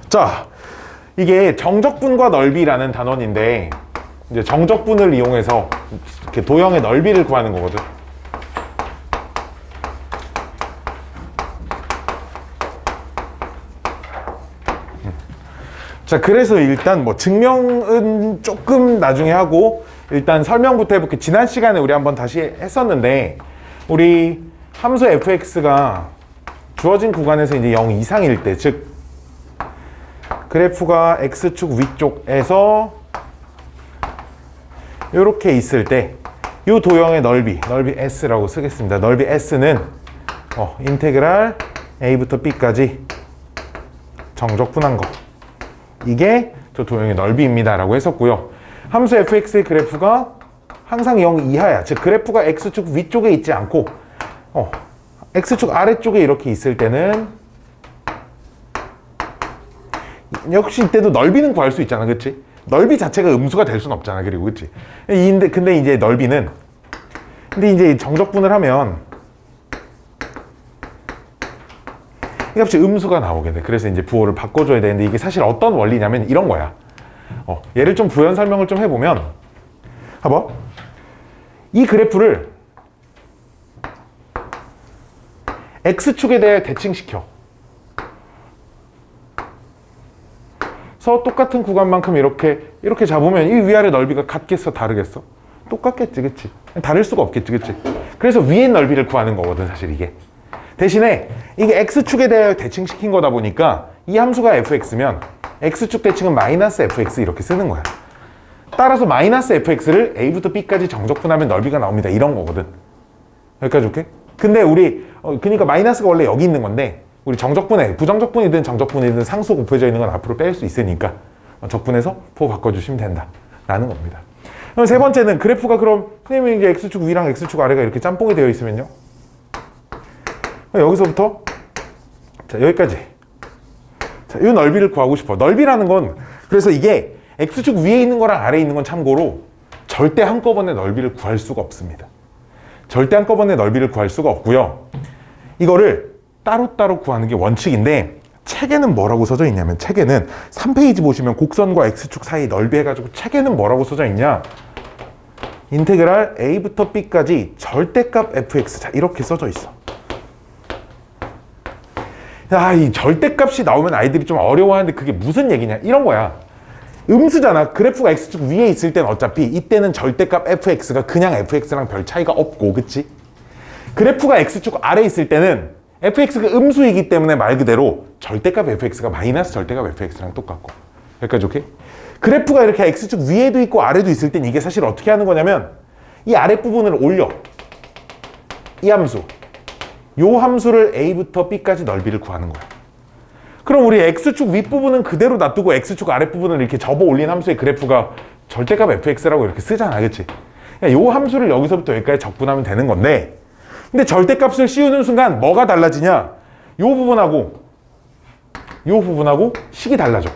자, 이게 정적분과 넓이라는 단원인데 이제 정적분을 이용해서 이렇게 도형의 넓이를 구하는 거거든. 자, 그래서 일단 뭐 증명은 조금 나중에 하고 일단 설명부터 해볼게. 지난 시간에 우리 한번 다시 했었는데 우리 함수 fx가 주어진 구간에서 이제 0 이상일 때, 즉 그래프가 x축 위쪽에서 이렇게 있을 때 이 도형의 넓이 s라고 쓰겠습니다. 넓이 s는 인테그랄 a부터 b까지 정적분한 거, 이게 저 도형의 넓이입니다 라고 했었고요. 함수 fx의 그래프가 항상 0 이하야. 즉 그래프가 x축 위쪽에 있지 않고 x축 아래쪽에 이렇게 있을 때는 역시 이때도 넓이는 구할 수 있잖아, 그치? 넓이 자체가 음수가 될 수는 없잖아, 그리고, 그치? 근데 이제 넓이는, 근데 이제 정적분을 하면 이 값이 음수가 나오게 돼. 그래서 이제 부호를 바꿔줘야 되는데 이게 사실 어떤 원리냐면 이런 거야. 얘를 좀 부연 설명을 좀 해보면, 봐봐. 이 그래프를 x축에 대해 대칭시켜. 그래서 똑같은 구간만큼 이렇게 잡으면 이 위아래 넓이가 같겠어, 다르겠어? 똑같겠지, 그치? 다를 수가 없겠지, 그치? 그래서 위의 넓이를 구하는 거거든, 사실 이게. 대신에 이게 x축에 대해 대칭시킨 거다 보니까 이 함수가 fx면 x축 대칭은 마이너스 fx 이렇게 쓰는 거야. 따라서 마이너스 fx를 a부터 b까지 정적분하면 넓이가 나옵니다, 이런 거거든. 여기까지 오케이? 근데 우리 그러니까 마이너스가 원래 여기 있는 건데 우리 정적분에 부정적분이든 정적분이든 상수 곱해져 있는 건 앞으로 뺄 수 있으니까 적분해서 부호 바꿔주시면 된다라는 겁니다. 그럼 세 번째는 그래프가 그럼 선생님이 이제 x축 위랑 x축 아래가 이렇게 짬뽕이 되어 있으면요. 여기서부터 자 여기까지. 자, 이 넓이를 구하고 싶어. 넓이라는 건 그래서 이게 x축 위에 있는 거랑 아래에 있는 건 참고로 절대 한꺼번에 넓이를 구할 수가 없습니다. 절대 한꺼번에 넓이를 구할 수가 없고요. 이거를 따로따로 구하는 게 원칙인데 책에는 뭐라고 써져 있냐면 책에는 3페이지 보시면 곡선과 x축 사이 넓이 해가지고 책에는 뭐라고 써져 있냐, 인테그랄 a부터 b까지 절대값 fx, 자 이렇게 써져 있어. 야, 이 절대값이 나오면 아이들이 좀 어려워하는데 그게 무슨 얘기냐, 이런 거야. 음수잖아. 그래프가 x축 위에 있을 땐 어차피 이때는 절대값 fx가 그냥 fx랑 별 차이가 없고, 그치? 그래프가 x축 아래에 있을 때는 fx가 음수이기 때문에 말 그대로 절대값 fx가 마이너스 절대값 fx랑 똑같고. 여기까지 오케이? 그래프가 이렇게 x축 위에도 있고 아래도 있을 땐 이게 사실 어떻게 하는 거냐면 이 아랫부분을 올려. 이 함수. 요 함수를 a부터 b까지 넓이를 구하는 거야. 그럼 우리 x축 윗부분은 그대로 놔두고 x축 아랫부분을 이렇게 접어 올린 함수의 그래프가 절대값 fx라고 이렇게 쓰잖아, 그치? 요 함수를 여기서부터 여기까지 적분하면 되는 건데, 근데 절대값을 씌우는 순간 뭐가 달라지냐? 요 부분하고 식이 달라져.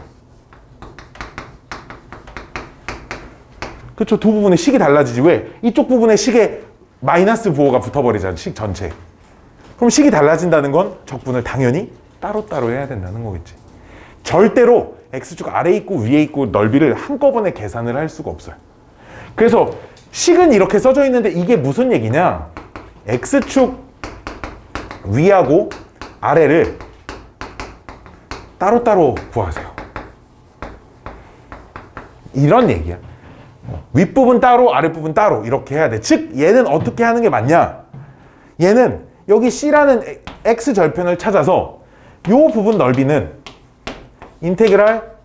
그렇죠? 두 부분의 식이 달라지지. 왜? 이쪽 부분에 식에 마이너스 부호가 붙어버리잖아, 식 전체. 그럼 식이 달라진다는 건 적분을 당연히 따로따로 해야 된다는 거겠지. 절대로 x축 아래에 있고 위에 있고 넓이를 한꺼번에 계산을 할 수가 없어요. 그래서 식은 이렇게 써져 있는데 이게 무슨 얘기냐? x축 위하고 아래를 따로따로 구하세요. 이런 얘기야. 윗부분 따로 아랫부분 따로 이렇게 해야 돼. 즉 얘는 어떻게 하는 게 맞냐? 얘는 여기 C라는 x절편을 찾아서 요 부분 넓이는 인테그랄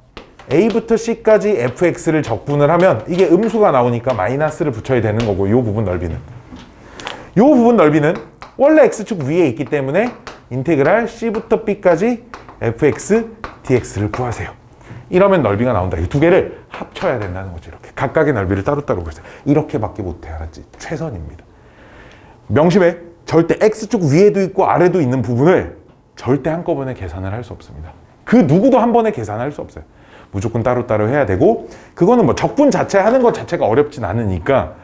a부터 c까지 fx를 적분을 하면 이게 음수가 나오니까 마이너스를 붙여야 되는 거고, 요 부분 넓이는 원래 x축 위에 있기 때문에 인테그랄 c부터 b까지 fx dx를 구하세요. 이러면 넓이가 나온다. 이 두 개를 합쳐야 된다는 거죠. 이렇게 각각의 넓이를 따로따로 구하세요. 이렇게밖에 못해, 알았지? 최선입니다. 명심해. 절대 x축 위에도 있고 아래도 있는 부분을 절대 한꺼번에 계산을 할 수 없습니다. 그 누구도 한 번에 계산할 수 없어요. 무조건 따로따로 해야 되고, 그거는 뭐 적분 자체 하는 것 자체가 어렵진 않으니까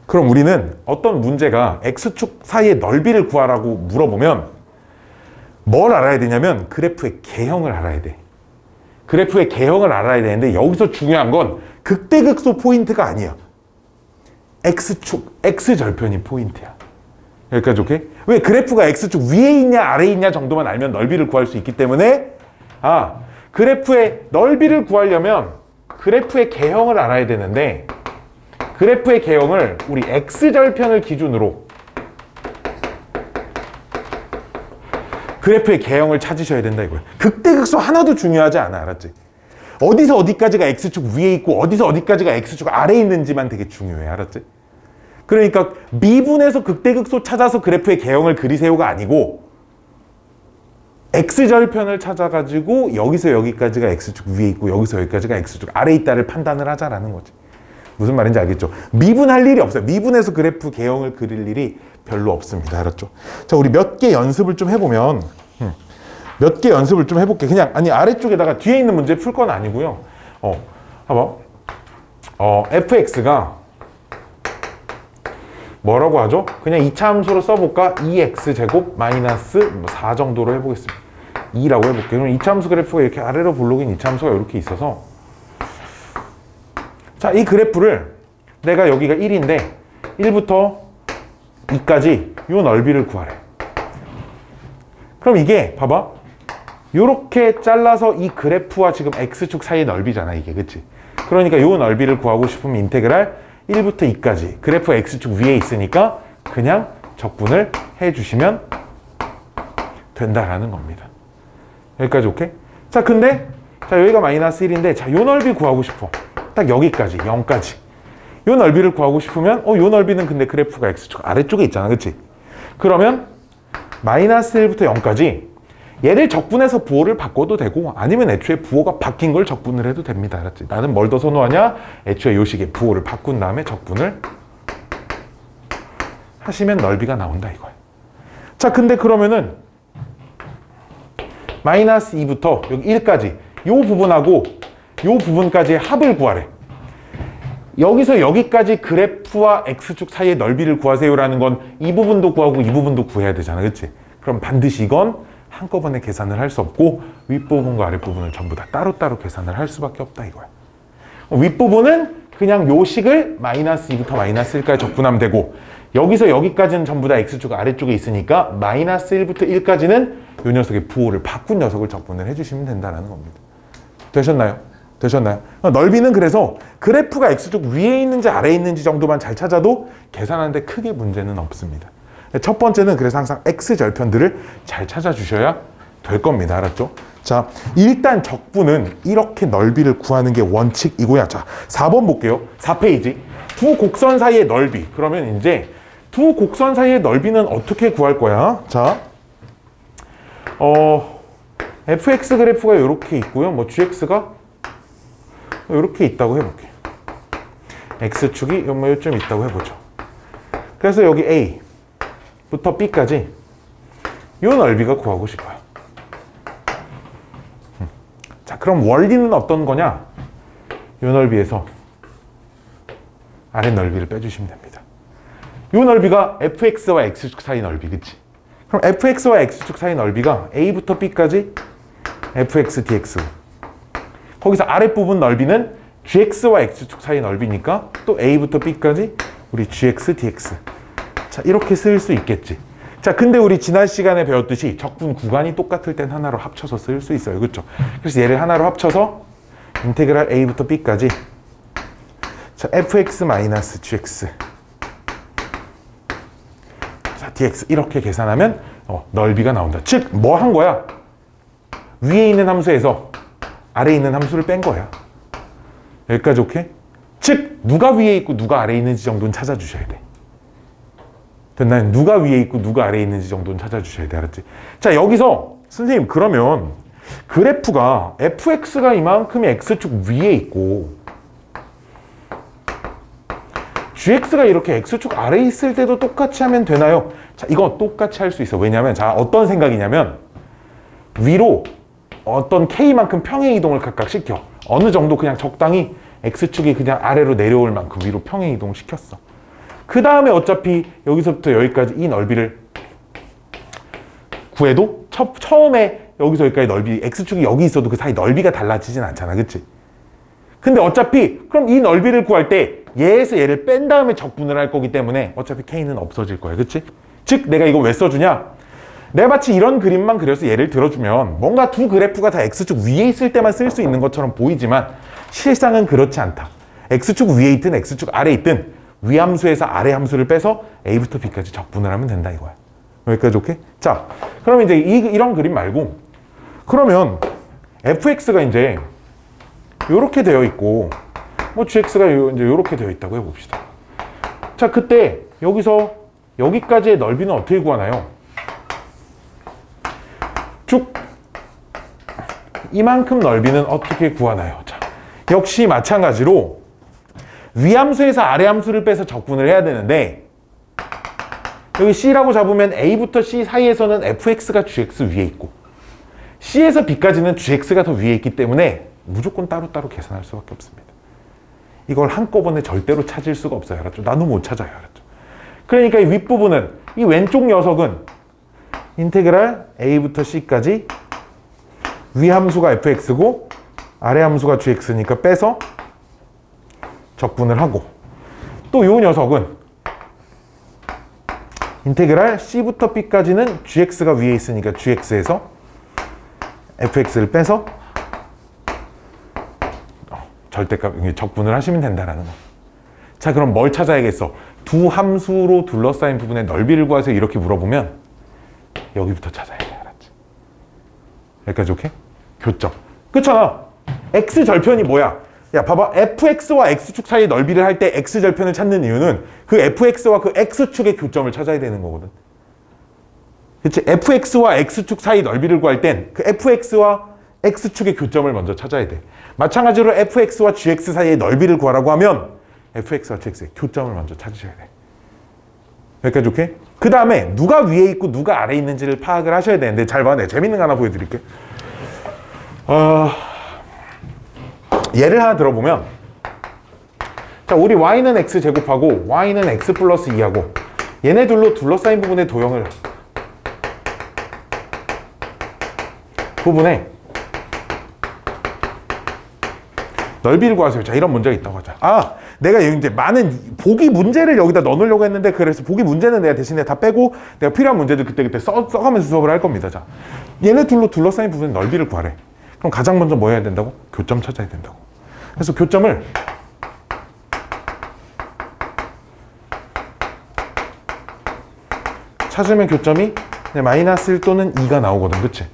그럼 우리는 어떤 문제가 x축 사이의 넓이를 구하라고 물어보면 뭘 알아야 되냐면 그래프의 개형을 알아야 돼. 그래프의 개형을 알아야 되는데 여기서 중요한 건 극대극소 포인트가 아니야. X축, X절편이 포인트야. 여기까지 오케이? 왜 그래프가 X축 위에 있냐 아래에 있냐 정도만 알면 넓이를 구할 수 있기 때문에 그래프의 넓이를 구하려면 그래프의 개형을 알아야 되는데 그래프의 개형을 우리 X절편을 기준으로 그래프의 개형을 찾으셔야 된다 이거야. 극대극소 하나도 중요하지 않아. 알았지? 어디서 어디까지가 X축 위에 있고 어디서 어디까지가 X축 아래에 있는지만 되게 중요해. 알았지? 그러니까 미분에서 극대극소 찾아서 그래프의 개형을 그리세요가 아니고 X절편을 찾아가지고 여기서 여기까지가 X축 위에 있고 여기서 여기까지가 X축 아래에 있다를 판단을 하자라는 거지. 무슨 말인지 알겠죠? 미분할 일이 없어요. 미분해서 그래프 개형을 그릴 일이 별로 없습니다. 알았죠? 자, 우리 몇 개 연습을 좀 해보면 몇 개 연습을 좀 해볼게. 그냥 아래쪽에다가 뒤에 있는 문제 풀 건 아니고요. 봐봐. fx가 뭐라고 하죠? 그냥 2차 함수로 써볼까? 2x제곱 마이너스 4 정도로 해보겠습니다. 2라고 해볼게요. 그럼 2차 함수 그래프가 이렇게 아래로 볼록인 2차 함수가 이렇게 있어서 자, 이 그래프를 내가 여기가 1인데 1부터 2까지 요 넓이를 구하래. 그럼 이게 봐봐. 요렇게 잘라서 이 그래프와 지금 X축 사이의 넓이잖아 이게. 그치? 그러니까 요 넓이를 구하고 싶으면 인테그랄 1부터 2까지 그래프 X축 위에 있으니까 그냥 적분을 해주시면 된다라는 겁니다. 여기까지 오케이? 자, 근데 자 여기가 마이너스 1인데 자, 요 넓이 구하고 싶어. 딱 여기까지 0까지 요 넓이를 구하고 싶으면 요 넓이는 근데 그래프가 X축 아래쪽에 있잖아. 그치? 그러면 마이너스 1부터 0까지 얘를 적분해서 부호를 바꿔도 되고 아니면 애초에 부호가 바뀐 걸 적분을 해도 됩니다. 알았지? 나는 뭘 더 선호하냐? 애초에 요 식의 부호를 바꾼 다음에 적분을 하시면 넓이가 나온다 이거야. 자, 근데 그러면은 마이너스 2부터 여기 1까지 요 부분하고 요 부분까지의 합을 구하래. 여기서 여기까지 그래프와 X축 사이의 넓이를 구하세요라는 건 이 부분도 구하고 이 부분도 구해야 되잖아. 그치? 그럼 반드시 이건 한꺼번에 계산을 할 수 없고 윗부분과 아랫부분을 전부 다 따로따로 계산을 할 수밖에 없다 이거야. 윗부분은 그냥 요 식을 마이너스 2부터 마이너스 1까지 적분하면 되고 여기서 여기까지는 전부 다 X축 아래쪽에 있으니까 마이너스 1부터 1까지는 요 녀석의 부호를 바꾼 녀석을 적분을 해주시면 된다는 겁니다. 되셨나요? 되셨나요? 넓이는 그래서 그래프가 X축 위에 있는지 아래에 있는지 정도만 잘 찾아도 계산하는데 크게 문제는 없습니다. 첫 번째는 그래서 항상 X절편들을 잘 찾아주셔야 될 겁니다. 알았죠? 자, 일단 적분은 이렇게 넓이를 구하는 게 원칙이고요. 자, 4번 볼게요. 4페이지. 두 곡선 사이의 넓이. 그러면 이제 두 곡선 사이의 넓이는 어떻게 구할 거야? 자, fx 그래프가 이렇게 있고요. 뭐 gx가 이렇게 있다고 해볼게요. x축이 요쯤 있다고 해보죠. 그래서 여기 A부터 B까지 요 넓이가 구하고 싶어요. 자, 그럼 원리는 어떤 거냐? 요 넓이에서 아래 넓이를 빼주시면 됩니다. 요 넓이가 fx와 x축 사이 넓이, 그치? 그럼 fx와 x축 사이 넓이가 A부터 B까지 fx dx. 거기서 아랫부분 넓이는 gx와 x축 사이 넓이니까 또 A부터 B까지 우리 gx dx. 자, 이렇게 쓸 수 있겠지. 자, 근데 우리 지난 시간에 배웠듯이 적분 구간이 똑같을 땐 하나로 합쳐서 쓸 수 있어요. 그렇죠? 그래서 얘를 하나로 합쳐서 인테그랄 A부터 B까지 자, fx 마이너스 gx 자, dx 이렇게 계산하면 넓이가 나온다. 즉, 뭐 한 거야? 위에 있는 함수에서 아래에 있는 함수를 뺀 거야. 여기까지 오케이? 즉, 누가 위에 있고 누가 아래에 있는지 정도는 찾아주셔야 돼. 됐나요? 누가 위에 있고 누가 아래에 있는지 정도는 찾아주셔야 돼. 알았지? 자, 여기서 선생님 그러면 그래프가 fx가 이만큼의 x축 위에 있고 gx가 이렇게 x축 아래에 있을 때도 똑같이 하면 되나요? 자, 이거 똑같이 할 수 있어. 왜냐면 자, 어떤 생각이냐면 위로 어떤 k만큼 평행 이동을 각각 시켜. 어느 정도 그냥 적당히 x축이 그냥 아래로 내려올 만큼 위로 평행 이동을 시켰어. 그 다음에 어차피 여기서부터 여기까지 이 넓이를 구해도 처음에 여기서 여기까지 넓이, x축이 여기 있어도 그 사이 넓이가 달라지진 않잖아. 그치? 근데 어차피 그럼 이 넓이를 구할 때 얘에서 얘를 뺀 다음에 적분을 할 거기 때문에 어차피 k는 없어질 거야. 그치? 즉 내가 이거 왜 써주냐? 내가 마치 이런 그림만 그려서 예를 들어주면 뭔가 두 그래프가 다 x축 위에 있을 때만 쓸 수 있는 것처럼 보이지만 실상은 그렇지 않다. x축 위에 있든 x축 아래에 있든 위함수에서 아래 함수를 빼서 a부터 b까지 적분을 하면 된다 이거야. 여기까지 오케이? 자, 그럼 이제 이런 그림 말고 그러면 fx가 이제 요렇게 되어 있고 뭐 gx가 이제 요렇게 되어 있다고 해봅시다. 자, 그때 여기서 여기까지의 넓이는 어떻게 구하나요? 쭉 이만큼 넓이는 어떻게 구하나요? 자, 역시 마찬가지로 위함수에서 아래함수를 빼서 적분을 해야 되는데 여기 C라고 잡으면 A부터 C 사이에서는 fx가 gx 위에 있고 C에서 B까지는 gx가 더 위에 있기 때문에 무조건 따로따로 계산할 수밖에 없습니다. 이걸 한꺼번에 절대로 찾을 수가 없어요. 알았죠? 나도 못 찾아요. 알았죠? 그러니까 이 윗부분은, 이 왼쪽 녀석은 인테그랄 A부터 C까지 위함수가 fx고 아래함수가 gx니까 빼서 적분을 하고 또 이 녀석은 인테그랄 C부터 B까지는 gx가 위에 있으니까 gx에서 fx를 빼서 절대값 적분을 하시면 된다라는 거. 자, 그럼 뭘 찾아야겠어? 두 함수로 둘러싸인 부분의 넓이를 구하세요. 이렇게 물어보면 여기부터 찾아야 돼. 알았지? 여기까지 오케이? 교점. 그렇잖아. x절편이 뭐야? 야, 봐봐. fx와 x축 사이의 넓이를 할 때 x절편을 찾는 이유는 그 fx와 그 x축의 교점을 찾아야 되는 거거든. 그치? fx와 x축 사이 넓이를 구할 땐 그 fx와 x축의 교점을 먼저 찾아야 돼. 마찬가지로 fx와 gx 사이의 넓이를 구하라고 하면 fx와 gx의 교점을 먼저 찾으셔야 돼. 여기까지 오케이? 그 다음에 누가 위에 있고 누가 아래에 있는지를 파악을 하셔야 되는데 잘 봐. 내가 재밌는 거 하나 보여드릴게. 예를 하나 들어보면 자, 우리 y는 x제곱하고 y는 x 플러스 2하고 얘네 둘로 둘러싸인 부분의 도형을 부분에 넓이를 구하세요. 자, 이런 문제가 있다고 하자. 아, 내가 이제 많은 보기 문제를 여기다 넣어놓으려고 했는데 그래서 보기 문제는 내가 대신에 다 빼고 내가 필요한 문제들 그때그때 써가면서 수업을 할 겁니다. 자, 얘네 둘로 둘러싸인 부분의 넓이를 구하래. 그럼 가장 먼저 뭐 해야 된다고? 교점 찾아야 된다고. 그래서 교점을 찾으면 교점이 마이너스 1 또는 2가 나오거든. 그치?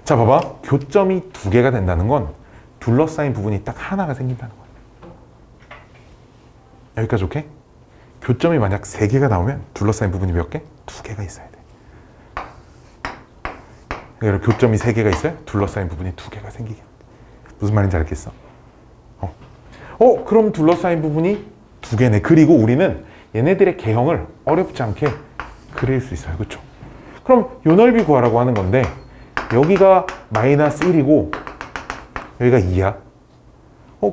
자, 봐봐. 교점이 두 개가 된다는 건 둘러싸인 부분이 딱 하나가 생긴다는 거야. 여기까지 오케이? 교점이 만약 3개가 나오면 둘러싸인 부분이 몇 개? 2개가 있어야 돼. 그러니까 교점이 3개가 있어야 둘러싸인 부분이 2개가 생기게. 무슨 말인지 알겠어? 그럼 둘러싸인 부분이 2개네. 그리고 우리는 얘네들의 개형을 어렵지 않게 그릴 수 있어요. 그렇죠? 그럼 요 넓이 구하라고 하는 건데 여기가 마이너스 1이고 여기가 2야.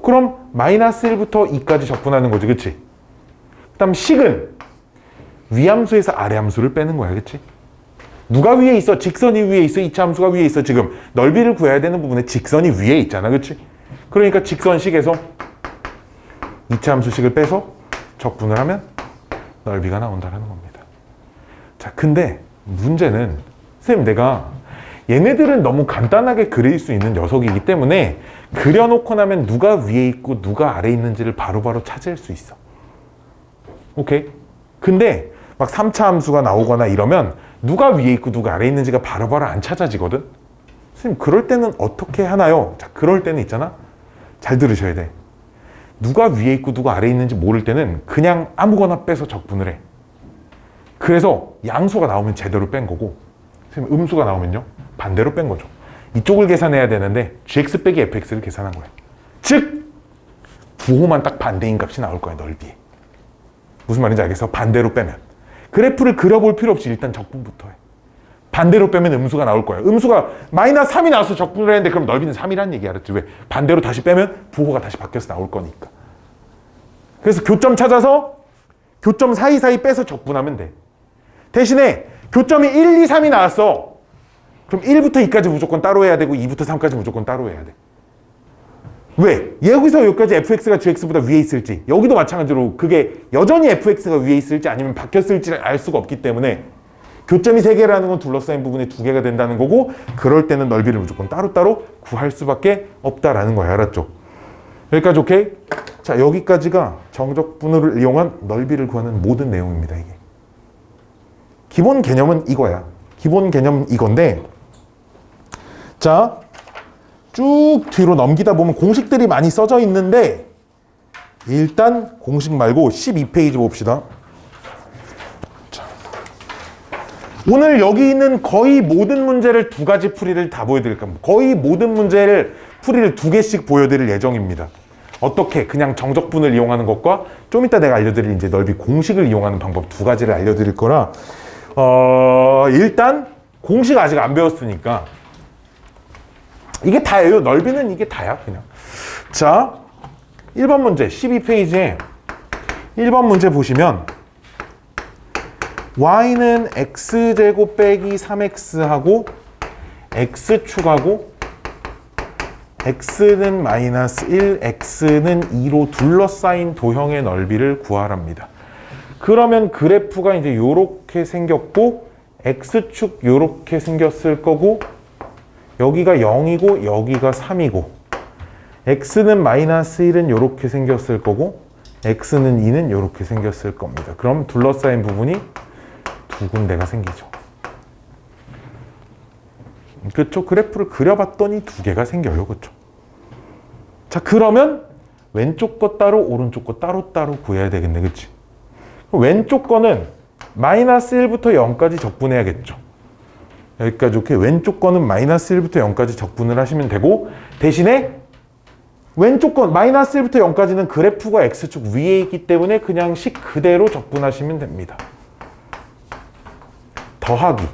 그럼 마이너스 1부터 2까지 적분하는 거지. 그치? 그 다음 식은 위함수에서 아래함수를 빼는 거야. 그치? 누가 위에 있어? 직선이 위에 있어? 이차 함수가 위에 있어? 지금 넓이를 구해야 되는 부분에 직선이 위에 있잖아. 그치? 그러니까 직선식에서 이차 함수식을 빼서 적분을 하면 넓이가 나온다는 겁니다. 자, 근데 문제는 선생님 내가 얘네들은 너무 간단하게 그릴 수 있는 녀석이기 때문에 그려놓고 나면 누가 위에 있고 누가 아래에 있는지를 바로바로 찾을 수 있어. 오케이? 근데 막 3차 함수가 나오거나 이러면 누가 위에 있고 누가 아래에 있는지가 바로바로 안 찾아지거든? 선생님 그럴 때는 어떻게 하나요? 자, 그럴 때는 있잖아. 잘 들으셔야 돼. 누가 위에 있고 누가 아래에 있는지 모를 때는 그냥 아무거나 빼서 적분을 해. 그래서 양수가 나오면 제대로 뺀 거고 선생님 음수가 나오면요 반대로 뺀 거죠. 이쪽을 계산해야 되는데 gx 빼기 fx를 계산한 거예요. 즉 부호만 딱 반대인 값이 나올 거야. 넓이에. 무슨 말인지 알겠어? 반대로 빼면 그래프를 그려볼 필요 없이 일단 적분부터 해. 반대로 빼면 음수가 나올 거야. 음수가 마이너스 3이 나와서 적분을 했는데 그럼 넓이는 3이라는 얘기 알았지? 왜? 반대로 다시 빼면 부호가 다시 바뀌어서 나올 거니까. 그래서 교점 찾아서 교점 사이사이 빼서 적분하면 돼. 대신에 교점이 1, 2, 3이 나왔어. 그럼 1부터 2까지 무조건 따로 해야 되고 2부터 3까지 무조건 따로 해야 돼. 왜? 여기서 여기까지 fx가 gx보다 위에 있을지, 여기도 마찬가지로 그게 여전히 fx가 위에 있을지 아니면 바뀌었을지를 알 수가 없기 때문에 교점이 3개라는 건 둘러싸인 부분이 2개가 된다는 거고, 그럴 때는 넓이를 무조건 따로따로 구할 수밖에 없다라는 거야. 알았죠? 여기까지 오케이? 자, 여기까지가 정적분을 이용한 넓이를 구하는 모든 내용입니다. 이게 기본 개념은 이거야. 기본 개념은 이건데, 자, 쭉 뒤로 넘기다 보면 공식들이 많이 써져 있는데, 일단 공식 말고 12페이지 봅시다. 자, 오늘 여기 있는 거의 모든 문제를 2가지 풀이를 다 보여드릴 겁니다. 거의 모든 문제를 풀이를 2개씩 보여드릴 예정입니다. 어떻게? 그냥 정적분을 이용하는 것과 좀 이따 내가 알려드릴 이제 넓이 공식을 이용하는 방법 2가지를 알려드릴 거라, 일단 공식 아직 안 배웠으니까 이게 다예요. 넓이는 이게 다야 그냥. 자, 1번 문제 12페이지에 1번 문제 보시면 y는 x제곱 빼기 3x하고 x축하고 x는 마이너스 1, x는 2로 둘러싸인 도형의 넓이를 구하랍니다. 그러면 그래프가 이제 요렇게 생겼고 x축 요렇게 생겼을 거고, 여기가 0이고 여기가 3이고, x는 마이너스 1은 요렇게 생겼을 거고 x는 2는 요렇게 생겼을 겁니다. 그럼 둘러싸인 부분이 2군데가 생기죠. 그렇죠? 그래프를 그려봤더니 2개가 생겨요. 그렇죠? 자, 그러면 왼쪽 거 따로 오른쪽 거 따로 구해야 되겠네. 그치? 왼쪽 거는 마이너스 1부터 0까지 적분해야겠죠. 여기까지 오케이. 왼쪽 거는 마이너스 1부터 0까지 적분을 하시면 되고, 대신에 왼쪽 건 마이너스 1부터 0까지는 그래프가 x축 위에 있기 때문에 그냥 식 그대로 적분하시면 됩니다. 더하기.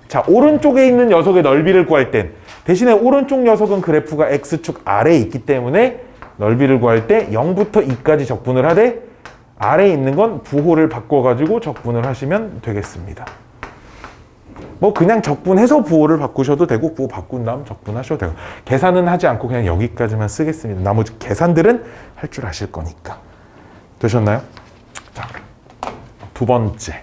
자, 오른쪽에 있는 녀석의 넓이를 구할 땐 대신에 오른쪽 녀석은 그래프가 x축 아래에 있기 때문에 넓이를 구할 때 0부터 2까지 적분을 하되, 아래에 있는 건 부호를 바꿔가지고 적분을 하시면 되겠습니다. 뭐 그냥 적분해서 부호를 바꾸셔도 되고, 부호 바꾼 다음 적분하셔도 되고, 계산은 하지 않고 그냥 여기까지만 쓰겠습니다. 나머지 계산들은 할 줄 아실 거니까. 되셨나요? 자, 2번째.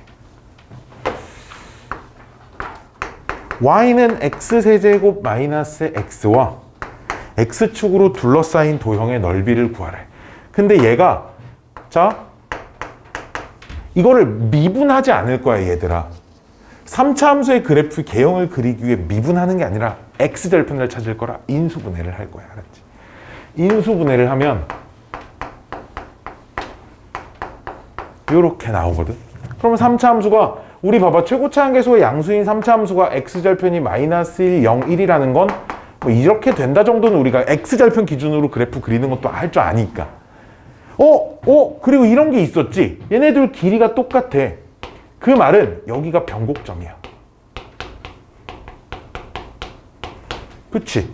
y는 x세제곱 마이너스 x와 x축으로 둘러싸인 도형의 넓이를 구하래. 근데 얘가, 자, 이거를 미분하지 않을 거야 얘들아. 3차 함수의 그래프 개형을 그리기 위해 미분하는 게 아니라 x절편을 찾을 거라 인수분해를 할 거야. 알았지? 인수분해를 하면 이렇게 나오거든. 그러면 3차 함수가, 우리 봐봐, 최고차 한계수의 양수인 3차 함수가 x절편이 마이너스 1, 0, 1이라는 건 뭐 이렇게 된다 정도는 우리가 x절편 기준으로 그래프 그리는 것도 할 줄 아니까. 그리고 이런 게 있었지. 얘네들 길이가 똑같아. 그 말은 여기가 변곡점이야. 그치?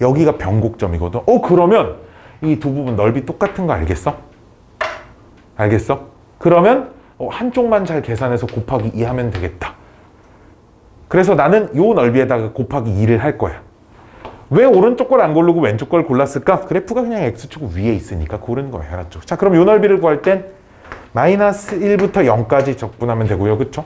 여기가 변곡점이거든. 그러면 이 두 부분 넓이 똑같은 거 알겠어? 알겠어? 그러면 한쪽만 잘 계산해서 곱하기 2 하면 되겠다. 그래서 나는 요 넓이에다가 곱하기 2를 할 거야. 왜 오른쪽 걸 안 고르고 왼쪽 걸 골랐을까? 그래프가 그냥 x축 위에 있으니까 고르는 거야. 알았죠? 자, 그럼 요 넓이를 구할 땐 마이너스 1부터 0까지 적분하면 되고요. 그쵸?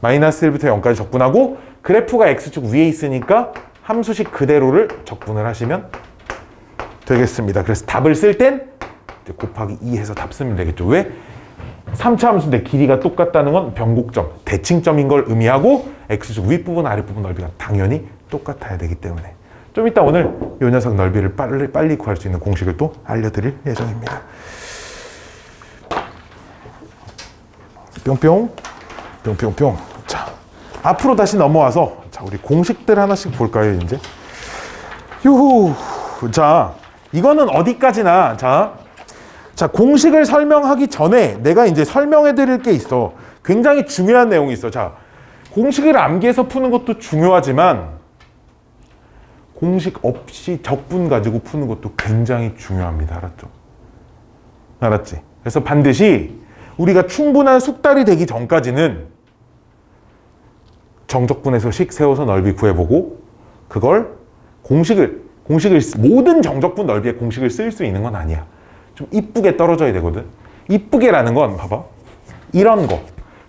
마이너스 1부터 0까지 적분하고, 그래프가 x축 위에 있으니까 함수식 그대로를 적분을 하시면 되겠습니다. 그래서 답을 쓸 땐 곱하기 2 해서 답 쓰면 되겠죠. 왜? 3차 함수인데 길이가 똑같다는 건 변곡점, 대칭점인 걸 의미하고, x축 윗부분, 아랫부분 넓이가 당연히 똑같아야 되기 때문에. 좀 이따 오늘 이 녀석 넓이를 빨리 구할 수 있는 공식을 또 알려드릴 예정입니다. 뿅뿅, 뿅뿅뿅. 자, 앞으로 다시 넘어와서, 자, 우리 공식들 하나씩 볼까요, 이제? 유후. 자, 이거는 어디까지나, 자, 공식을 설명하기 전에 내가 이제 설명해 드릴 게 있어. 굉장히 중요한 내용이 있어. 자, 공식을 암기해서 푸는 것도 중요하지만, 공식 없이 적분 가지고 푸는 것도 굉장히 중요합니다. 알았죠? 알았지? 그래서 반드시 우리가 충분한 숙달이 되기 전까지는 정적분에서 식 세워서 넓이 구해보고 그걸 모든 정적분 넓이의 공식을 쓸 수 있는 건 아니야. 좀 이쁘게 떨어져야 되거든. 이쁘게라는 건 봐봐. 이런 거.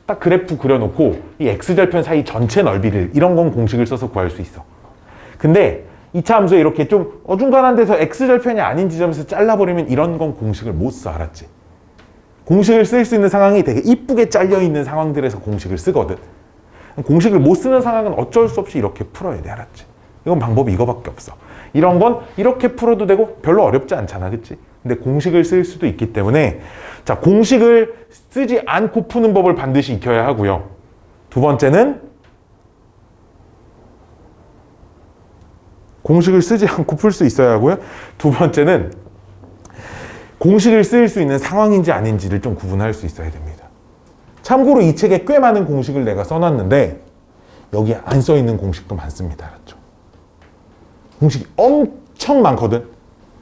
딱 그래프 그려놓고 이 x절편 사이 전체 넓이를 이런 건 공식을 써서 구할 수 있어. 근데 2차 함수에 이렇게 좀 어중간한 데서 x절편이 아닌 지점에서 잘라버리면 이런 건 공식을 못 써. 알았지? 공식을 쓸 수 있는 상황이 되게 이쁘게 잘려있는 상황들에서 공식을 쓰거든. 공식을 못 쓰는 상황은 어쩔 수 없이 이렇게 풀어야 돼. 알았지? 이건 방법이 이거밖에 없어. 이런 건 이렇게 풀어도 되고 별로 어렵지 않잖아. 그치? 근데 공식을 쓸 수도 있기 때문에 자, 공식을 쓰지 않고 푸는 법을 반드시 익혀야 하고요. 두 번째는 공식을 쓰지 않고 풀 수 있어야 하고요. 두 번째는 공식을 쓸 수 있는 상황인지 아닌지를 좀 구분할 수 있어야 됩니다. 참고로 이 책에 꽤 많은 공식을 내가 써놨는데 여기에 안 써있는 공식도 많습니다. 알았죠? 공식이 엄청 많거든.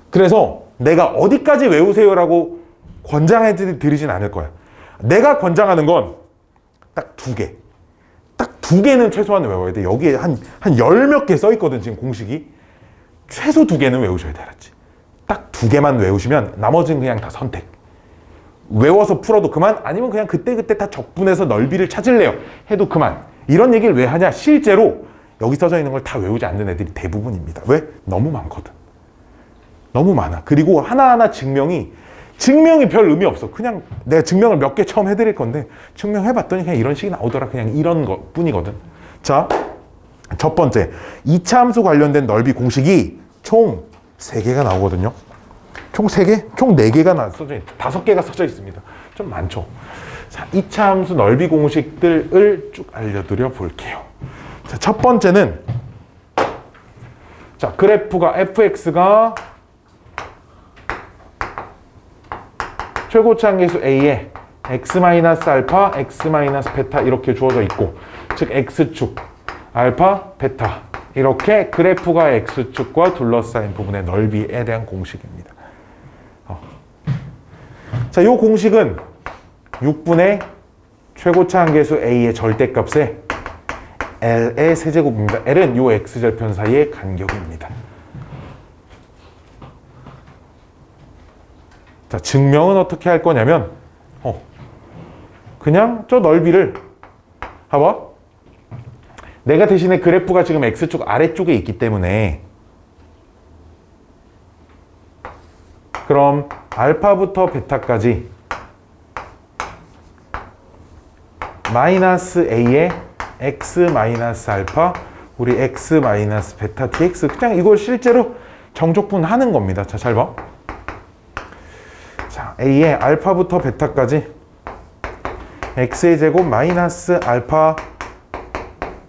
그래서 내가 어디까지 외우세요라고 권장해 드리진 않을 거야. 내가 권장하는 건 딱 2개. 딱 2개는 최소한 외워야 돼. 여기에 한 10몇 개 써있거든, 지금 공식이. 최소 2개는 외우셔야 돼. 알았지? 딱 2개만 외우시면 나머지는 그냥 다 선택. 외워서 풀어도 그만, 아니면 그냥 그때그때 다 적분해서 넓이를 찾을래요 해도 그만. 이런 얘기를 왜 하냐? 실제로 여기 써져 있는 걸 다 외우지 않는 애들이 대부분입니다. 왜? 너무 많거든. 너무 많아. 그리고 하나하나 증명이 별 의미 없어. 그냥 내가 증명을 몇 개 처음 해드릴 건데 증명해봤더니 그냥 이런 식이 나오더라. 그냥 이런 것 뿐이거든. 자, 첫 번째 2차 함수 관련된 넓이 공식이 총 3개가 나오거든요. 총 3개? 총 4개가 써져 있습니다. 5개가 써져 있습니다. 좀 많죠. 자, 2차 함수 넓이 공식들을 쭉 알려드려 볼게요. 자, 첫 번째는 자, 그래프가 fx가 최고치 한계수 a에 x-알파, x-베타 이렇게 주어져 있고, 즉 x축, 알파, 베타 이렇게 그래프가 x축과 둘러싸인 부분의 넓이에 대한 공식입니다. 자, 이 공식은 6분의 최고치 한계수 a의 절대값에 l의 세제곱입니다. l은 이 x절편 사이의 간격입니다. 자, 증명은 어떻게 할 거냐면 그냥 저 넓이를 봐봐. 내가 대신에 그래프가 지금 x축 아래쪽에 있기 때문에 그럼 알파부터 베타까지 마이너스 a의 x 마이너스 알파 우리 x 마이너스 베타 dx 그냥 이걸 실제로 정적분 하는 겁니다. 자, 잘 봐. 자, a의 알파부터 베타까지 x의 제곱 마이너스 알파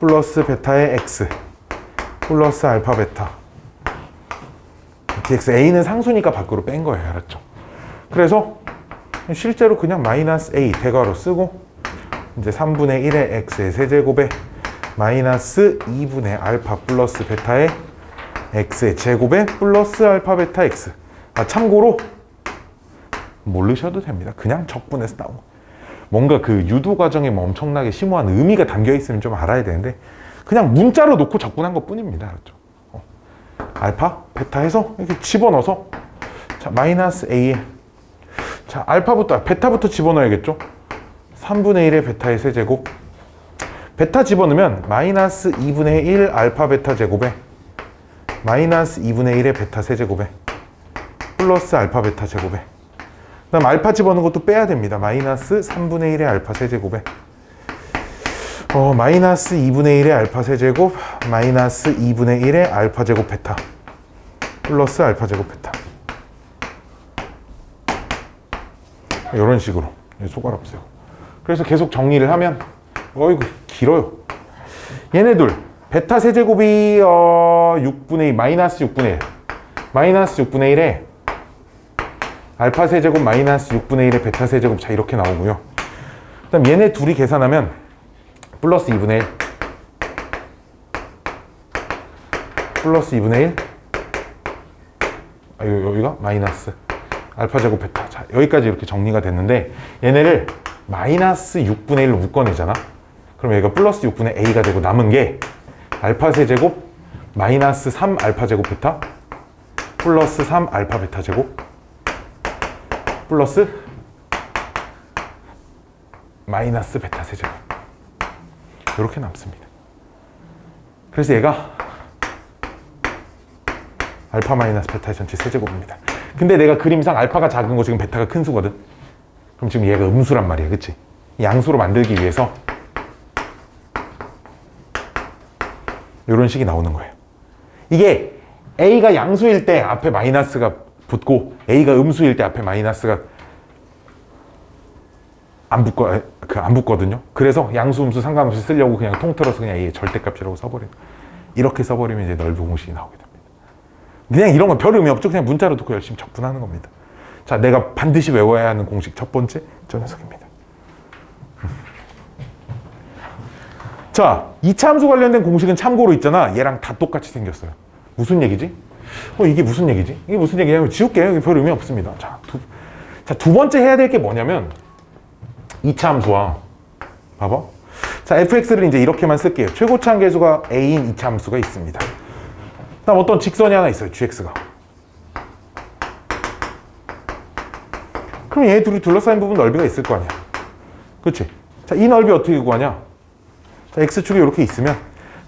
플러스 베타의 x 플러스 알파 베타 dx. a는 상수니까 밖으로 뺀 거예요. 알았죠? 그래서 실제로 그냥 마이너스 a 대괄호 쓰고 이제 3분의 1의 x의 세제곱에 마이너스 2분의 알파 플러스 베타의 x의 제곱에 플러스 알파 베타 x. 참고로 모르셔도 됩니다. 그냥 적분해서 나온 거. 뭔가 그 유도 과정에 뭐 엄청나게 심오한 의미가 담겨 있으면 좀 알아야 되는데 그냥 문자로 놓고 적분한 것 뿐입니다. 알았죠? 알파, 베타 해서 이렇게 집어넣어서 자, 마이너스 a에 자, 알파부터, 베타부터 집어넣어야겠죠? 3분의 1의 베타의 세제곱 베타 집어넣으면 마이너스 2분의 1 알파 베타 제곱에 마이너스 2분의 1의 베타 세제곱에 플러스 알파 베타 제곱에 그 다음 알파 집어넣은 것도 빼야 됩니다. 마이너스 3분의 1의 알파 세제곱에 마이너스 2분의 1의 알파 세제곱 마이너스 2분의 1의 알파 제곱 베타 플러스 알파 제곱 베타 이런 식으로 손가락 세고 그래서 계속 정리를 하면 어이구 길어요. 얘네 둘 베타 세제곱이 6분의 2 마이너스 6분의 1 마이너스 6분의 1에 알파 세제곱 마이너스 6분의 1의 베타 세제곱 자 이렇게 나오고요. 그 다음 얘네 둘이 계산하면 플러스 2분의 1 플러스 2분의 1 여기가 마이너스 알파 제곱 베타 자 여기까지 이렇게 정리가 됐는데 얘네를 마이너스 6분의 1로 묶어내잖아. 그럼 얘가 플러스 6분의 a가 되고 남은 게 알파 세제곱 마이너스 3 알파 제곱 베타 플러스 3 알파 베타 제곱 플러스 마이너스 베타 세제곱 이렇게 남습니다. 그래서 얘가 알파 마이너스 베타의 전체 세제곱입니다. 근데 내가 그림상 알파가 작은 거 지금 베타가 큰 수거든. 그럼 지금 얘가 음수란 말이야, 그치? 양수로 만들기 위해서 이런 식이 나오는 거예요. 이게 A가 양수일 때 앞에 마이너스가 붙고 A가 음수일 때 앞에 마이너스가 안 붙거든요. 그래서 양수, 음수 상관없이 쓰려고 그냥 통틀어서 그냥 A의 절대값이라고 써버리는 거예요. 이렇게 써버리면 이제 넓이 공식이 나오게 됩니다. 그냥 이런 건 별 의미 없죠. 그냥 문자로 듣고 열심히 적분하는 겁니다. 자, 내가 반드시 외워야 하는 공식 첫 번째, 저 녀석입니다. 자, 이차함수 관련된 공식은 참고로 있잖아. 얘랑 다 똑같이 생겼어요. 무슨 얘기지? 이게 무슨 얘기지? 이게 무슨 얘기냐면 지울게요. 별 의미 없습니다. 두 번째 해야 될 게 뭐냐면 이차함수와 봐봐. 자, fx를 이제 이렇게만 쓸게요. 최고차항 계수가 a인 이차함수가 있습니다. 다음 어떤 직선이 하나 있어요. gx가. 그럼 얘 둘이 둘러싸인 부분 넓이가 있을 거 아니야. 그렇지? 자, 이 넓이 어떻게 구하냐? 자, x축이 이렇게 있으면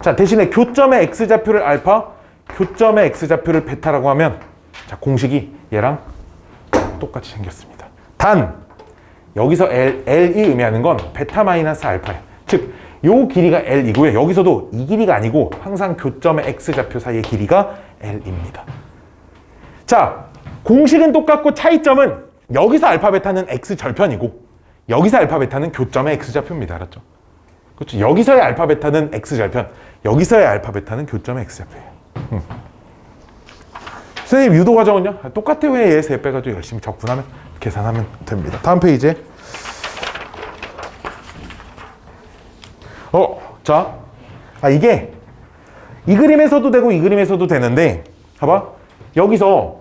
자, 대신에 교점의 x좌표를 알파, 교점의 x좌표를 베타라고 하면 자, 공식이 얘랑 똑같이 생겼습니다. 단 여기서 L이 의미하는 건 베타 마이너스 알파예요. 즉, 요 길이가 L이고요. 여기서도 이 길이가 아니고 항상 교점의 x좌표 사이의 길이가 L입니다. 자, 공식은 똑같고 차이점은 여기서 알파 베타는 x절편이고 여기서 알파 베타는 교점의 x좌표입니다. 알았죠? 그렇죠? 여기서의 알파 베타는 x절편, 여기서의 알파 베타는 교점의 x좌표예요. 선생님, 유도 과정은요? 똑같아요. 그냥 얘 세 빼가지고 열심히 적분하면 계산하면 됩니다. 다음 페이지에 자, 이게 이 그림에서도 되고 이 그림에서도 되는데 봐봐. 여기서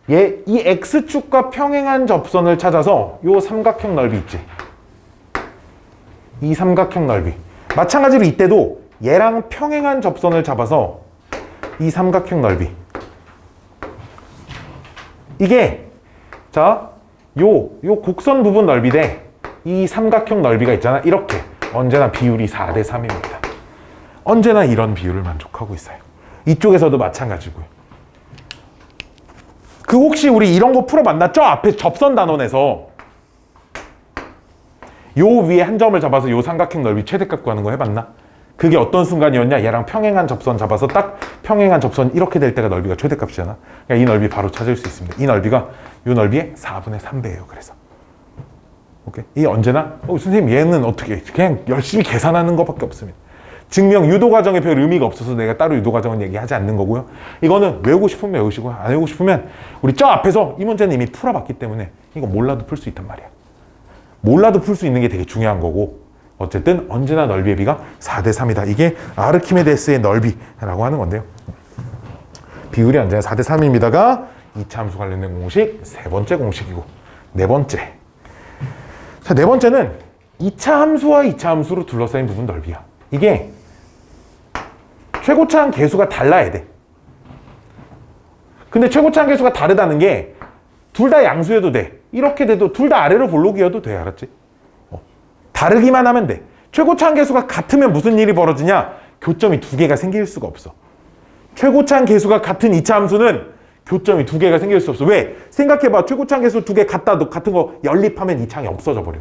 이 x축과 평행한 접선을 찾아서 요 삼각형 넓이 있지. 이 삼각형 넓이. 마찬가지로 이때도 얘랑 평행한 접선을 잡아서 이 삼각형 넓이. 이게 자, 요 곡선 부분 넓이 대 이 삼각형 넓이가 있잖아. 이렇게 언제나 비율이 4대 3입니다. 언제나 이런 비율을 만족하고 있어요. 이쪽에서도 마찬가지고요. 혹시 우리 이런 거 풀어봤나? 앞에 접선 단원에서 요 위에 한 점을 잡아서 요 삼각형 넓이 최대값 구하는 거 해봤나? 그게 어떤 순간이었냐? 얘랑 평행한 접선 잡아서 딱 평행한 접선 이렇게 될 때가 넓이가 최대값이잖아. 그러니까 이 넓이 바로 찾을 수 있습니다. 이 넓이가 요 넓이의 4분의 3배예요. 그래서 오케이? 이 언제나 선생님 얘는 어떻게 그냥 열심히 계산하는 것밖에 없습니다. 증명 유도 과정에 별 의미가 없어서 내가 따로 유도 과정은 얘기하지 않는 거고요. 이거는 외우고 싶으면 외우시고 안 외우고 싶으면 우리 저 앞에서 이 문제는 이미 풀어봤기 때문에 이거 몰라도 풀 수 있단 말이야. 몰라도 풀 수 있는 게 되게 중요한 거고 어쨌든 언제나 넓이의 비가 4대 3이다. 이게 아르키메데스의 넓이라고 하는 건데요. 비율이 언제나 4대 3입니다가 이차함수 관련된 공식 세 번째 공식이고 네 번째. 자, 네 번째는 이차함수와 이차함수로 둘러싸인 부분 넓이야. 이게 최고차항 계수가 달라야 돼. 근데 최고차항 계수가 다르다는 게 둘 다 양수여도 돼. 이렇게 돼도 둘 다 아래로 볼록이어도 돼. 알았지? 다르기만 하면 돼. 최고차항 계수가 같으면 무슨 일이 벌어지냐? 교점이 두 개가 생길 수가 없어. 최고차항 계수가 같은 이차함수는 교점이 두 개가 생길 수 없어. 왜? 생각해봐. 최고차항 계수 두 개 같은 거 연립하면 이 창이 없어져 버려.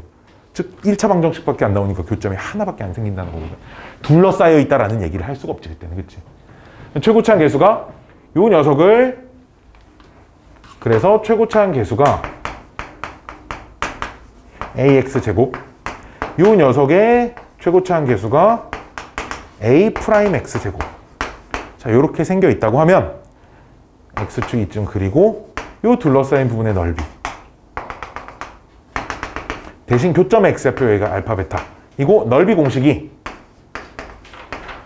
즉 1차 방정식밖에 안 나오니까 교점이 하나밖에 안 생긴다는 거거든. 둘러싸여 있다라는 얘기를 할 수가 없지 그때는. 그치? 최고차항 계수가 요 녀석을 그래서 최고차항 계수가 ax제곱 요 녀석의 최고차항 계수가 a'x제곱. 자, 요렇게 생겨 있다고 하면 x축 이쯤 그리고 요 둘러싸인 부분의 넓이 대신 교점 x좌표 여기가 알파 베타 이거 넓이 공식이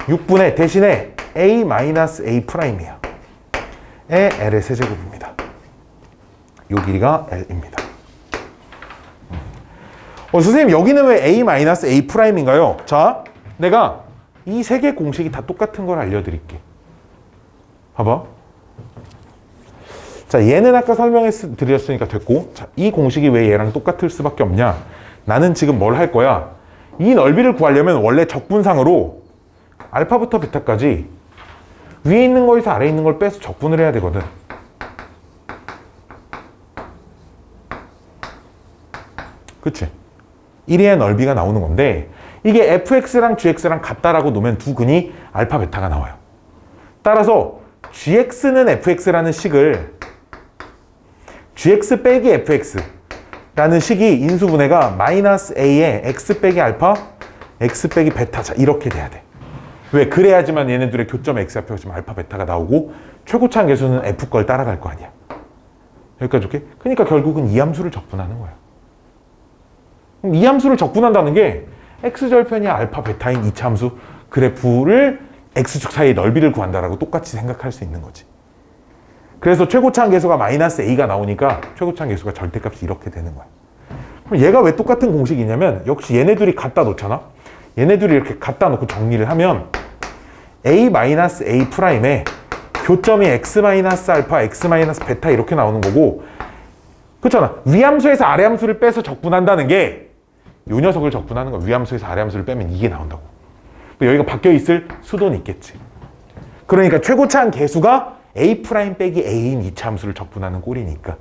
6분의 대신에 a-a'이야. 의 l의 세제곱입니다. 요 길이가 l입니다. 선생님 여기는 왜 a-a'인가요? 자, 내가 이 세 개 공식이 다 똑같은 걸 알려드릴게. 봐봐. 자, 얘는 아까 설명해 드렸으니까 됐고, 자, 이 공식이 왜 얘랑 똑같을 수밖에 없냐? 나는 지금 뭘 할 거야? 이 넓이를 구하려면 원래 적분상으로 알파부터 베타까지 위에 있는 거에서 아래에 있는 걸 빼서 적분을 해야 되거든. 그치? 1의 넓이가 나오는 건데, 이게 fx랑 gx랑 같다라고 놓으면 두 근이 알파 베타가 나와요. 따라서 gx는 fx라는 식을 gx 빼기 fx라는 식이 인수분해가 마이너스 a에 x 빼기 알파, x 빼기 베타, 자 이렇게 돼야 돼. 왜? 그래야지만 얘네들의 교점 x 앞에 지금 알파 베타가 나오고 최고차항 계수는 f 걸 따라갈 거 아니야. 여기까지 오케이? 그러니까 결국은 이 함수를 적분하는 거야. 그럼 이 함수를 적분한다는 게 x절편이 알파 베타인 이차 함수 그래프를 x축 사이의 넓이를 구한다라고 똑같이 생각할 수 있는 거지. 그래서 최고차항 계수가 마이너스 a가 나오니까 최고차항 계수가 절대값이 이렇게 되는 거야. 그럼 얘가 왜 똑같은 공식이냐면 역시 얘네들이 갖다 놓잖아. 얘네들이 이렇게 갖다 놓고 정리를 하면 a-a 프라임에 교점이 x-알파, x-베타 이렇게 나오는 거고, 그렇잖아. 위함수에서 아래함수를 빼서 적분한다는 게 이 녀석을 적분하는 거야. 위함수에서 아래함수를 빼면 이게 나온다고. 여기가 바뀌어 있을 수도는 있겠지. 그러니까 최고차항 계수가 a' 빼기 a인 이차 함수를 적분하는 꼴이니까.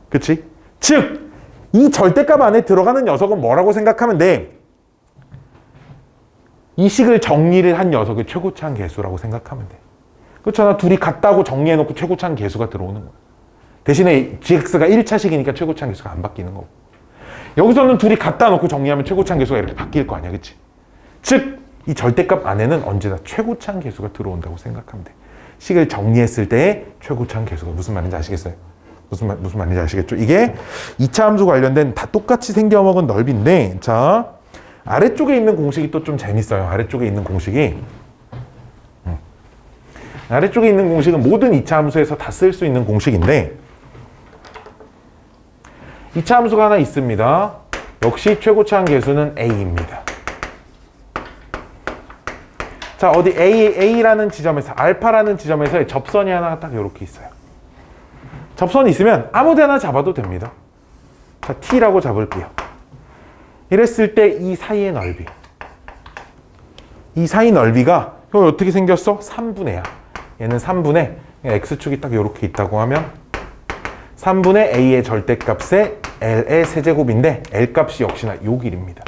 그치? 즉, 이 절대값 안에 들어가는 녀석은 뭐라고 생각하면 돼? 이 식을 정리를 한 녀석의 최고차항 계수라고 생각하면 돼. 그렇잖아. 둘이 같다고 정리해놓고 최고차항 계수가 들어오는 거야. 대신에 gx가 1차식이니까 최고차항 계수가 안 바뀌는 거고. 여기서는 둘이 갖다 놓고 정리하면 최고차항 계수가 이렇게 바뀔 거 아니야. 그치? 즉, 이 절대값 안에는 언제나 최고차항 계수가 들어온다고 생각하면 돼. 식을 정리했을 때의 최고차항 계수가 무슨 말인지 아시겠어요? 무슨 말인지 아시겠죠? 이게 2차 함수 관련된 다 똑같이 생겨먹은 넓이인데, 자, 아래쪽에 있는 공식이 또 좀 재밌어요. 아래쪽에 있는 공식이. 아래쪽에 있는 공식은 모든 2차 함수에서 다 쓸 수 있는 공식인데, 2차 함수가 하나 있습니다. 역시 최고차항 계수는 a입니다. 자, 어디 A라는 지점에서, 알파라는 지점에서의 접선이 하나가 딱 이렇게 있어요. 접선이 있으면 아무 데나 잡아도 됩니다. 자, T라고 잡을게요. 이랬을 때 이 사이의 넓이. 이 사이 넓이가 어떻게 생겼어? 3분의야. 얘는 3분의 X축이 딱 이렇게 있다고 하면 3분의 A의 절대값에 L의 세제곱인데 L값이 역시나 요 길입니다.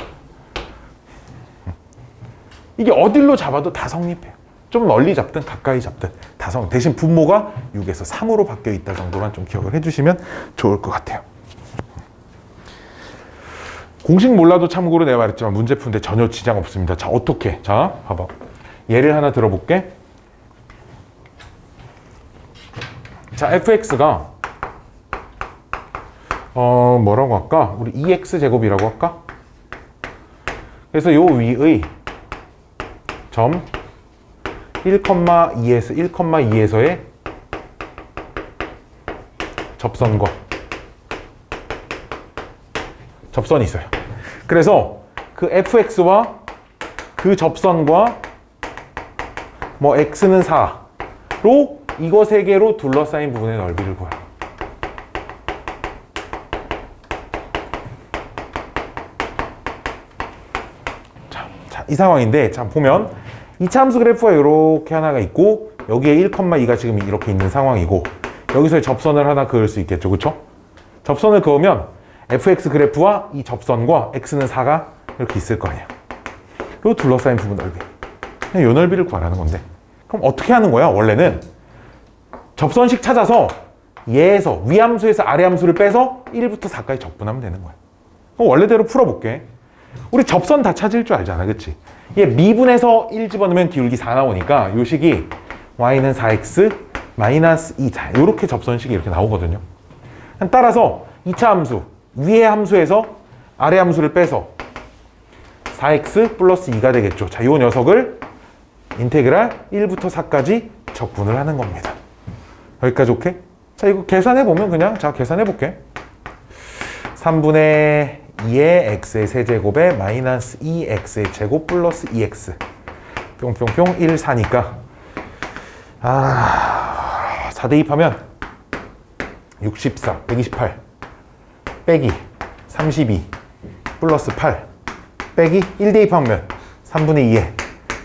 이게 어딜로 잡아도 다 성립해요. 좀 멀리 잡든 가까이 잡든 다 성립. 대신 분모가 6에서 3으로 바뀌어 있다 정도만 좀 기억을 해주시면 좋을 것 같아요. 공식 몰라도 참고로 내가 말했지만 문제 푸는데 전혀 지장 없습니다. 자, 어떻게? 자, 봐봐. 예를 하나 들어볼게. 자, fx가 뭐라고 할까? 우리 2x제곱이라고 할까? 그래서 요 위의 점 1,2에서 1,2에서의 접선이 있어요. 그래서 그 fx와 그 접선과 뭐 x는 4로 이거 세 개로 둘러싸인 부분의 넓이를 구해요. 자, 이 상황인데, 자, 보면 2차 함수 그래프가 이렇게 하나가 있고 여기에 1,2가 지금 이렇게 있는 상황이고 여기서 접선을 하나 그을 수 있겠죠. 그쵸? 접선을 그으면 fx 그래프와 이 접선과 x는 4가 이렇게 있을 거 아니야. 요 둘러싸인 부분 넓이. 그냥 요 넓이를 구하라는 건데. 그럼 어떻게 하는 거야? 원래는 접선식 찾아서 얘에서 위함수에서 아래함수를 빼서 1부터 4까지 적분하면 되는 거야. 그럼 원래대로 풀어볼게. 우리 접선 다 찾을 줄 알잖아. 그치? 얘 미분에서 1 집어넣으면 기울기 4 나오니까 요 식이 y는 4x 마이너스 2. 자, 요렇게 접선식이 이렇게 나오거든요. 따라서 2차 함수, 위의 함수에서 아래 함수를 빼서 4x 플러스 2가 되겠죠. 자, 요 녀석을 인테그랄 1부터 4까지 적분을 하는 겁니다. 여기까지 오케이? 자, 이거 계산해보면 그냥, 자, 계산해볼게. 3분의 2의 x의 세제곱에 마이너스 2x의 제곱 플러스 2x 뿅뿅뿅 1, 4니까 4 대입하면 64, 128 빼기 32 플러스 8 빼기 1 대입하면 3분의 2에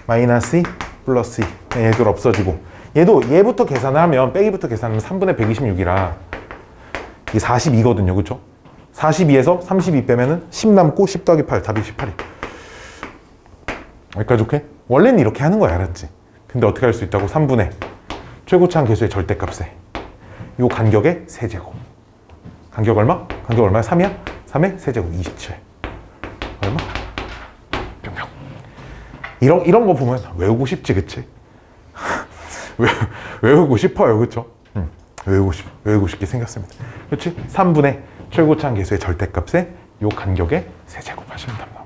마이너스 2 플러스 2 얘들 없어지고 얘도 얘부터 계산을 하면 빼기부터 계산하면 3분의 126이라 이게 42거든요. 그쵸? 42에서 32 빼면은 10 남고 10 더하기 8 답이 18이 여기까지 오케이? 원래는 이렇게 하는 거야. 알았지? 근데 어떻게 할 수 있다고? 3분의 최고차항 계수의 절대값에 요 간격의 세제곱 간격 얼마? 간격 얼마야? 3이야? 3의 세제곱 27 얼마? 뿅뿅 이런 거 보면 외우고 싶지 그치? 외우고 싶어요 그쵸? 외우고 싶게 생겼습니다 그치? 3분의 최고차항 계수의 절대값에 요 간격의 세제곱 하시면 됩니다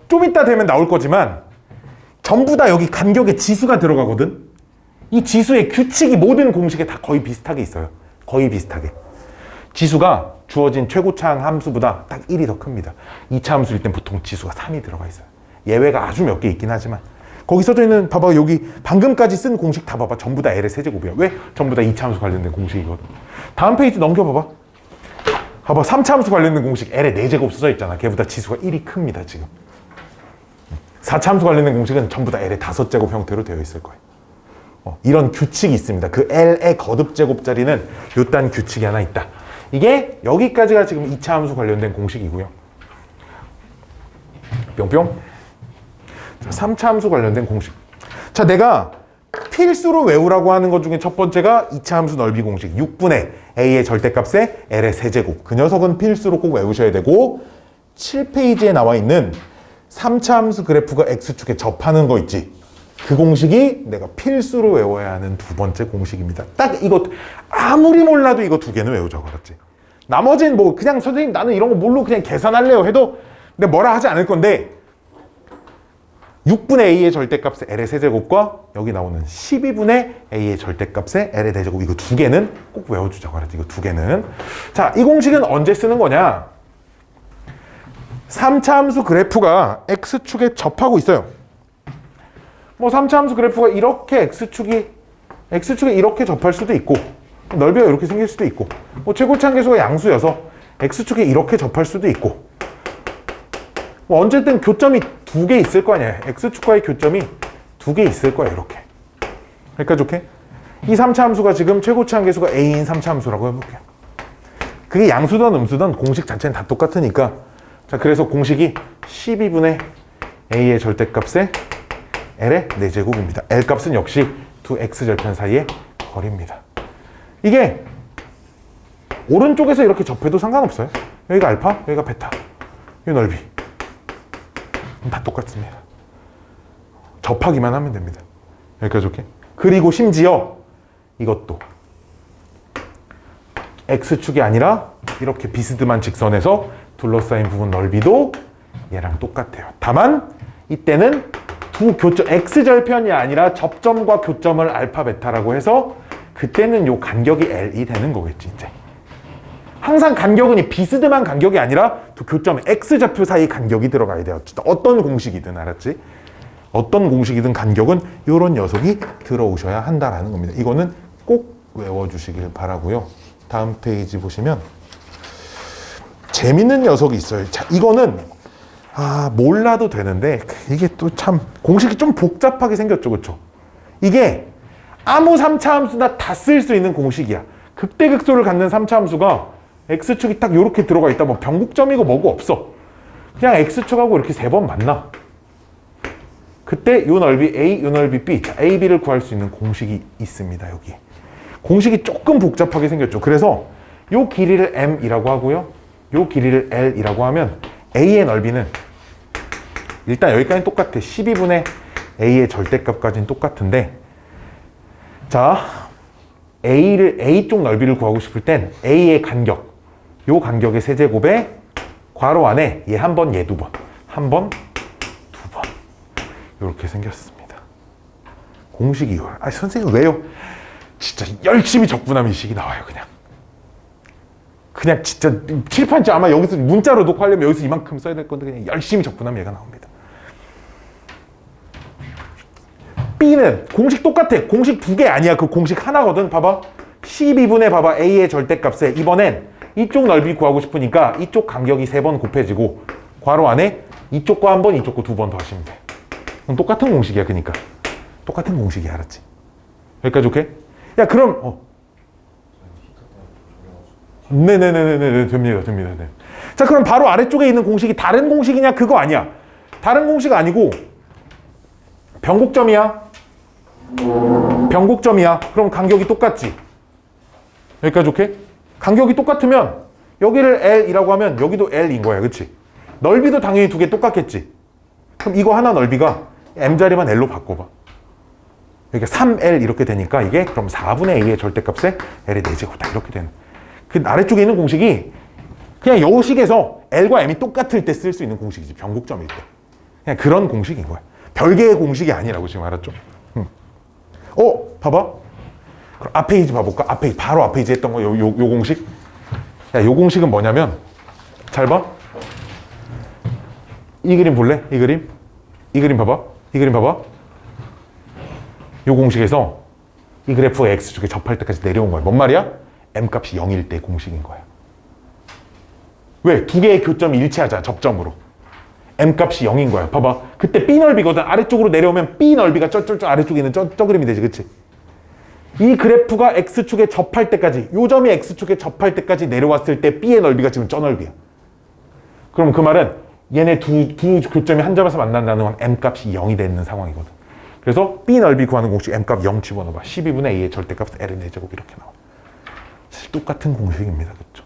좀 이따 되면 나올 거지만 전부 다 여기 간격에 지수가 들어가거든. 이 지수의 규칙이 모든 공식에 다 거의 비슷하게 있어요. 거의 비슷하게. 지수가 주어진 최고차항 함수보다 딱 1이 더 큽니다. 2차 함수일 땐 보통 지수가 3이 들어가 있어요. 예외가 아주 몇 개 있긴 하지만 거기 써져 있는 봐봐 여기 방금까지 쓴 공식 다 봐봐. 전부 다 L의 세제곱이야. 왜? 전부 다 2차 함수 관련된 공식이거든. 다음 페이지 넘겨봐봐. 봐봐 3차 함수 관련된 공식 L의 4제곱 써져 있잖아. 걔보다 지수가 1이 큽니다 지금. 4차 함수 관련된 공식은 전부 다 L의 5제곱 형태로 되어 있을 거예요. 이런 규칙이 있습니다. 그 L의 거듭제곱자리는 요딴 규칙이 하나 있다. 이게 여기까지가 지금 2차 함수 관련된 공식이고요. 뿅뿅. 자, 3차 함수 관련된 공식. 자, 내가 필수로 외우라고 하는 것 중에 첫 번째가 2차 함수 넓이 공식. 6분의 A의 절대값에 L의 세제곱. 그 녀석은 필수로 꼭 외우셔야 되고 7페이지에 나와 있는 3차 함수 그래프가 X축에 접하는 거 있지. 그 공식이 내가 필수로 외워야 하는 두 번째 공식입니다. 딱 이거 아무리 몰라도 이거 두 개는 외우자고 알았지. 나머지는 뭐 그냥 선생님 나는 이런 거 모르고 그냥 계산할래요 해도 내가 뭐라 하지 않을 건데 6분의 A의 절대값의 L의 세제곱과 여기 나오는 12분의 A의 절대값의 L의 대제곱 이거 두 개는 꼭 외워주자고 알았지. 이거 두 개는. 자, 이 공식은 언제 쓰는 거냐? 3차 함수 그래프가 X축에 접하고 있어요. 뭐 3차 함수 그래프가 이렇게 X축에 이렇게 접할 수도 있고 넓이가 이렇게 생길 수도 있고 뭐 최고차항 계수가 양수여서 X축에 이렇게 접할 수도 있고 뭐 언제든 교점이 두 개 있을 거 아니야. X축과의 교점이 두 개 있을 거야 이렇게. 그러니까 좋게 이 3차 함수가 지금 최고차항 계수가 A인 3차 함수라고 해볼게요. 그게 양수든 음수든 공식 자체는 다 똑같으니까 자 그래서 공식이 12분의 A의 절대값에 L의 4제곱입니다. L 값은 역시 두 X절편 사이의 거리입니다. 이게 오른쪽에서 이렇게 접해도 상관없어요. 여기가 알파, 여기가 베타, 이 넓이 다 똑같습니다. 접하기만 하면 됩니다. 여기까지 오케이? 그리고 심지어 이것도 X축이 아니라 이렇게 비스듬한 직선에서 둘러싸인 부분 넓이도 얘랑 똑같아요. 다만 이때는 두 교점, X절편이 아니라 접점과 교점을 알파, 베타라고 해서 그때는 요 간격이 L이 되는 거겠지, 이제. 항상 간격은 이 비스듬한 간격이 아니라 두 교점 X좌표 사이 간격이 들어가야 돼요. 어떤 공식이든, 알았지? 어떤 공식이든 간격은 요런 녀석이 들어오셔야 한다라는 겁니다. 이거는 꼭 외워주시길 바라고요. 다음 페이지 보시면 재밌는 녀석이 있어요. 자, 이거는 몰라도 되는데 이게 또 참 공식이 좀 복잡하게 생겼죠, 그렇죠? 이게 아무 3차 함수나 다 쓸 수 있는 공식이야. 극대극소를 갖는 3차 함수가 X축이 딱 이렇게 들어가 있다. 뭐 변곡점이고 뭐고 없어. 그냥 X축하고 이렇게 3번 만나. 그때 요 넓이 A, 요 넓이 B. 자, A, B를 구할 수 있는 공식이 있습니다, 여기. 공식이 조금 복잡하게 생겼죠. 그래서 요 길이를 M이라고 하고요. 요 길이를 L이라고 하면 A의 넓이는 일단 여기까지는 똑같아. 12분의 A의 절대값까지는 똑같은데 자, A 쪽 넓이를 구하고 싶을 땐 A의 간격, 요 간격의 세제곱에 괄호 안에 얘 한 번, 얘 두 번, 한 번, 두 번 이렇게 생겼습니다. 공식이 이거야. 선생님 왜요? 진짜 열심히 적분하면 이 식이 나와요. 그냥 그냥 진짜 칠판지 아마 여기서 문자로 녹화하려면 여기서 이만큼 써야 될 건데 그냥 열심히 적분하면 얘가 나옵니다. B는 공식 똑같아. 공식 두 개 아니야. 그 공식 하나거든. 봐봐. 12분의 봐봐. A의 절대값에 이번엔 이쪽 넓이 구하고 싶으니까 이쪽 간격이 3번 곱해지고 괄호 안에 이쪽과 한 번, 이쪽과 2번 더 하시면 돼. 그럼 똑같은 공식이야. 그러니까. 똑같은 공식이야. 알았지? 여기까지 오케이? 야 그럼 네네네네 됩니다. 네. 자 그럼 바로 아래쪽에 있는 공식이 다른 공식이냐? 그거 아니야. 다른 공식 아니고 변곡점이야. 변곡점이야. 그럼 간격이 똑같지. 여기까지 오케이? 간격이 똑같으면 여기를 L이라고 하면 여기도 L인 거야. 그치? 넓이도 당연히 두 개 똑같겠지. 그럼 이거 하나 넓이가 M자리만 L로 바꿔봐. 여기가 3L 이렇게 되니까 이게 그럼 4분의 A의 절대값에 L의 4제곱이다. 이렇게 되는. 그 아래쪽에 있는 공식이 그냥 여식에서 L과 M이 똑같을 때 쓸 수 있는 공식이지. 변곡점일 때. 그냥 그런 공식인 거야. 별개의 공식이 아니라고 지금 알았죠? 봐봐. 그럼 앞 페이지 봐볼까? 바로 앞 페이지 했던 거, 요 공식. 야, 요 공식은 뭐냐면, 잘 봐. 이 그림 볼래? 이 그림 봐봐. 요 공식에서 이 그래프가 X축에 접할 때까지 내려온 거야. 뭔 말이야? M값이 0일 때 공식인 거야. 왜? 두 개의 교점이 일치하자, 접점으로. M값이 0인 거야. 봐봐. 그때 B 넓이거든. 아래쪽으로 내려오면 B 넓이가 저쪽 아래쪽에 있는 저 그림이 되지. 그치? 이 그래프가 X축에 접할 때까지, 요 점이 X축에 접할 때까지 내려왔을 때 B의 넓이가 지금 저 넓이야. 그럼 그 말은 얘네 두 교점이 한 점에서 만난다는 건 M값이 0이 되는 상황이거든. 그래서 B 넓이 구하는 공식 M값 0 집어넣어봐. 12분의 A의 절대값 L의 4제곱 이렇게 나와. 사실 똑같은 공식입니다. 그렇죠?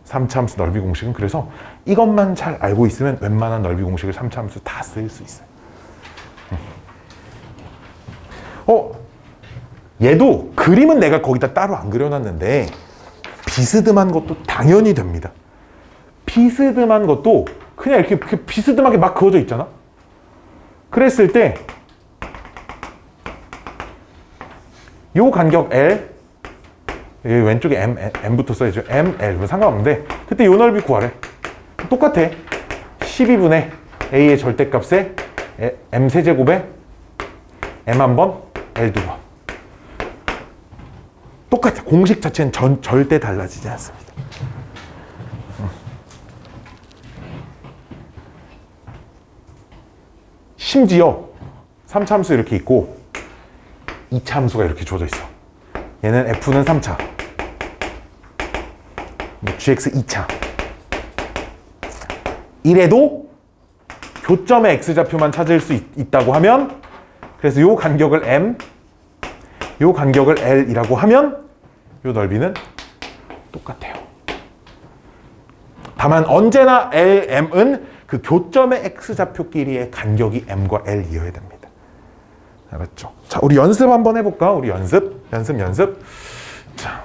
3차 함수 넓이 공식은 그래서 이것만 잘 알고 있으면 웬만한 넓이 공식을 3차 함수 다 쓸 수 있어요. 얘도 그림은 내가 거기다 따로 안 그려놨는데 비스듬한 것도 당연히 됩니다. 비스듬한 것도 그냥 이렇게 비스듬하게 막 그어져 있잖아. 그랬을 때 요 간격 L 여기 왼쪽에 M부터 써야죠. M, L. 상관없는데 그때 요 넓이 구하래. 똑같아. 12분의 A의 절대값에 M 세제곱에 M 한 번, L 두 번. 똑같아. 공식 자체는 절대 달라지지 않습니다. 심지어 3차 함수 이렇게 있고 2차 함수가 이렇게 주어져 있어. 얘는 F는 3차, GX 2차. 이래도 교점의 X좌표만 찾을 수 있다고 하면, 그래서 요 간격을 M, 요 간격을 L이라고 하면 요 넓이는 똑같아요. 다만 언제나 L, M은 그 교점의 X좌표끼리의 간격이 M과 L이어야 됩니다. 알았죠? 자, 우리 연습 한번 해볼까? 우리 연습. 자.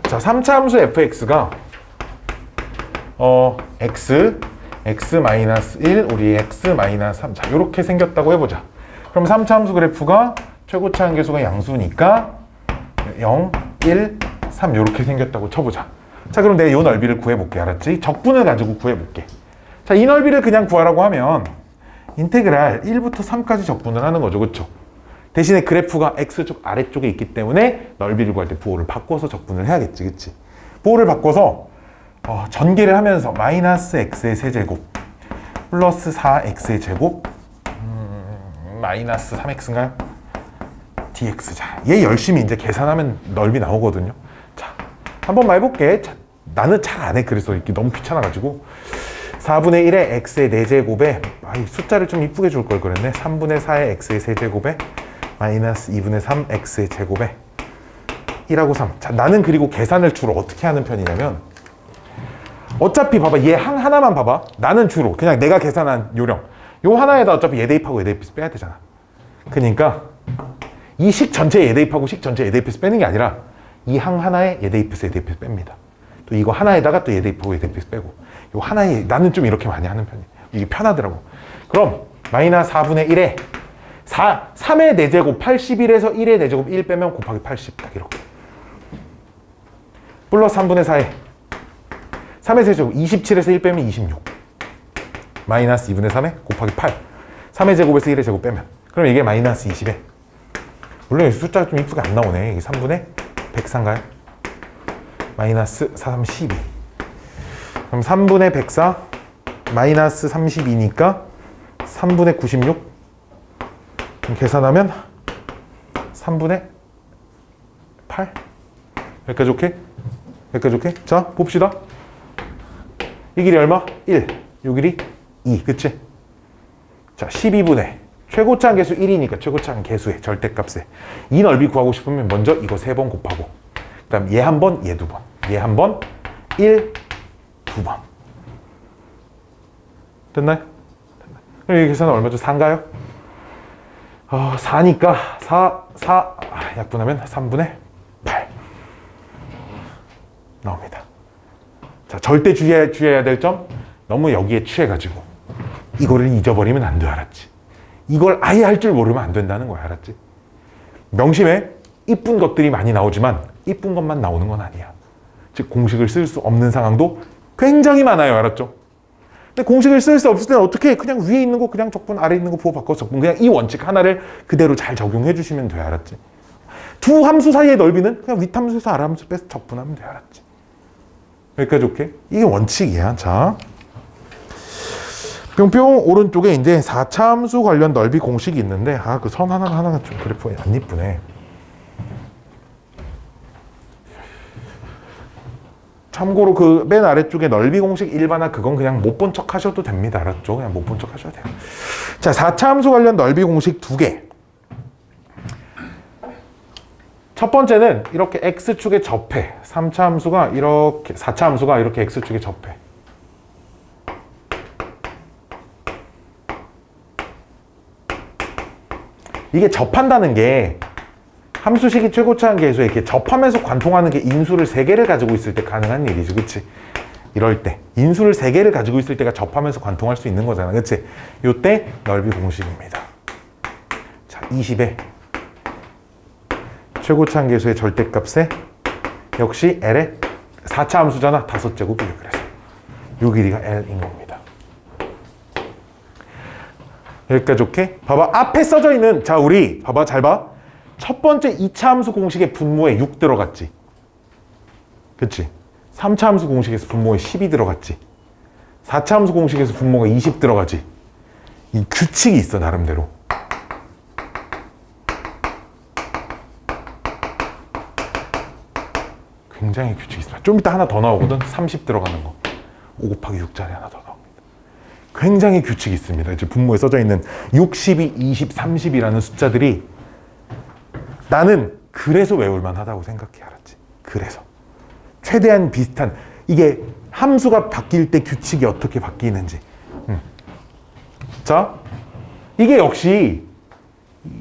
자, 3차 함수 fx가 x-1, 우리 x-3. 자, 이렇게 생겼다고 해보자. 그럼 3차 함수 그래프가 최고차 한계수가 양수니까 0, 1, 3 이렇게 생겼다고 쳐보자. 자, 그럼 내가 이 넓이를 구해볼게. 알았지? 적분을 가지고 구해볼게. 자, 이 넓이를 그냥 구하라고 하면 인테그랄 1부터 3까지 적분을 하는 거죠. 그렇죠? 대신에 그래프가 X축 아래쪽에 있기 때문에 넓이를 구할 때 부호를 바꿔서 적분을 해야겠지. 그치? 부호를 바꿔서 전개를 하면서 마이너스 X의 세제곱 플러스 4X의 제곱 마이너스 3X인가요? dx. 자, 얘 열심히 이제 계산하면 넓이 나오거든요. 자, 한 번만 해볼게. 자, 나는 잘 안 해. 그래서 이렇게 너무 귀찮아가지고 4분의 1의 x의 4제곱에 숫자를 좀 이쁘게 줄 걸 그랬네. 3분의 4의 x의 세제곱에 마이너스 2분의 3 x의 제곱에 1하고 3. 자, 나는 그리고 계산을 주로 어떻게 하는 편이냐면 어차피 봐봐. 얘 하나만 봐봐. 나는 주로 그냥 내가 계산한 요령 요 하나에다 어차피 얘 대입하고 얘 대입해서 빼야 되잖아. 그러니까 이 식 전체에 얘 대입하고 식 전체에 얘 대입해서 빼는 게 아니라 이 항 하나에 얘 대입해서 얘 대입해서 뺍니다. 또 이거 하나에다가 또 얘 대입하고 얘 대입해서 빼고 요 하나에 나는 좀 이렇게 많이 하는 편이에요. 이게 편하더라고. 그럼 마이너스 4분의 1에 3의 4제곱 81에서 1의 4제곱 1 빼면 곱하기 80 딱 이렇게. 플러스 3분의 4에 3의 세제곱 27에서 1 빼면 26 마이너스 2분의 3에 곱하기 8 3의 제곱에서 1의 제곱 빼면 그럼 이게 마이너스 20에 물론 숫자가 좀 이쁘게 안 나오네. 이게 3분의 104인가요? 마이너스 4, 3, 12 그럼 3분의 104 마이너스 32니까 3분의 96 그럼 계산하면 3분의 8 여기까지 오케이? 여기까지 오케이? 자 봅시다. 이 길이 얼마? 1 요 길이 2 그치? 자 12분의 최고차항 개수 1이니까 최고차항 개수의 절대값에 이 넓이 구하고 싶으면 먼저 이거 3번 곱하고 그 다음 얘 한 번, 얘 두 번 얘 한 번, 1, 2번 됐나요? 그럼 이 계산은 얼마죠? 4인가요? 4니까 4 약분하면 3분의 8 나옵니다. 자, 절대 주의해야 될 점 너무 여기에 취해가지고 이거를 잊어버리면 안 돼. 알았지? 이걸 아예 할 줄 모르면 안 된다는 거야. 알았지? 명심해. 이쁜 것들이 많이 나오지만 이쁜 것만 나오는 건 아니야. 즉 공식을 쓸 수 없는 상황도 굉장히 많아요. 알았죠? 근데 공식을 쓸 수 없을 때는 어떻게 해? 그냥 위에 있는 거 그냥 적분, 아래 있는 거 부호 바꿔서 적분. 그냥 이 원칙 하나를 그대로 잘 적용해 주시면 돼. 알았지? 두 함수 사이의 넓이는 그냥 윗함수에서 아래함수 빼서 적분하면 돼. 알았지? 여기까지 오케이? 이게 원칙이야. 자, 뿅뿅 오른쪽에 이제 4차 함수 관련 넓이 공식이 있는데 그 선 하나가 좀 그래프가 안 이쁘네. 참고로 그 맨 아래쪽에 넓이 공식 일반화 그건 그냥 못 본 척 하셔도 됩니다. 알았죠? 그냥 못 본 척 하셔도 돼요. 자, 4차 함수 관련 넓이 공식 2개. 첫 번째는 이렇게 x축에 접해. 3차 함수가 이렇게 4차 함수가 이렇게 x축에 접해. 이게 접한다는 게 함수식이 최고차항 계수에 이렇게 접하면서 관통하는 게 인수를 3개를 가지고 있을 때 가능한 일이지. 그치? 이럴 때 인수를 3개를 가지고 있을 때가 접하면서 관통할 수 있는 거잖아. 그치? 요때 넓이 공식입니다. 자, 20에 최고차항 계수의 절대값에 역시 L의 4차 함수잖아. 5제곱이에요. 그래서 요 길이가 L인 겁니다. 여기까지 오케이? 봐봐. 앞에 써져 있는 자 우리 봐봐. 잘 봐. 첫 번째 2차 함수 공식의 분모에 6 들어갔지. 그치? 3차 함수 공식에서 분모에 10이 들어갔지. 4차 함수 공식에서 분모가 20 들어가지. 이 규칙이 있어 나름대로. 굉장히 규칙이 있어. 좀 이따 하나 더 나오거든. 30 들어가는 거. 5 곱하기 6짜리 하나 더 나옵니다. 굉장히 규칙이 있습니다. 이제 분모에 써져 있는 6, 12, 20, 30이라는 숫자들이 나는 그래서 외울만 하다고 생각해. 알았지? 그래서 최대한 비슷한 이게 함수가 바뀔 때 규칙이 어떻게 바뀌는지. 자, 이게 역시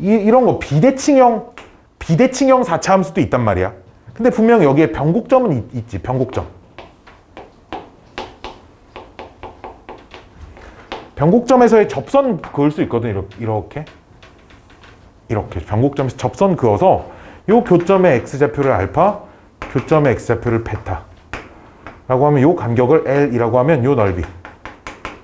이런 거 비대칭형 4차 함수도 있단 말이야. 근데 분명 여기에 변곡점은 있지. 변곡점. 변곡점에서의 접선 그을 수 있거든. 이렇게 변곡점에서 접선 그어서 요 교점의 x좌표를 알파, 교점의 x좌표를 베타 라고 하면 요 간격을 L이라고 하면 요 넓이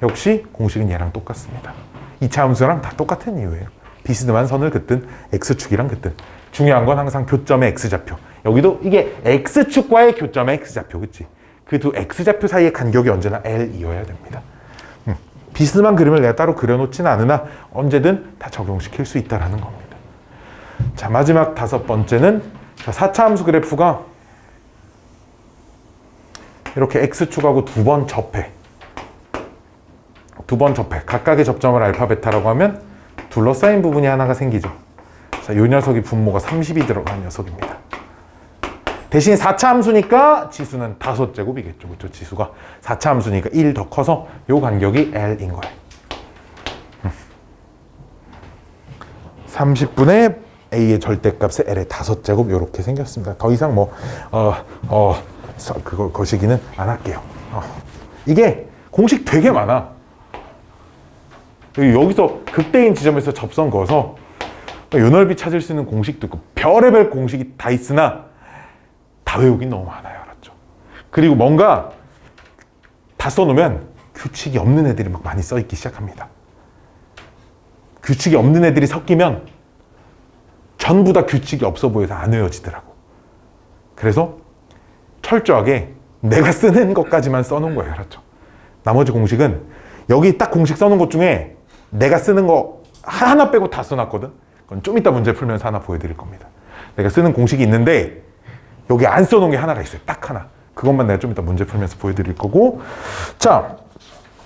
역시 공식은 얘랑 똑같습니다. 2차 함수랑 다 똑같은 이유예요. 비스듬한 선을 긋든 x축이랑 긋든 중요한 건 항상 교점의 x좌표. 여기도 이게 x축과의 교점의 x좌표. 그치? 그 두 x좌표 사이의 간격이 언제나 L이어야 됩니다. 비스듬한 그림을 내가 따로 그려놓지는 않으나 언제든 다 적용시킬 수 있다는 겁니다. 자, 마지막 5번째는 4차 함수 그래프가 이렇게 x축하고 2번 접해. 2번 접해. 각각의 접점을 알파, 베타라고 하면 둘러싸인 부분이 하나가 생기죠. 자, 이 녀석이 분모가 30이 들어간 녀석입니다. 대신 4차 함수니까 지수는 5제곱이겠죠. 그렇죠? 지수가 4차 함수니까 1 더 커서 요 간격이 L인 거예요. 30분의 A의 절대값에 L의 5제곱 이렇게 생겼습니다. 더 이상 그거 거시기는 안 할게요. 이게 공식 되게 많아. 여기서 극대인 지점에서 접선 그어서 요 넓이 찾을 수 있는 공식도 있고 별의별 공식이 다 있으나 다 외우긴 너무 많아요. 알았죠? 그리고 뭔가 다 써놓으면 규칙이 없는 애들이 막 많이 써있기 시작합니다. 규칙이 없는 애들이 섞이면 전부 다 규칙이 없어 보여서 안 외워지더라고. 그래서 철저하게 내가 쓰는 것까지만 써놓은 거예요. 알았죠? 나머지 공식은 여기 딱 공식 써놓은 것 중에 내가 쓰는 거 하나 빼고 다 써놨거든. 그건 좀 이따 문제 풀면서 하나 보여드릴 겁니다. 내가 쓰는 공식이 있는데 여기 안 써놓은 게 하나가 있어요. 딱 하나. 그것만 내가 좀 이따 문제 풀면서 보여드릴 거고. 자,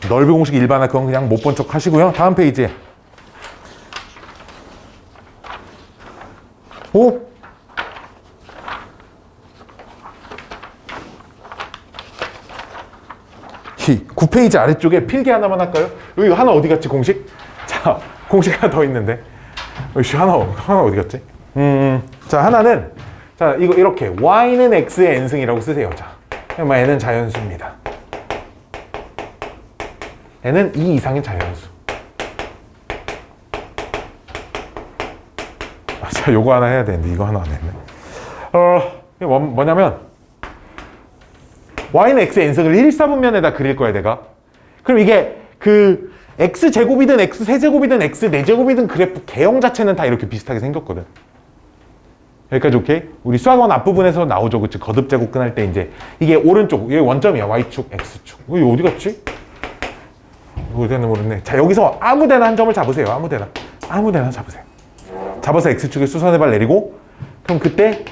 넓이 공식 일반화 그건 그냥 못 본 척 하시고요. 다음 페이지에 오? 9페이지 아래쪽에 필기 하나만 할까요? 여기 하나 어디 갔지 공식? 자, 공식 하나 더 있는데 하나 어디 갔지? 자, 하나는 자 이거 이렇게 y는 x의 n승이라고 쓰세요. 자, 얘는 자연수입니다. 얘는 2 이상의 자연수. 자, 요거 하나 해야 되는데 이거 하나 안 했네. 이게 뭐냐면 y는 x의 n승을 1사분면에다 그릴 거야 내가. 그럼 이게 그 x제곱이든 x세제곱이든 x4제곱이든 그래프 개형 자체는 다 이렇게 비슷하게 생겼거든. 여기까지 오케이? 우리 수학원 앞부분에서 나오죠. 그치? 거듭제곱 끝날 때 이제 이게 오른쪽 이게 원점이야. y축, x축. 이거 어디 갔지? 어디는 모르네. 자, 여기서 아무데나 한 점을 잡으세요. 아무데나 잡으세요. 잡아서 x축에 수선의 발 내리고 그럼 그때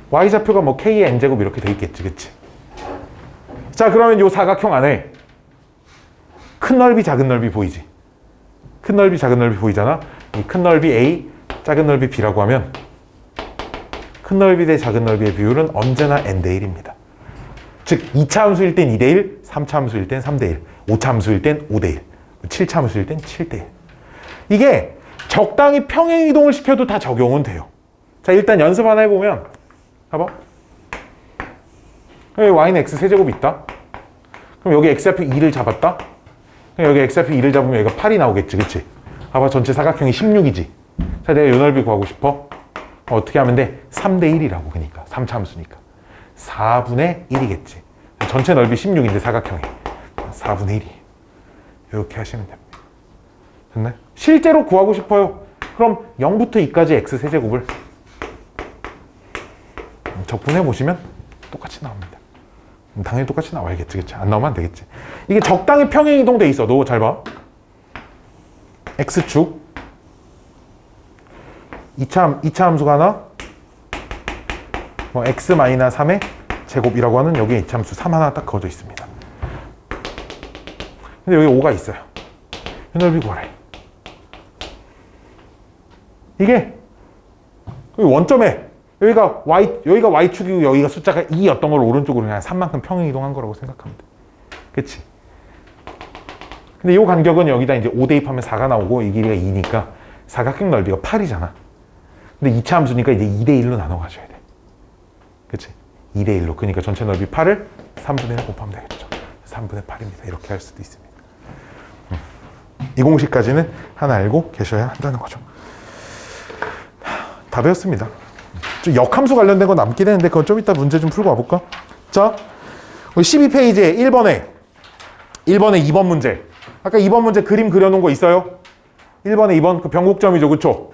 y좌표가 뭐 k의 n제곱 이렇게 돼 있겠지. 그치? 자, 그러면 요 사각형 안에 큰 넓이 작은 넓이 보이지? 큰 넓이 작은 넓이 보이잖아? 이 큰 넓이 A, 작은 넓이 B라고 하면 큰 넓이 대 작은 넓이의 비율은 언제나 n대 1입니다. 즉 2차 함수일 땐 2대 1, 3차 함수일 땐 3대 1, 5차 함수일 땐 5대 1, 7차 함수일 땐 7대 1. 이게 적당히 평행 이동을 시켜도 다 적용은 돼요. 자, 일단 연습 하나 해보면 봐봐. 여기 y는 x 세제곱 있다. 그럼 여기 x좌표 2를 잡았다. 그럼 여기 x좌표 2를 잡으면 여기가 8이 나오겠지. 그치? 봐봐, 전체 사각형이 16이지. 자, 내가 요 넓이 구하고 싶어. 어떻게 하면 돼? 3대 1이라고. 그러니까 3차 함수니까 4분의 1이겠지. 전체 넓이 16인데 사각형이 4분의 1이. 이렇게 하시면 됩니다. 됐나요? 실제로 구하고 싶어요. 그럼 0부터 2까지 x 세제곱을 적분해 보시면 똑같이 나옵니다. 당연히 똑같이 나와야겠지. 그치? 안 나오면 안 되겠지. 이게 적당히 평행 이동돼 있어도 잘 봐. x축 2차 함수가 하나 뭐 x-3의 제곱이라고 하는 여기에 2차 함수 3 하나 딱 그어져 있습니다. 근데 여기 5가 있어요. 이 넓이 구하래. 이게 원점에 여기가 y축이고 여기가 숫자가 2였던 걸 오른쪽으로 그냥 3만큼 평행 이동한 거라고 생각하면 돼. 그치? 근데 이 간격은 여기다 이제 5 대입하면 4가 나오고 이 길이가 2니까 사각형 넓이가 8이잖아. 근데 2차 함수니까 이제 2대 1로 나눠 가셔야 돼. 그치? 2대 1로. 그러니까 전체 넓이 8을 3분의 1 곱하면 되겠죠. 3분의 8입니다. 이렇게 할 수도 있습니다. 이 공식까지는 하나 알고 계셔야 한다는 거죠. 다 배웠습니다. 좀 역함수 관련된 거 남긴 했는데 그건 좀 이따 문제 좀 풀고 와볼까? 자, 12페이지에 1번에 2번 문제. 아까 2번 문제 그림 그려놓은 거 있어요? 1번에 2번 그 변곡점이죠. 그쵸?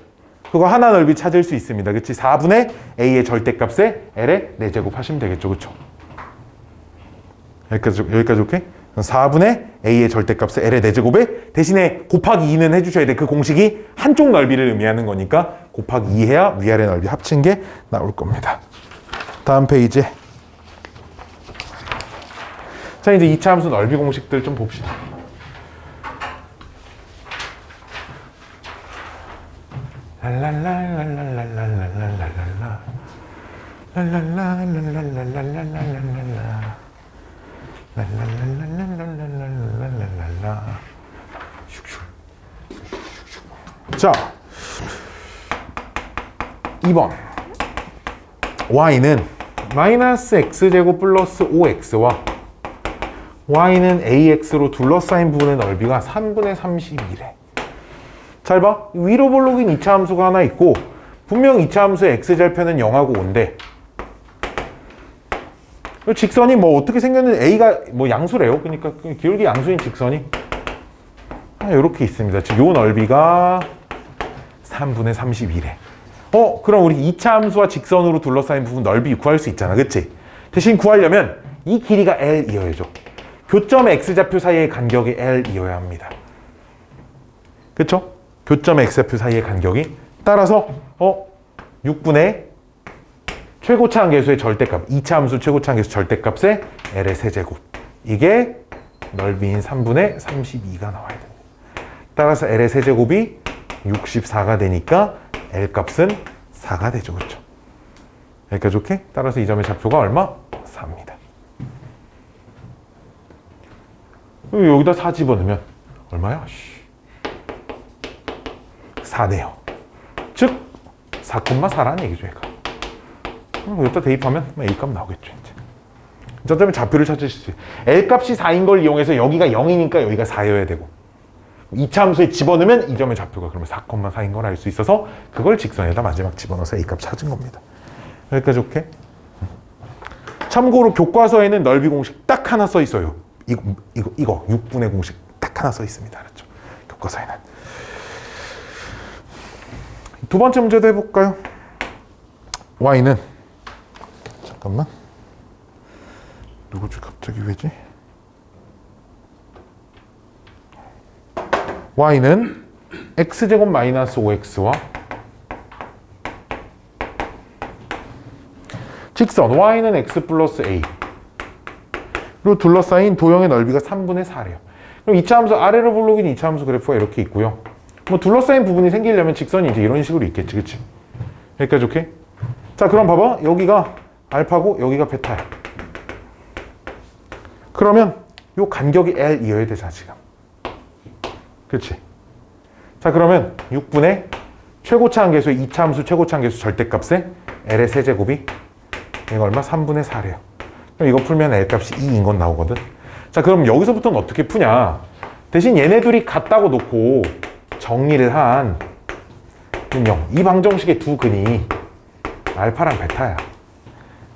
그거 하나 넓이 찾을 수 있습니다. 그치? 4분의 a의 절대값에 l의 4제곱 하시면 되겠죠. 그쵸? 여기까지 오케이? 4분의 a의 절대값에 l의 4제곱에 대신에 곱하기 2는 해주셔야 돼. 그 공식이 한쪽 넓이를 의미하는 거니까 곱하기 2 해야 위아래 넓이 합친 게 나올 겁니다. 다음 페이지. 자, 이제 2차 함수 넓이 공식들 좀 봅시다. 자, 2번 y는 마이너스 x제곱 플러스 5x와 y는 ax로 둘러싸인 부분의 넓이가 3분의 32래. 자, 잘 봐. 위로 볼록인 2차 함수가 하나 있고 분명 2차 함수의 x절편은 0하고 5인데 직선이 뭐 어떻게 생겼는지 A가 뭐 양수래요. 그러니까 기울기 양수인 직선이 이렇게 있습니다. 즉 요 넓이가 3분의 31에. 그럼 우리 2차 함수와 직선으로 둘러싸인 부분 넓이 구할 수 있잖아. 그치? 대신 구하려면 이 길이가 L이어야죠. 교점 X좌표 사이의 간격이 L이어야 합니다. 그쵸? 교점 X좌표 사이의 간격이. 따라서 6분의 최고차항 계수의 절대값, 2차 함수 최고차항 계수 절대값의 L의 세제곱. 이게 넓이인 3분의 32가 나와야 됩니다. 따라서 L의 세제곱이 64가 되니까 L 값은 4가 되죠. 그렇죠? 여기까지 오케이? 따라서 이 점의 좌표가 얼마? 4입니다. 여기다 4 집어넣으면 얼마야? 4네요. 즉 4,4라는 얘기죠. 얘가. 여기다 대입하면 A 값 나오겠죠. 이제. 저 때문에 좌표를 찾으실 수 있어요. L 값이 4인 걸 이용해서 여기가 0이니까 여기가 4여야 되고 2차 함수에 집어넣으면 이 점의 좌표가 그러면 4,4인 걸 알 수 있어서 그걸 직선에다 마지막 집어넣어서 A 값 찾은 겁니다. 여기까지 오케이? 참고로 교과서에는 넓이 공식 딱 하나 써 있어요. 이거 6분의 공식 딱 하나 써 있습니다. 알았죠? 교과서에는. 두 번째 문제도 해볼까요? Y는 잠깐만 누구지 갑자기 왜지? Y는 X제곱 마이너스 5X와 직선 Y는 X 플러스 A로 둘러싸인 도형의 넓이가 3분의 4래요. 그럼 2차 함수 아래로 볼록인 2차 함수 그래프가 이렇게 있고요. 뭐 둘러싸인 부분이 생기려면 직선이 이제 이런 식으로 있겠지, 그치? 여기까지 오케이? 자, 그럼 봐봐. 여기가 알파고 여기가 베타야. 그러면 요 간격이 L이어야 되잖아, 지금. 그치? 자, 그러면 6분의 최고차항 계수의 2차 함수 최고차항 계수 절대값에 L의 세제곱이 이거 얼마? 3분의 4래요. 그럼 이거 풀면 L 값이 2인 건 나오거든. 자, 그럼 여기서부터는 어떻게 푸냐? 대신 얘네 둘이 같다고 놓고 정리를 한 인형. 이 방정식의 두 근이 알파랑 베타야.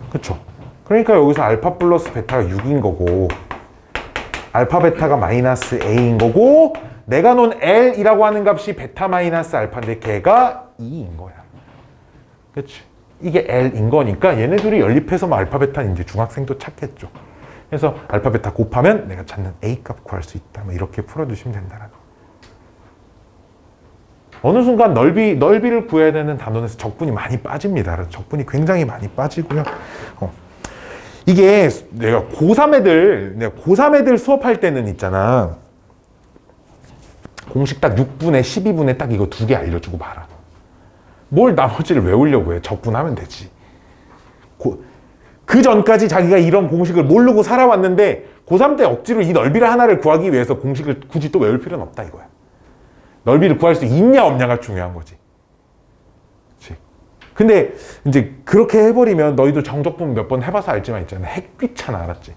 그쵸? 그러니까 여기서 알파 플러스 베타가 6인 거고 알파 베타가 마이너스 A인 거고 내가 놓은 L이라고 하는 값이 베타 마이너스 알파인데 걔가 2인 거야. 그치? 이게 L인 거니까 얘네 둘이 연립해서 뭐 알파 베타는 이제 중학생도 찾겠죠. 그래서 알파 베타 곱하면 내가 찾는 A 값 구할 수 있다. 뭐 이렇게 풀어주시면 된다는 거. 어느 순간 넓이를 구해야 되는 단원에서 적분이 많이 빠집니다. 적분이 굉장히 많이 빠지고요. 이게 내가 고3 애들 수업할 때는 있잖아. 공식 딱 6분의 12분의 딱 이거 두 개 알려주고 말아. 뭘 나머지를 외우려고 해. 적분하면 되지. 그 전까지 자기가 이런 공식을 모르고 살아왔는데 고3 때 억지로 이 넓이를 하나를 구하기 위해서 공식을 굳이 또 외울 필요는 없다 이거야. 넓이를 구할 수 있냐 없냐가 중요한 거지. 그치? 근데 이제 그렇게 해버리면 너희도 정적분 몇 번 해봐서 알지만 있잖아. 핵 귀찮아, 알았지?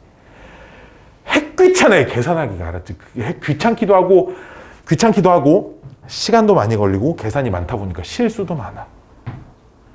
핵 귀찮아, 계산하기가, 알았지? 그게 핵 귀찮기도 하고 시간도 많이 걸리고 계산이 많다 보니까 실수도 많아.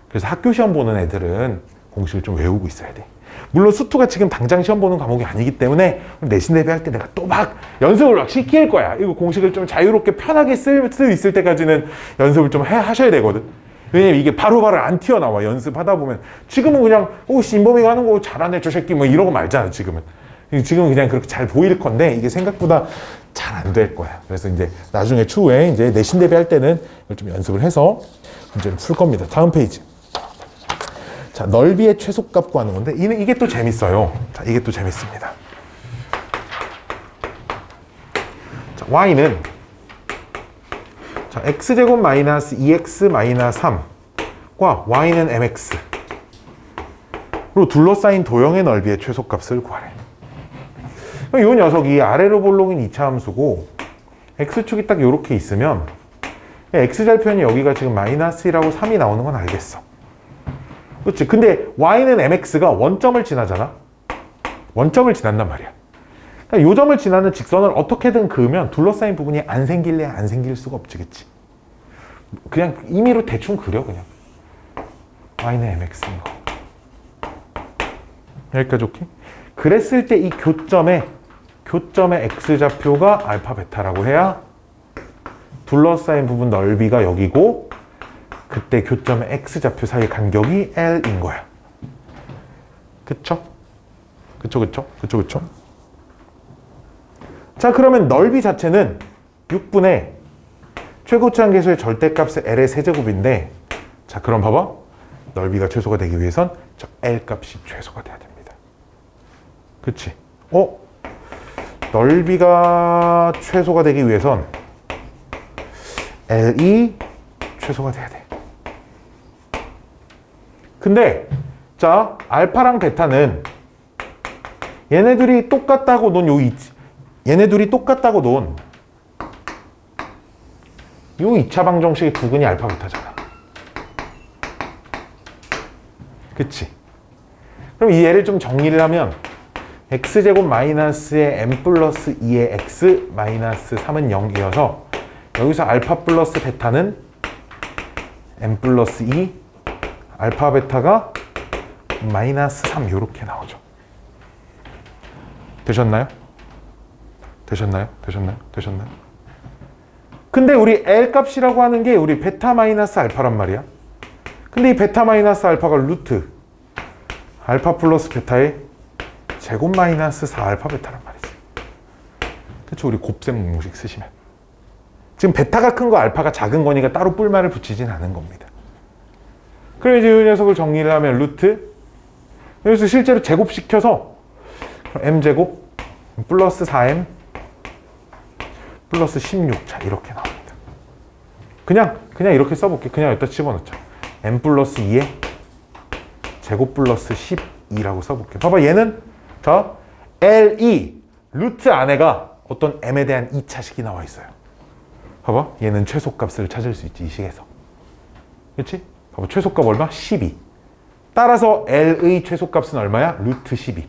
그래서 학교 시험 보는 애들은 공식을 좀 외우고 있어야 돼. 물론 수투가 지금 당장 시험 보는 과목이 아니기 때문에 내신 대비할 때 내가 또 막 연습을 막 시킬 거야. 이거 공식을 좀 자유롭게 편하게 쓸 수 있을 때까지는 연습을 좀 하셔야 되거든. 왜냐면 이게 바로바로 안 튀어나와. 연습하다 보면 지금은 그냥 신범이가 하는 거 잘하네 저 새끼 뭐 이러고 말잖아. 지금은 그냥 그렇게 잘 보일 건데 이게 생각보다 잘 안 될 거야. 그래서 이제 나중에 추후에 이제 내신 대비할 때는 이걸 좀 연습을 해서 문제를 풀 겁니다. 다음 페이지. 자, 넓이의 최소값 구하는 건데 이게 또 재밌어요. 자, 이게 또 재밌습니다. 자, y는 자, x제곱 마이너스 2x 마이너스 3과 y는 mx로 둘러싸인 도형의 넓이의 최소값을 구하래. 이 녀석이 아래로 볼록인 2차 함수고 x축이 딱 이렇게 있으면 x절편이 여기가 지금 마이너스 1하고 3이 나오는 건 알겠어. 그렇지. 근데 y는 mx가 원점을 지나잖아. 원점을 지난단 말이야. 그러니까 요 점을 지나는 직선을 어떻게든 그으면 둘러싸인 부분이 안 생길래 안 생길 수가 없지. 그치? 그냥 임의로 대충 그려 그냥. y는 mx인 거. 여기까지 오케이? 그랬을 때 이 교점의 x좌표가 알파 베타라고 해야 둘러싸인 부분 넓이가 여기고 그때 교점의 x좌표 사이의 간격이 L인 거야. 그쵸? 그쵸? 자, 그러면 넓이 자체는 6분의 최고차항계수의 절대값의 L의 세제곱인데, 자, 그럼 봐봐. 넓이가 최소가 되기 위해선 저 L 값이 최소가 돼야 됩니다. 그치? 넓이가 최소가 되기 위해선 L이 최소가 돼야 돼. 근데 자, 알파랑 베타는 얘네들이 똑같다고 논 요 요 2차 방정식의 두근이 알파 베타잖아. 그치? 그럼 이 얘를 좀 정리를 하면 x제곱 마이너스의 m 플러스 2의 x 마이너스 3은 0이어서 여기서 알파 플러스 베타는 m 플러스 2 알파 베타가 마이너스 3 이렇게 나오죠. 되셨나요? 근데 우리 L 값이라고 하는 게 우리 베타 마이너스 알파란 말이야. 근데 이 베타 마이너스 알파가 루트 알파 플러스 베타의 제곱 마이너스 4 알파 베타란 말이지. 그쵸? 우리 곱셈 공식 쓰시면 지금 베타가 큰 거 알파가 작은 거니까 따로 뿔말을 붙이진 않은 겁니다. 그럼 이제 이 녀석을 정리를 하면 루트 여기서 실제로 제곱시켜서 m제곱 플러스 4m 플러스 16 자 이렇게 나옵니다. 그냥 이렇게 써볼게. 그냥 여기다 집어넣자. m 플러스 2에 제곱 플러스 12라고 써볼게. 봐봐, 얘는 자 L2 루트 안에가 어떤 m에 대한 2차식이 나와 있어요. 봐봐, 얘는 최소값을 찾을 수 있지, 이 식에서. 그렇지? 봐봐, 최소값 얼마? 12. 따라서 L의 최소값은 얼마야? 루트 12.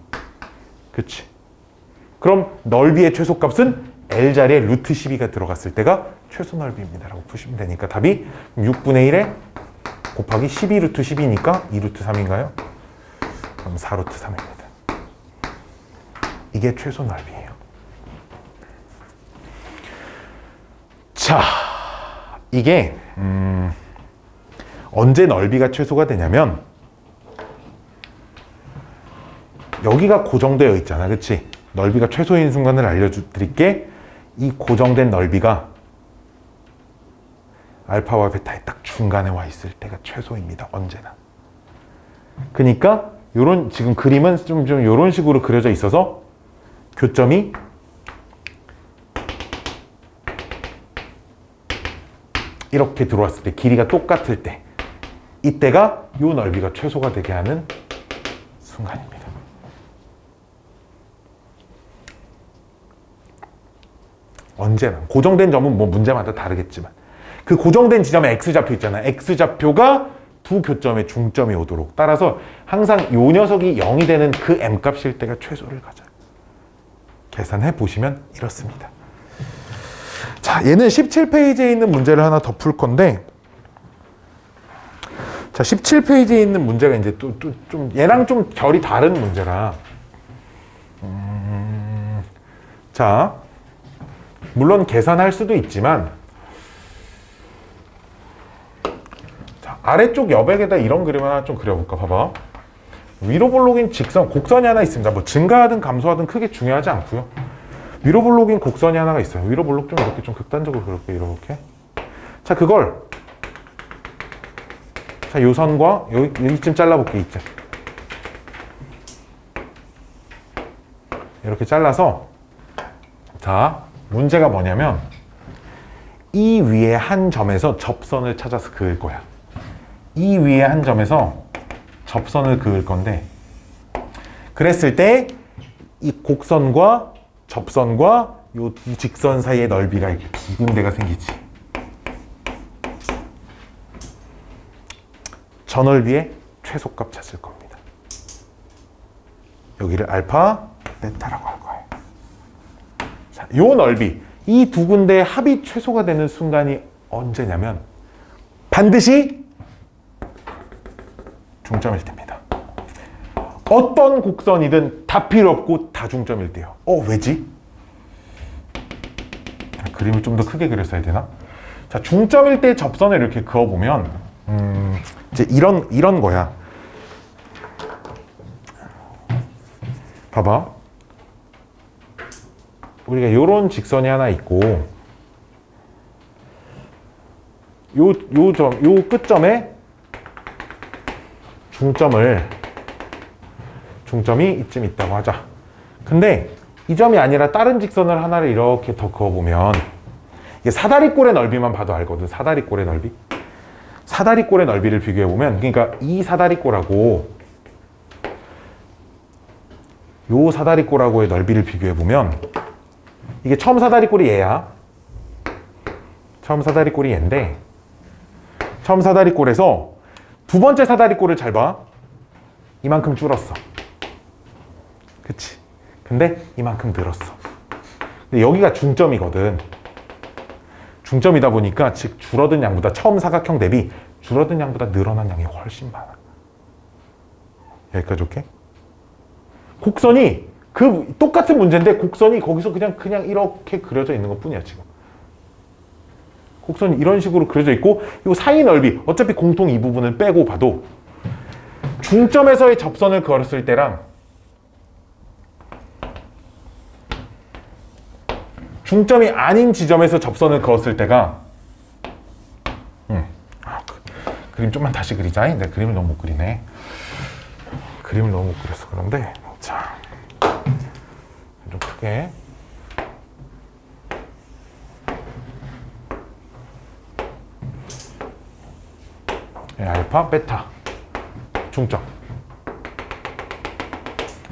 그치? 그럼 넓이의 최소값은 L 자리에 루트 12가 들어갔을 때가 최소 넓이입니다 라고 푸시면 되니까 답이 6분의 1에 곱하기 12 루트 12니까 2 루트 3인가요? 그럼 4 루트 3입니다. 이게 최소 넓이에요. 자, 이게 언제 넓이가 최소가 되냐면 여기가 고정되어 있잖아, 그치? 넓이가 최소인 순간을 알려드릴게. 이 고정된 넓이가 알파와 베타의 딱 중간에 와 있을 때가 최소입니다, 언제나. 그러니까 요런 지금 그림은 좀 요런 식으로 그려져 있어서 교점이 이렇게 들어왔을 때 길이가 똑같을 때 이때가 요 넓이가 최소가 되게 하는 순간입니다. 언제나 고정된 점은 뭐 문제마다 다르겠지만 그 고정된 지점에 x좌표 있잖아요. x좌표가 두 교점의 중점이 오도록 따라서 항상 요 녀석이 0이 되는 그 m값일 때가 최소를 가져요. 계산해 보시면 이렇습니다. 자, 얘는 17페이지에 있는 문제를 하나 더 풀 건데, 자, 17페이지에 있는 문제가 이제 또 좀 얘랑 좀 결이 다른 문제라. 자, 물론 계산할 수도 있지만, 자, 아래쪽 여백에다 이런 그림 하나 좀 그려볼까? 봐봐. 위로 볼록인 직선, 곡선이 하나 있습니다. 뭐 증가하든 감소하든 크게 중요하지 않고요. 위로 볼록인 곡선이 하나가 있어요. 위로 볼록 좀 이렇게 좀 극단적으로 그릴게, 이렇게. 자, 그걸 자, 요 선과 여기쯤 잘라볼게, 이쯤. 이렇게 잘라서, 자, 문제가 뭐냐면 이 위에 한 점에서 접선을 찾아서 그을 거야. 이 위에 한 점에서 접선을 그을 건데, 그랬을 때 이 곡선과 접선과 이 직선 사이의 넓이가 이렇게 두 군데가 생기지. 저 넓이의 최소값 찾을 겁니다. 여기를 알파, 베타라고 할 거예요. 자, 요 넓이, 이 두 군데의 합이 최소가 되는 순간이 언제냐면 반드시 중점일 때입니다. 어떤 곡선이든 다 필요 없고 다 중점일 때요. 왜지? 그림을 좀 더 크게 그렸어야 되나? 자, 중점일 때 접선을 이렇게 그어보면 이제 이런 거야. 봐봐. 우리가 요런 직선이 하나 있고 요 끝점에 중점이 이쯤 있다고 하자. 근데 이 점이 아니라 다른 직선을 하나를 이렇게 더 그어보면 이게 사다리꼴의 넓이만 봐도 알거든. 사다리꼴의 넓이. 사다리꼴의 넓이를 비교해보면, 그러니까 이 사다리꼴하고 요 사다리꼴하고의 넓이를 비교해보면 이게 처음 사다리꼴이 얘야. 처음 사다리꼴이 얘인데 처음 사다리꼴에서 두 번째 사다리꼴을 잘 봐. 이만큼 줄었어. 그치? 근데 이만큼 늘었어. 근데 여기가 중점이거든. 중점이다 보니까 즉 줄어든 양보다 처음 사각형 대비 줄어든 양보다 늘어난 양이 훨씬 많아. 여기까지 오케이? 곡선이 똑같은 문제인데 곡선이 거기서 그냥 이렇게 그려져 있는 것 뿐이야 지금. 곡선이 이런 식으로 그려져 있고 이 사이 넓이 어차피 공통 이 부분을 빼고 봐도 중점에서의 접선을 그었을 때랑 중점이 아닌 지점에서 접선을 그었을 때가 그림 좀만 다시 그리자. 내가 그림을 너무 못 그리네. 그림을 너무 못 그렸어. 그런데 자, 좀 크게 알파, 베타 중점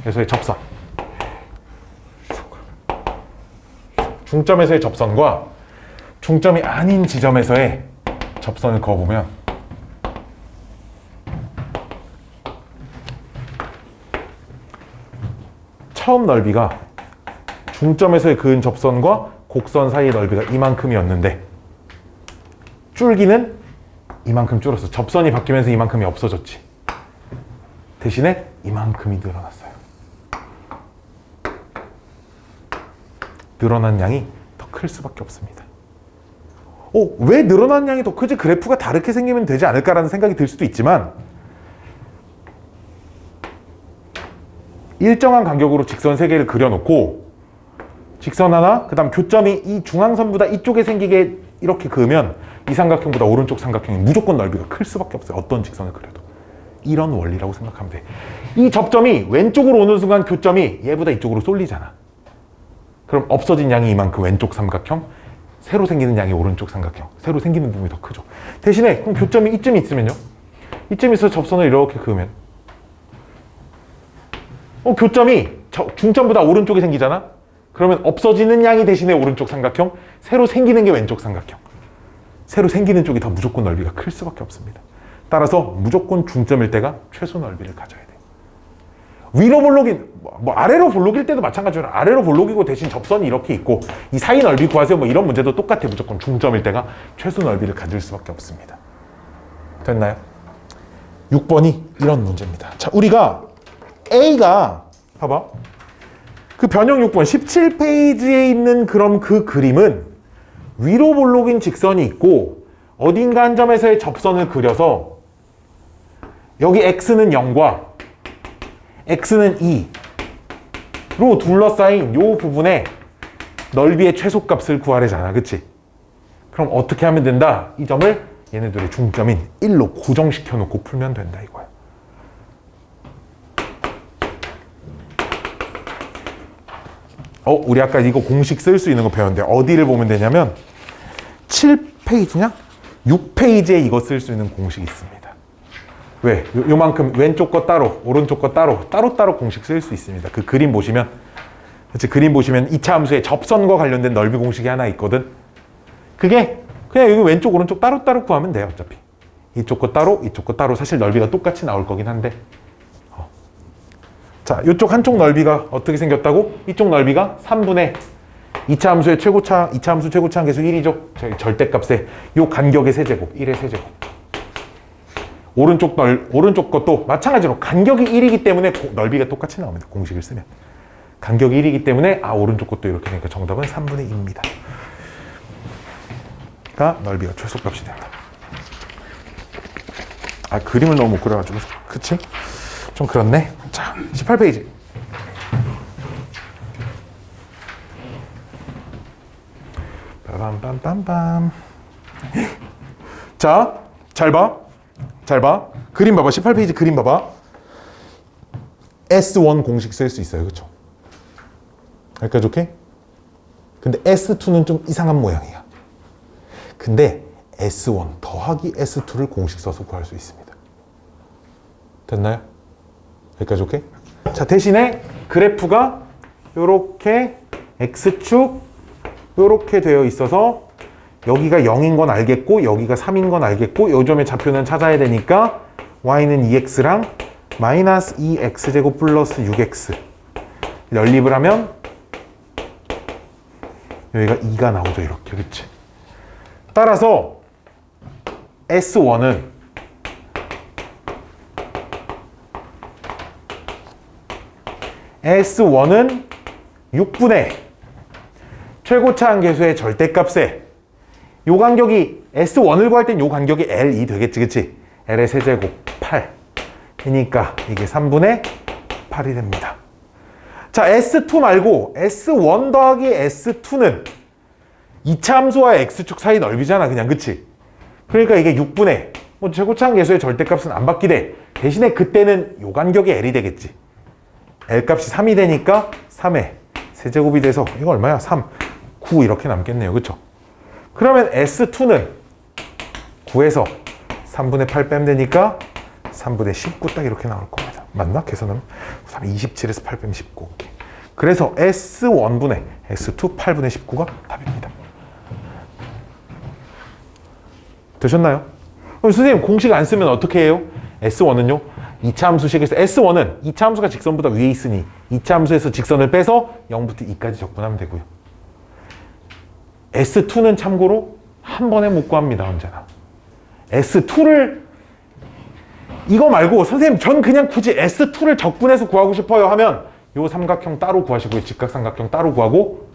에서의 접선, 중점에서의 접선과 중점이 아닌 지점에서의 접선을 그어보면 처음 넓이가 중점에서의 그은 접선과 곡선 사이의 넓이가 이만큼이었는데 줄기는 이만큼 줄었어. 접선이 바뀌면서 이만큼이 없어졌지. 대신에 이만큼이 늘어났어요. 늘어난 양이 더 클 수밖에 없습니다. 왜 늘어난 양이 더 크지? 그래프가 다르게 생기면 되지 않을까라는 생각이 들 수도 있지만 일정한 간격으로 직선 3개를 그려놓고 직선 하나, 그 다음 교점이 이 중앙선보다 이쪽에 생기게 이렇게 그으면 이 삼각형보다 오른쪽 삼각형이 무조건 넓이가 클 수밖에 없어요. 어떤 직선을 그려도. 이런 원리라고 생각하면 돼. 이 접점이 왼쪽으로 오는 순간 교점이 얘보다 이쪽으로 쏠리잖아. 그럼 없어진 양이 이만큼 왼쪽 삼각형, 새로 생기는 양이 오른쪽 삼각형, 새로 생기는 부분이 더 크죠. 대신에 그럼 교점이 이쯤 있으면요. 이쯤 있어서 접선을 이렇게 그으면 교점이 중점보다 오른쪽에 생기잖아. 그러면 없어지는 양이 대신에 오른쪽 삼각형, 새로 생기는 게 왼쪽 삼각형. 새로 생기는 쪽이 더 무조건 넓이가 클 수밖에 없습니다. 따라서 무조건 중점일 때가 최소 넓이를 가져야 돼요. 위로 볼록인, 아래로 볼록일 때도 마찬가지로 아래로 볼록이고 대신 접선이 이렇게 있고 이 사이 넓이 구하세요. 이런 문제도 똑같아. 무조건 중점일 때가 최소 넓이를 가질 수밖에 없습니다. 됐나요? 6번이 이런 문제입니다. 자, 우리가 A가 봐봐. 그 변형 6번 17페이지에 있는 그럼 그 그림은 위로 볼록인 직선이 있고 어딘가 한 점에서의 접선을 그려서 여기 X는 0과 X는 2로 둘러싸인 요 부분에 넓이의 최소값을 구하래잖아. 그치? 그럼 어떻게 하면 된다? 이 점을 얘네들의 중점인 1로 고정시켜 놓고 풀면 된다 이거야. 우리 아까 이거 공식 쓸 수 있는 거 배웠는데 어디를 보면 되냐면 7페이지냐? 6페이지에 이거 쓸 수 있는 공식이 있습니다. 왜? 요만큼 왼쪽 거 따로, 오른쪽 거 따로 공식 쓸 수 있습니다. 그 그림 보시면, 그치? 그림 보시면 2차 함수의 접선과 관련된 넓이 공식이 하나 있거든. 그게 그냥 여기 왼쪽, 오른쪽 따로 구하면 돼요. 어차피 이쪽 거 따로, 이쪽 거 따로. 사실 넓이가 똑같이 나올 거긴 한데 자, 이쪽 한쪽 넓이가 어떻게 생겼다고? 이쪽 넓이가 3분의 2차 함수의 최고차, 2차 함수 최고차항 계수 1이죠. 저희 절대값에 요 간격의 세제곱, 1의 세제곱. 오른쪽 것도 마찬가지로 간격이 1이기 때문에 넓이가 똑같이 나옵니다. 공식을 쓰면. 간격이 1이기 때문에 오른쪽 것도 이렇게 되니까 정답은 3분의 2입니다. 가 넓이가 최소값이 된다. 그림을 너무 못 그려가지고 그치? 좀 그렇네. 자, 18페이지. 빰빰빰빰. 자, 잘 봐. 그림 봐봐. 18페이지 그림 봐봐. S1 공식 쓸 수 있어요. 그쵸? 여기까지 오케이? 근데 S2는 좀 이상한 모양이야. 근데 S1 더하기 S2를 공식 써서 구할 수 있습니다. 됐나요? 여기까지 오케이? 자, 대신에 그래프가 요렇게 X축 요렇게 되어 있어서 여기가 0인 건 알겠고 여기가 3인 건 알겠고 요 점의 좌표는 찾아야 되니까 Y는 2X랑 마이너스 2X제곱 플러스 6X 연립을 하면 여기가 2가 나오죠. 이렇게. 그치? 따라서 S1은 S1은 6분의 최고차 한계수의 절대값에 요 간격이 S1을 구할 땐 요 간격이 L2 되겠지. 그치? L의 세제곱 8 이니까 이게 3분의 8이 됩니다. 자, S2 말고 S1 더하기 S2는 2차 함수와 X축 사이 넓이잖아. 그냥. 그치? 그러니까 이게 6분의 최고차 한계수의 절대값은 안 바뀌대. 대신에 그때는 요 간격이 L이 되겠지. L값이 3이 되니까 3의 세제곱이 돼서 이거 얼마야? 3, 9 이렇게 남겠네요. 그쵸? 그러면 S2는 9에서 3분의 8 빼면 되니까 3분의 19 딱 이렇게 나올 겁니다. 맞나? 계산하면 27에서 8 빼면 19. 오케이. 그래서 S1분의 S2 8분의 19가 답입니다. 되셨나요? 그럼 선생님 공식 안 쓰면 어떻게 해요? S1은요? 2차 함수식에서 S1은 2차 함수가 직선보다 위에 있으니 2차 함수에서 직선을 빼서 0부터 2까지 적분하면 되고요. S2는 참고로 한 번에 못 구합니다. 언제나. S2를 이거 말고 선생님 전 그냥 굳이 S2를 적분해서 구하고 싶어요 하면 요 삼각형 따로 구하시고요. 직각삼각형 따로 구하고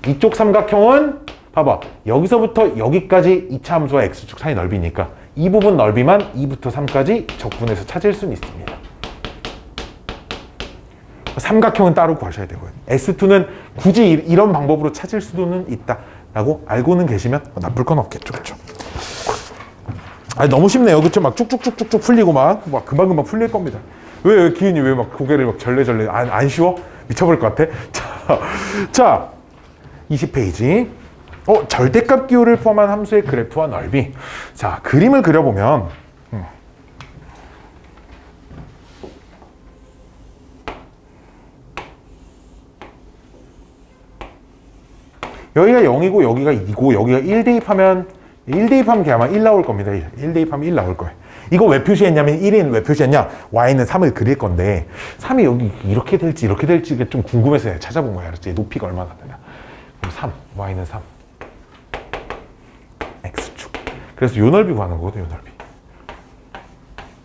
이쪽 삼각형은 봐봐. 여기서부터 여기까지 2차 함수와 X축 사이 넓이니까 이 부분 넓이만 2부터 3까지 적분해서 찾을 수는 있습니다. 삼각형은 따로 구하셔야 되고요. S2는 굳이 이런 방법으로 찾을 수는 있다라고 알고는 계시면 나쁠 건 없겠죠. 그렇죠? 너무 쉽네요. 그렇죠? 막 쭉쭉쭉쭉쭉 풀리고 막 금방금방 풀릴 겁니다. 왜 기훈이 왜 막 고개를 막 절레절레 안 쉬워? 미쳐버릴 것 같아? 자 20페이지. 절대값 기호를 포함한 함수의 그래프와 넓이. 자, 그림을 그려보면 여기가 0이고 여기가 2고 여기가 1 대입하면 1 대입하면 아마 1 나올 겁니다. 1 대입하면 1 나올 거예요. 이거 왜 표시했냐면 1인 왜 표시했냐? Y는 3을 그릴 건데 3이 여기 이렇게 될지 좀 궁금해서 찾아본 거야. 알았지? 높이가 얼마나 되냐? 그럼 3, Y는 3. X축. 그래서 요 넓이 구하는 거거든. 요 넓이.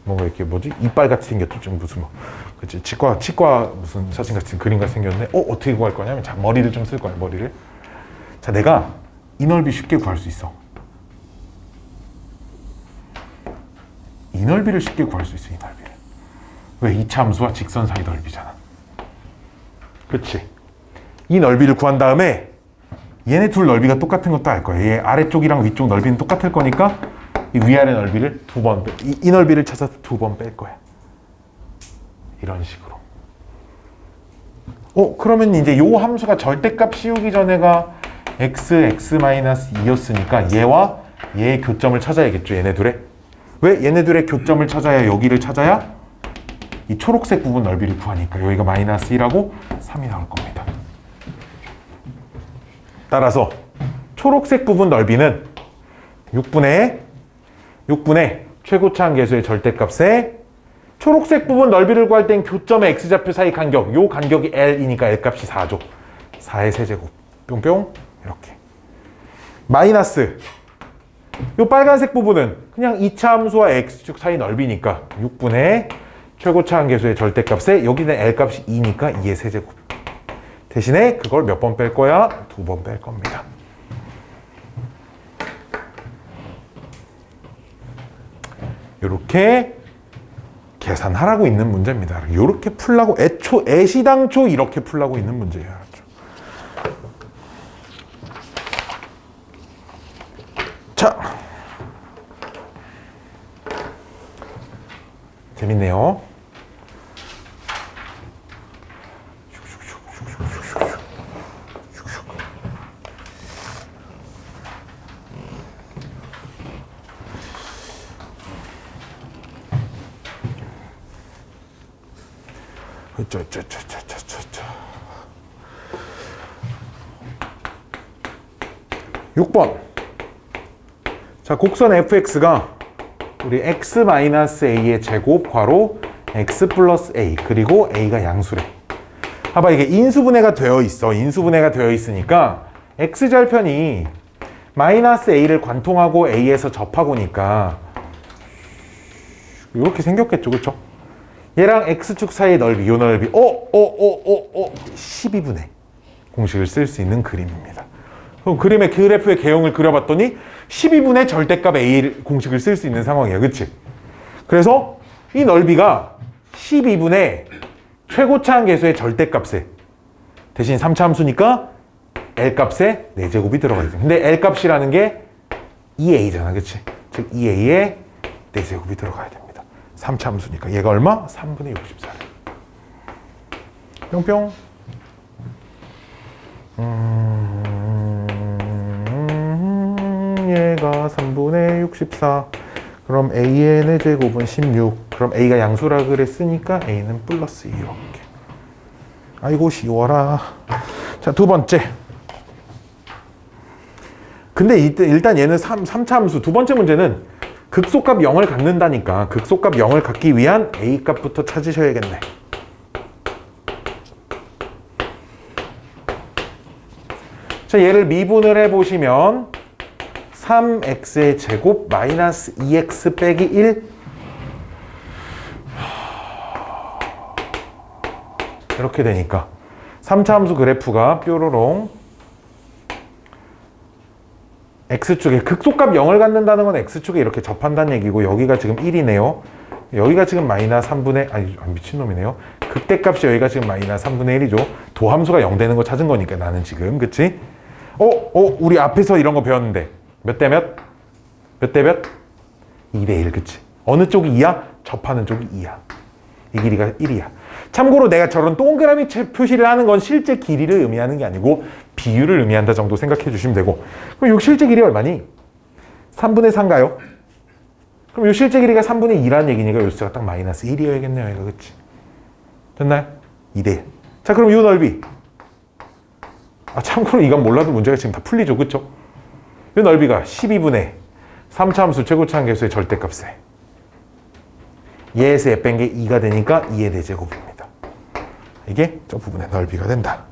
뭔가 이렇게 뭐지? 이빨 같이 생겼죠. 좀 무슨 뭐 그치? 치과 무슨 사진 같은 그림 같이 생겼는데 어떻게 구할 거냐면 자, 머리를 좀 쓸 거야. 머리를. 자, 내가 이 넓이 쉽게 구할 수 있어. 이 넓이를 쉽게 구할 수 있어. 이 넓이를. 왜? 2차 함수와 직선 사이 넓이잖아. 그치? 이 넓이를 구한 다음에 얘네 둘 넓이가 똑같은 것도 알 거야. 얘 아래쪽이랑 위쪽 넓이는 똑같을 거니까 이 위아래 넓이를 두 번 이 넓이를 찾아서 두 번 뺄 거야. 이런 식으로. 그러면 이제 요 함수가 절대값 씌우기 전에가 x-2였으니까 얘와 얘의 교점을 찾아야겠죠. 얘네 둘의. 왜? 얘네 둘의 교점을 찾아야 여기를 찾아야 이 초록색 부분 넓이를 구하니까 여기가 마이너스 1하고 3이 나올 겁니다. 따라서 초록색 부분 넓이는 6분의 최고차 한계수의 절대값에 초록색 부분 넓이를 구할 땐 교점의 x좌표 사이 간격, 요 간격이 L이니까 L값이 4죠. 4의 세제곱 뿅뿅 이렇게 마이너스 이 빨간색 부분은 그냥 2차 함수와 x축 사이 넓이니까 6분의 최고차 한계수의 절대값에 여기는 L값이 2니까 2의 세제곱. 대신에 그걸 몇 번 뺄 거야? 2번 뺄 겁니다. 이렇게 계산하라고 있는 문제입니다. 이렇게 풀라고 애시당초 이렇게 풀라고 있는 문제예요. 자, 재밌네요. 저. 6번. 자, 곡선 fx가 우리 x-a의 제곱 괄호 x 플러스 a 그리고 a가 양수래. 봐봐, 이게 인수분해가 되어 있어. 인수분해가 되어 있으니까 x절편이 마이너스 a를 관통하고 a에서 접하고니까 이렇게 생겼겠죠, 그렇죠? 얘랑 x축 사이의 넓이, 요 넓이 12분의 공식을 쓸 수 있는 그림입니다. 그럼 그림의 그래프의 개형을 그려봤더니 12분의 절대값 a 공식을 쓸 수 있는 상황이야, 그치? 그래서 이 넓이가 12분의 최고차 한계수의 절대값에 대신 3차 함수니까 L값에 4제곱이 들어가 있어. 근데 L값이라는 게 2a잖아, 그치? 즉 2a에 4제곱이 들어가야 됩니다. 3차 함수니까 얘가 얼마? 3분의 64래. 뿅뿅. 얘가 3분의 64. 그럼 a의 4제곱은 16. 그럼 a가 양수라 그랬으니까 a는 플러스 2 이렇게. 아이고 쉬워라. 자, 두 번째. 근데 일단 얘는 3차 함수. 두 번째 문제는 극소값 0을 갖는다니까 극소값 0을 갖기 위한 a값부터 찾으셔야겠네. 자, 얘를 미분을 해보시면 3x의 제곱 마이너스 2x 빼기 1 이렇게 되니까 3차 함수 그래프가 뾰로롱 x축에 극소값 0을 갖는다는 건 x축에 이렇게 접한다는 얘기고 여기가 지금 1이네요. 여기가 지금 마이너스 3분의 미친놈이네요. 극대값이 여기가 지금 마이너스 3분의 1이죠. 도함수가 0 되는 거 찾은 거니까 나는 지금 그치? 우리 앞에서 이런 거 배웠는데 몇 대 몇? 몇 대 몇? 2대 1 그치? 어느 쪽이 2야? 접하는 쪽이 2야. 이 길이가 1이야. 참고로 내가 저런 동그라미 표시를 하는 건 실제 길이를 의미하는 게 아니고 비율을 의미한다 정도 생각해 주시면 되고. 그럼 이 실제 길이 얼마니? 3분의 4인가요? 그럼 이 실제 길이가 3분의 2라는 얘기니까 이 숫자가 딱 마이너스 1이어야겠네요. 이거 그치? 됐나요? 2대 1. 자, 그럼 이 넓이. 참고로 이건 몰라도 문제가 지금 다 풀리죠. 그쵸? 이 넓이가 12분의 3차 함수 최고차 한계수의 절대값에 얘에서 얘 뺀 게 2가 되니까 2의 4제곱입니다. 이게 저 부분의 넓이가 된다.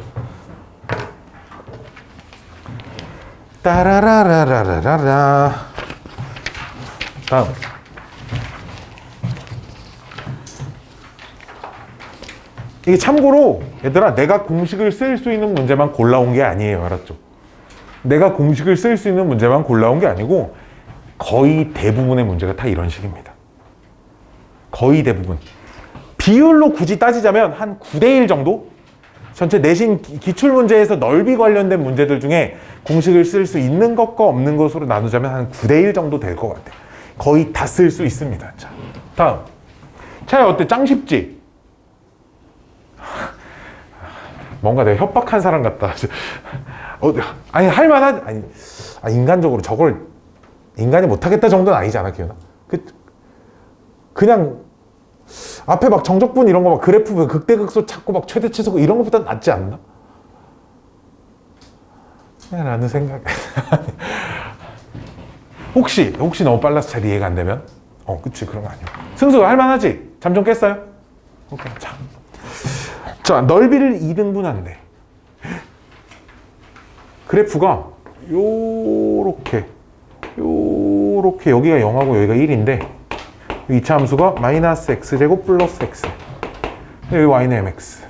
따라라라라라라. 다음. 이게 참고로 얘들아 내가 공식을 쓸 수 있는 문제만 골라온 게 아니에요. 알았죠? 내가 공식을 쓸 수 있는 문제만 골라온 게 아니고 거의 대부분의 문제가 다 이런 식입니다. 거의 대부분. 비율로 굳이 따지자면 한 9대1 정도? 전체 내신 기출문제에서 넓이 관련된 문제들 중에 공식을 쓸 수 있는 것과 없는 것으로 나누자면 한 9대1 정도 될 것 같아. 거의 다 쓸 수 있습니다. 자, 다음. 차이 어때? 짱 쉽지? 뭔가 내가 협박한 사람 같다. 아니, 할만한, 인간적으로 저걸 인간이 못하겠다 정도는 아니잖아, 기현아. 그냥 앞에 막 정적분 이런 거 막 그래프 극대극소 찾고 막 최대 최소 이런 것보다 낫지 않나? 라는 생각. 혹시 너무 빨라서 잘 이해가 안 되면? 그치, 그런 거 아니야. 승수 할만하지? 잠 좀 깼어요? 오케이, 자, 넓이를 2등분한대. 그래프가 요렇게 요렇게 여기가 0하고 여기가 1인데 이 2차 함수가 마이너스 x제곱 플러스 x. 여기 y는 mx.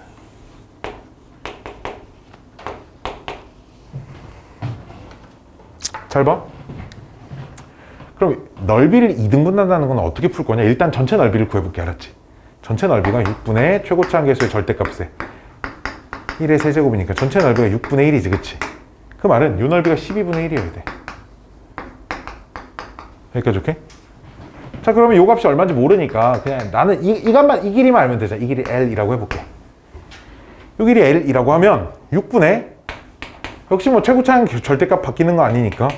잘 봐. 그럼 넓이를 2등분한다는 건 어떻게 풀 거냐? 일단 전체 넓이를 구해볼게. 알았지? 전체 넓이가 6분의 최고차 한계수의 절대값에 1의 세제곱이니까 전체 넓이가 6분의 1이지, 그치? 그 말은 이 넓이가 12분의 1이어야 돼. 여기까지 오케이? 자, 그러면 이 값이 얼마인지 모르니까 그냥 나는 이 값만, 이 길이만 알면 되잖아. 이 길이 L이라고 해볼게. 이 길이 L이라고 하면 6분의 역시 뭐 최고차 한계 절대값 바뀌는 거 아니니까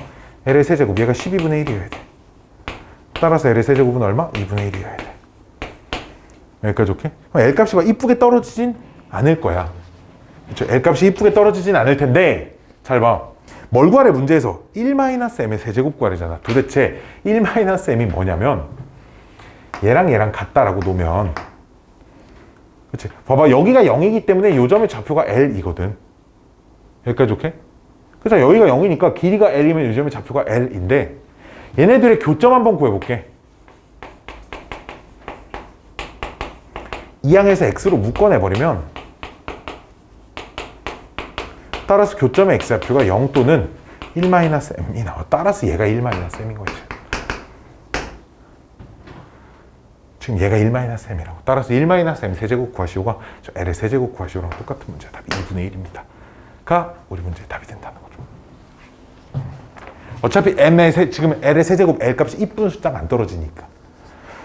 L의 세제곱, 얘가 12분의 1이어야 돼. 따라서 L의 세제곱은 얼마? 2분의 1이어야 돼. 여기까지 오케이? 그럼 L값이 막 이쁘게 떨어지진 않을 거야. 그쵸? L값이 이쁘게 떨어지진 않을 텐데 잘 봐. 뭘 구하래? 문제에서 1-m의 세제곱 구하래잖아. 도대체 1-m이 뭐냐면 얘랑 얘랑 같다라고 놓으면, 그치? 봐봐, 여기가 0이기 때문에 요 점의 좌표가 L이거든. 여기까지 오케이? 그래서 여기가 0이니까 길이가 L이면 요 점의 좌표가 L인데 얘네들의 교점 한번 구해볼게. 2항에서 X로 묶어내버리면 따라서 교점의 X좌표가 0 또는 1-m이 나와. 따라서 얘가 1-m인 거지. 지금 얘가 1-m이라고. 따라서 1-m 세제곱 구하시오가 저 L의 세제곱 구하시오랑 똑같은 문제야. 답이 2분의 1입니다. 가 우리 문제의 답이 된다는 거죠. 어차피 지금 L의 세제곱 L값이 이쁜 숫자가 안 떨어지니까.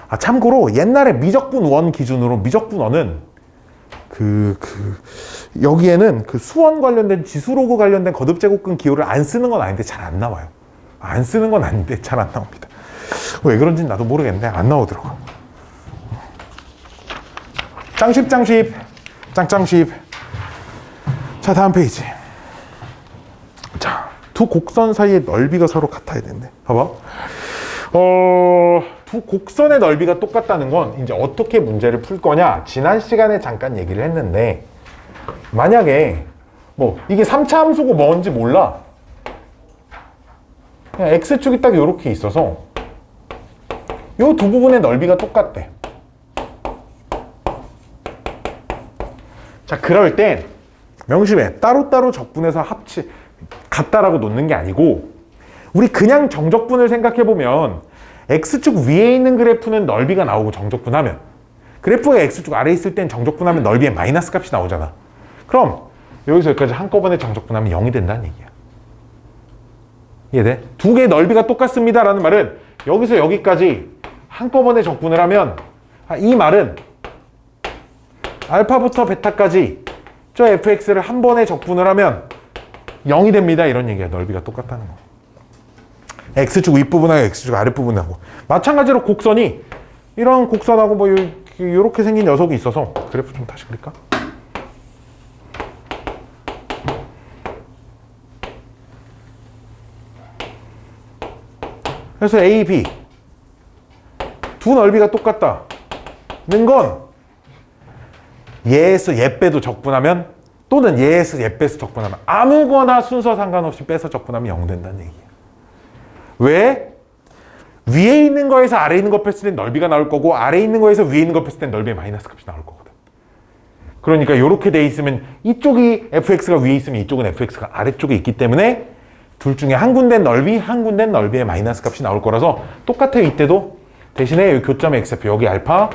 아, 참고로 옛날에 미적분 원 기준으로 미적분 원은 여기에는 그 수원 관련된 지수로그 관련된 거듭제곱근 기호를 안 쓰는 건 아닌데 잘 안 나와요. 안 쓰는 건 아닌데 잘 안 나옵니다. 왜 그런지는 나도 모르겠는데 안 나오더라고. 짱쉽. 자, 다음 페이지. 자, 두 곡선 사이의 넓이가 서로 같아야 된대. 봐봐. 두 곡선의 넓이가 똑같다는 건 이제 어떻게 문제를 풀 거냐? 지난 시간에 잠깐 얘기를 했는데 만약에 뭐 이게 3차 함수고 뭔지 몰라. 그냥 X축이 딱 이렇게 있어서 이 두 부분의 넓이가 똑같대. 자, 그럴 땐 명심해. 따로따로 적분해서 같다라고 놓는 게 아니고 우리 그냥 정적분을 생각해보면 X축 위에 있는 그래프는 넓이가 나오고 정적분하면 그래프가 X축 아래에 있을 땐 정적분하면 넓이에 마이너스 값이 나오잖아. 그럼 여기서 여기까지 한꺼번에 정적분하면 0이 된다는 얘기야. 이해돼? 두 개의 넓이가 똑같습니다 라는 말은 여기서 여기까지 한꺼번에 적분을 하면 이 말은 알파부터 베타까지 저 fx를 한 번에 적분을 하면 0이 됩니다 이런 얘기야. 넓이가 똑같다는 거. X축 윗부분하고 X축 아랫부분하고 마찬가지로 곡선이 이런 곡선하고 뭐 이렇게 생긴 녀석이 있어서 그래프 좀 다시 그릴까? 그래서 A, B 두 넓이가 똑같다는 건 얘에서 얘 빼도 적분하면 또는 얘에서 얘 빼서 적분하면 아무거나 순서 상관없이 빼서 적분하면 0 된다는 얘기야. 왜? 위에 있는 거에서 아래에 있는 거 뺐을 땐 넓이가 나올 거고 아래에 있는 거에서 위에 있는 거 뺐을 땐 넓이의 마이너스 값이 나올 거거든. 그러니까 이렇게 돼 있으면 이쪽이 fx가 위에 있으면 이쪽은 fx가 아래쪽에 있기 때문에 둘 중에 한 군데는 넓이, 한 군데는 넓이의 마이너스 값이 나올 거라서 똑같아요. 이때도 대신에 여기 교점의 x좌표 여기 알파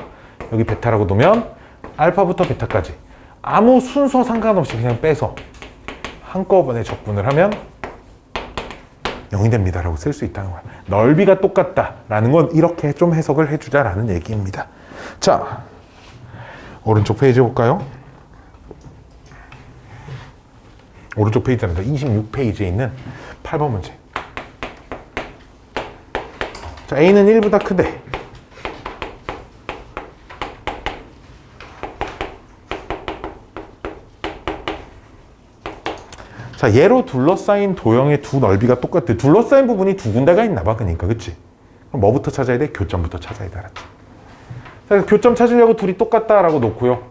여기 베타라고 놓으면 알파부터 베타까지 아무 순서 상관없이 그냥 빼서 한꺼번에 적분을 하면 0이 됩니다 라고 쓸 수 있다는 거야. 넓이가 똑같다라는 건 이렇게 좀 해석을 해주자라는 얘기입니다. 자, 오른쪽 페이지 볼까요? 오른쪽 페이지입니다. 26페이지에 있는 8번 문제. 자, A는 1보다 크대. 자, 얘로 둘러싸인 도형의 두 넓이가 똑같대. 둘러싸인 부분이 두 군데가 있나 봐. 그러니까 그치? 그럼 뭐부터 찾아야 돼? 교점부터 찾아야 돼. 알았지? 자, 교점 찾으려고 둘이 똑같다라고 놓고요.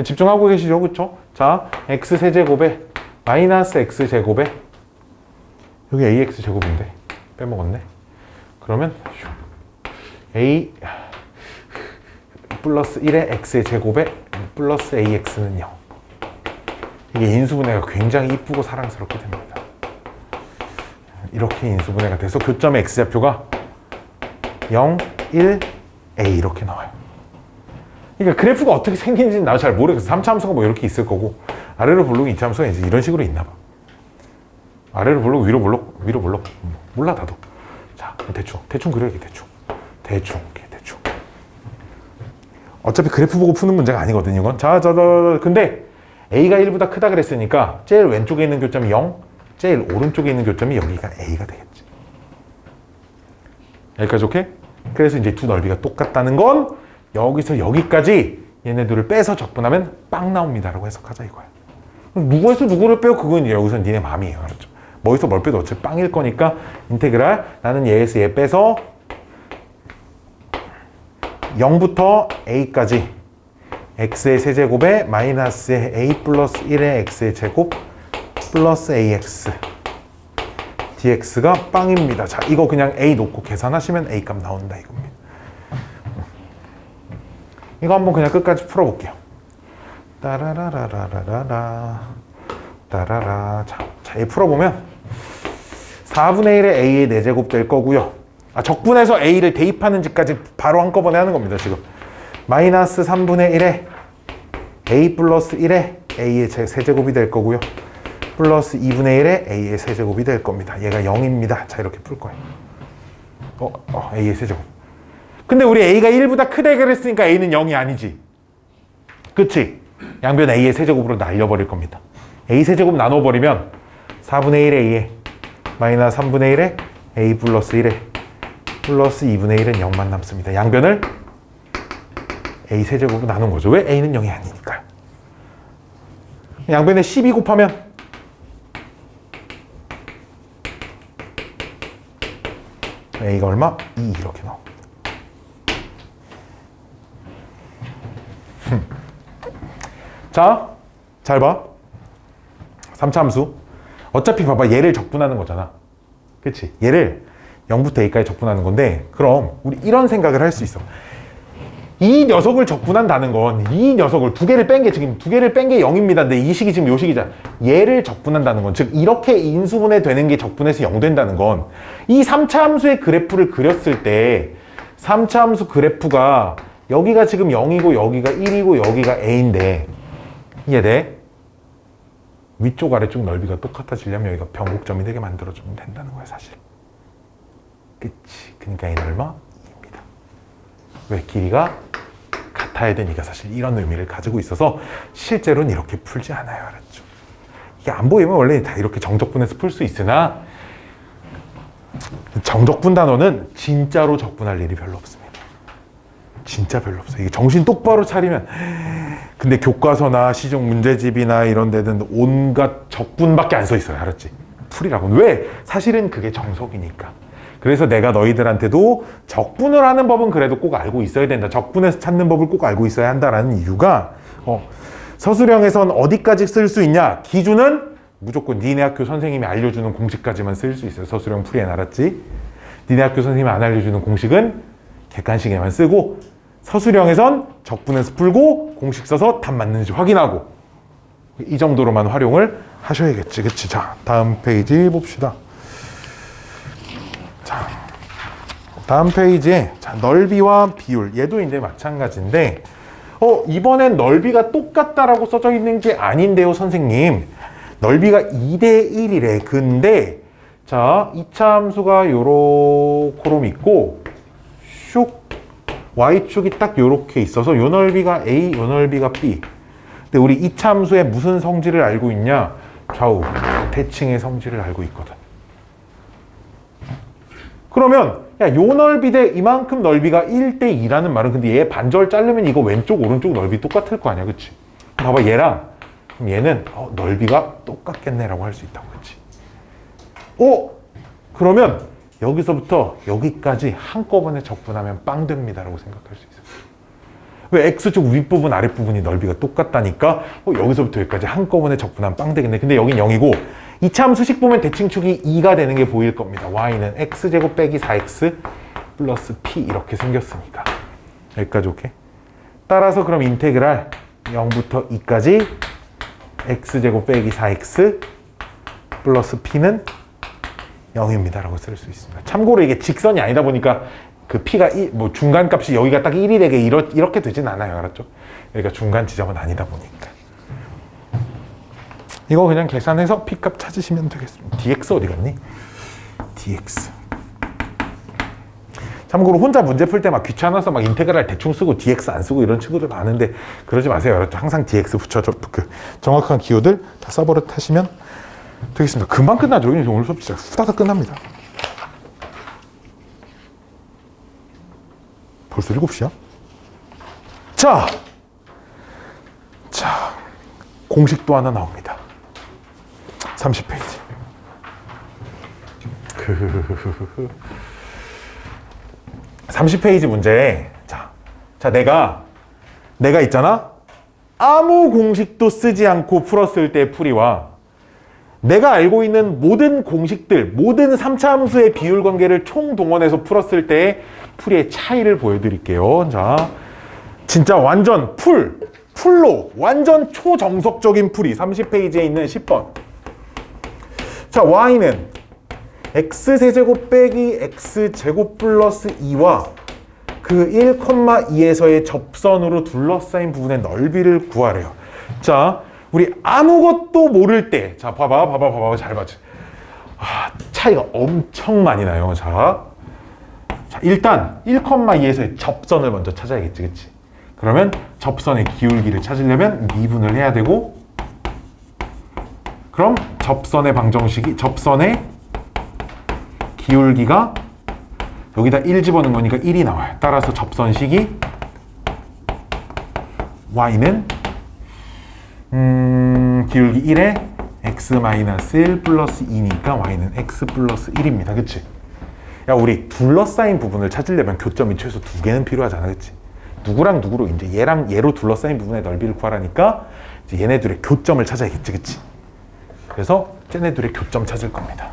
집중하고 계시죠? 그쵸? 자, x세제곱에 마이너스 x제곱에 여기 ax제곱인데 빼먹었네. 그러면 a 플러스 1의 x의 제곱에 플러스 ax는 0. 이게 인수분해가 굉장히 이쁘고 사랑스럽게 됩니다. 이렇게 인수분해가 돼서 교점의 x좌표가 0, 1, a 이렇게 나와요. 그러니까 그래프가 어떻게 생기는지는 나도 잘 모르겠어. 3차 함수가 뭐 이렇게 있을 거고 아래로 볼록 2차 함수가 이제 이런 식으로 있나 봐. 아래로 볼록 위로 볼록 위로 볼록 몰라 나도. 자 대충 그려야겠 대충 어차피 그래프 보고 푸는 문제가 아니거든요 이건. 근데 a가 1보다 크다 그랬으니까 제일 왼쪽에 있는 교점이 0, 제일 오른쪽에 있는 교점이 여기가 a가 되겠지. 여기까지 오케이? 그래서 이제 두 넓이가 똑같다는 건 여기서 여기까지 얘네들을 빼서 적분하면 빵 나옵니다라고 해석하자 이거야. 누구에서 누구를 빼요? 그건 여기서 니네 맘이에요. 알았죠? 뭐에서 뭘 빼도 어차피 빵일 거니까 인테그랄 나는 얘에서 얘 빼서 0부터 a까지 x의 세제곱에 마이너스의 a 플러스 1의 x의 제곱 플러스 ax dx가 빵입니다. 자, 이거 그냥 a 놓고 계산하시면 a 값 나온다 이겁니다. 이거 한번 그냥 끝까지 풀어볼게요. 따라라라라라라 따라라. 자, 얘 풀어보면 4분의 1의 a의 4제곱 될 거고요. 적분해서 a를 대입하는지까지 바로 한꺼번에 하는 겁니다. 지금 마이너스 3분의 1에 a 플러스 1에 a의 세제곱이 될 거고요. 플러스 2분의 1에 a의 세제곱이 될 겁니다. 얘가 0입니다. 자, 이렇게 풀 거예요. a의 세제곱. 근데 우리 a가 1보다 크다 그랬으니까 a는 0이 아니지. 그치? 양변 a의 세제곱으로 날려버릴 겁니다. a 세제곱 나눠버리면 4분의 1에 a에 마이너스 3분의 1에 a 플러스 1에 플러스 2분의 1은 0만 남습니다. 양변을 a 세제곱으로 나눈 거죠. 왜? a는 0이 아니니까요. 양변에 12 곱하면 a가 얼마? 2 이렇게 나옵니다. 자, 잘 봐. 3차 함수. 어차피 봐봐. 얘를 적분하는 거잖아. 그치? 얘를 0부터 a까지 적분하는 건데 그럼 우리 이런 생각을 할 수 있어. 이 녀석을 적분한다는 건 이 녀석을 두 개를 뺀 게 지금 두 개를 뺀 게 0입니다. 근데 이 식이 지금 요 식이잖아. 얘를 적분한다는 건 즉 이렇게 인수분해 되는 게 적분해서 0 된다는 건 이 3차 함수의 그래프를 그렸을 때 3차 함수 그래프가 여기가 지금 0이고 여기가 1이고 여기가 a인데 이해돼? 위쪽 아래쪽 넓이가 똑같아지려면 여기가 변곡점이 되게 만들어주면 된다는 거야 사실. 그치? 그러니까 얘는 얼마? 2입니다. 왜? 길이가 같아야 되니까 사실 이런 의미를 가지고 있어서 실제로는 이렇게 풀지 않아요. 알았죠? 이게 안 보이면 원래 다 이렇게 정적분해서 풀 수 있으나 정적분 단어는 진짜로 적분할 일이 별로 없습니다. 진짜 별로 없어요. 이게 정신 똑바로 차리면 근데 교과서나 시중 문제집이나 이런 데는 온갖 적분밖에 안 써 있어요. 알았지? 풀이라고는. 왜? 사실은 그게 정석이니까. 그래서 내가 너희들한테도 적분을 하는 법은 그래도 꼭 알고 있어야 된다. 적분해서 찾는 법을 꼭 알고 있어야 한다라는 이유가 서술형에선 어디까지 쓸 수 있냐? 기준은 무조건 니네 학교 선생님이 알려주는 공식까지만 쓸 수 있어요. 서술형 풀이엔. 알았지? 니네 학교 선생님이 안 알려주는 공식은 객관식에만 쓰고 서술형에선 적분해서 풀고 공식 써서 답 맞는지 확인하고 이 정도로만 활용을 하셔야겠지. 그치? 자, 다음 페이지 봅시다. 자, 다음 페이지에 자, 넓이와 비율. 얘도 이제 마찬가지인데 이번엔 넓이가 똑같다라고 써져 있는 게 아닌데요, 선생님. 넓이가 2대 1이래. 근데 자, 2차 함수가 요렇게 있고 슉 y축이 딱 요렇게 있어서 요 넓이가 a, 요 넓이가 b. 근데 우리 2차 함수의 무슨 성질을 알고 있냐? 좌우 대칭의 성질을 알고 있거든. 그러면 야, 요 넓이 대 이만큼 넓이가 1대 2라는 말은 근데 얘 반절 자르면 이거 왼쪽 오른쪽 넓이 똑같을 거 아니야. 그치? 봐봐 얘랑 그럼 얘는 넓이가 똑같겠네라고 할 수 있다고. 그치? 그러면 여기서부터 여기까지 한꺼번에 적분하면 빵 됩니다라고 생각할 수 있어요. 왜? X축 윗부분 아랫부분이 넓이가 똑같다니까 여기서부터 여기까지 한꺼번에 적분하면 빵 되겠네. 근데 여긴 0이고 이차함수식 보면 대칭축이 2가 되는 게 보일 겁니다. y는 x제곱 빼기 4x 플러스 p 이렇게 생겼으니까. 여기까지 오케이? 따라서 그럼 인테그랄 0부터 2까지 x제곱 빼기 4x 플러스 p는 0입니다 라고 쓸 수 있습니다. 참고로 이게 직선이 아니다 보니까 그 p가 뭐 중간값이 여기가 딱 1이 되게 이렇게 되진 않아요. 알았죠? 여기가 중간 지점은 아니다 보니까. 이거 그냥 계산해서 p값 찾으시면 되겠습니다. dx 어디 갔니? dx. 참고로 혼자 문제 풀 때 막 귀찮아서 막 인테그랄 대충 쓰고 dx 안 쓰고 이런 친구들 많은데 그러지 마세요. 알았죠? 항상 dx 붙여줘. 그 정확한 기호들 다 써버릇 하시면 되겠습니다. 금방 끝나죠. 오늘 수업 진짜 후다닥 끝납니다. 벌써 7시야? 자, 공식도 하나 나옵니다. 30페이지. 30페이지 문제. 자, 내가 있잖아? 아무 공식도 쓰지 않고 풀었을 때 풀이와 내가 알고 있는 모든 공식들, 모든 3차 함수의 비율 관계를 총동원해서 풀었을 때의 풀이의 차이를 보여드릴게요. 자, 진짜 완전 풀로 완전 초정석적인 풀이 30페이지에 있는 10번. 자, y는 x세제곱 빼기 x제곱 플러스 2와 그 1,2에서의 접선으로 둘러싸인 부분의 넓이를 구하래요. 자, 우리 아무것도 모를 때, 자, 봐봐, 잘 봐줘. 차이가 엄청 많이 나요. 자, 일단 1,2에서의 접선을 먼저 찾아야겠지, 그치? 그러면 접선의 기울기를 찾으려면 미분을 해야 되고, 그럼 접선의 기울기가 여기다 1 집어넣은 거니까 1이 나와요. 따라서 접선식이 y는 기울기 1에 x-1 플러스 2니까 y는 x 플러스 1입니다. 그치? 야, 우리 둘러싸인 부분을 찾으려면 교점이 최소 2개는 필요하잖아. 그치? 누구랑 누구로 이제 얘랑 얘로 둘러싸인 부분의 넓이를 구하라니까 이제 얘네들의 교점을 찾아야겠지. 그치? 그래서 쟤네들의 교점 찾을 겁니다.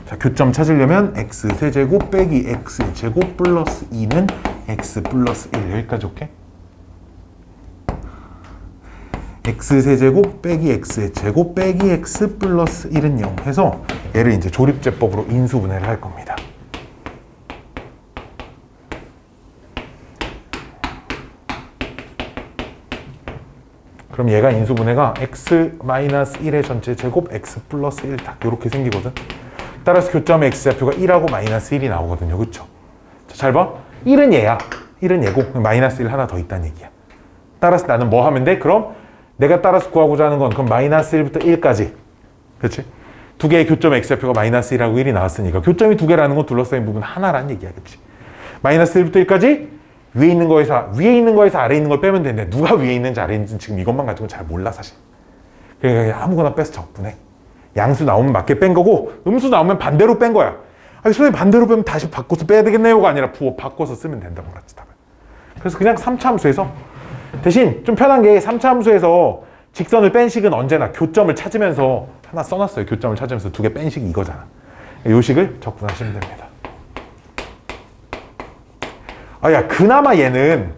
자, 교점 찾으려면 x세제곱 빼기 x제곱 플러스 2는 x 플러스 1. 여기까지 오케이? x세제곱 빼기 x제곱 빼기 x 플러스 1은 0 해서 얘를 이제 조립제법으로 인수분해를 할 겁니다. 그럼 얘가 인수분해가 x-1의 전체 제곱 x 플러스 1 딱 이렇게 생기거든. 따라서 교점의 x좌표가 1하고 마이너스 1이 나오거든요. 그쵸? 자, 잘 봐. 1은 얘야. 1은 얘고 마이너스 1 하나 더 있다는 얘기야. 따라서 나는 뭐 하면 돼? 그럼 내가 따라서 구하고자 하는 건 그럼 마이너스 1부터 1까지. 그렇지? 두 개의 교점의 x좌표가 마이너스 1하고 1이 나왔으니까 교점이 두 개라는 건 둘러싸인 부분 하나라는 얘기야. 그렇지? 마이너스 1부터 1까지 위에 있는 거에서 아래에 있는 걸 빼면 되는데 누가 위에 있는지 아래에 있는지 지금 이것만 가지고는 잘 몰라 사실. 그러니까 아무거나 빼서 적분해. 양수 나오면 맞게 뺀 거고 음수 나오면 반대로 뺀 거야. 아니 선생님 반대로 빼면 다시 바꿔서 빼야 되겠네요가 아니라 바꿔서 쓰면 된다고 그랬지 답을. 그래서 그냥 3차 함수에서 대신 좀 편한 게 3차 함수에서 직선을 뺀 식은 언제나 교점을 찾으면서 하나 써놨어요. 교점을 찾으면서 두 개 뺀 식이 이거잖아. 이 식을 적분하시면 됩니다. 야, 그나마 얘는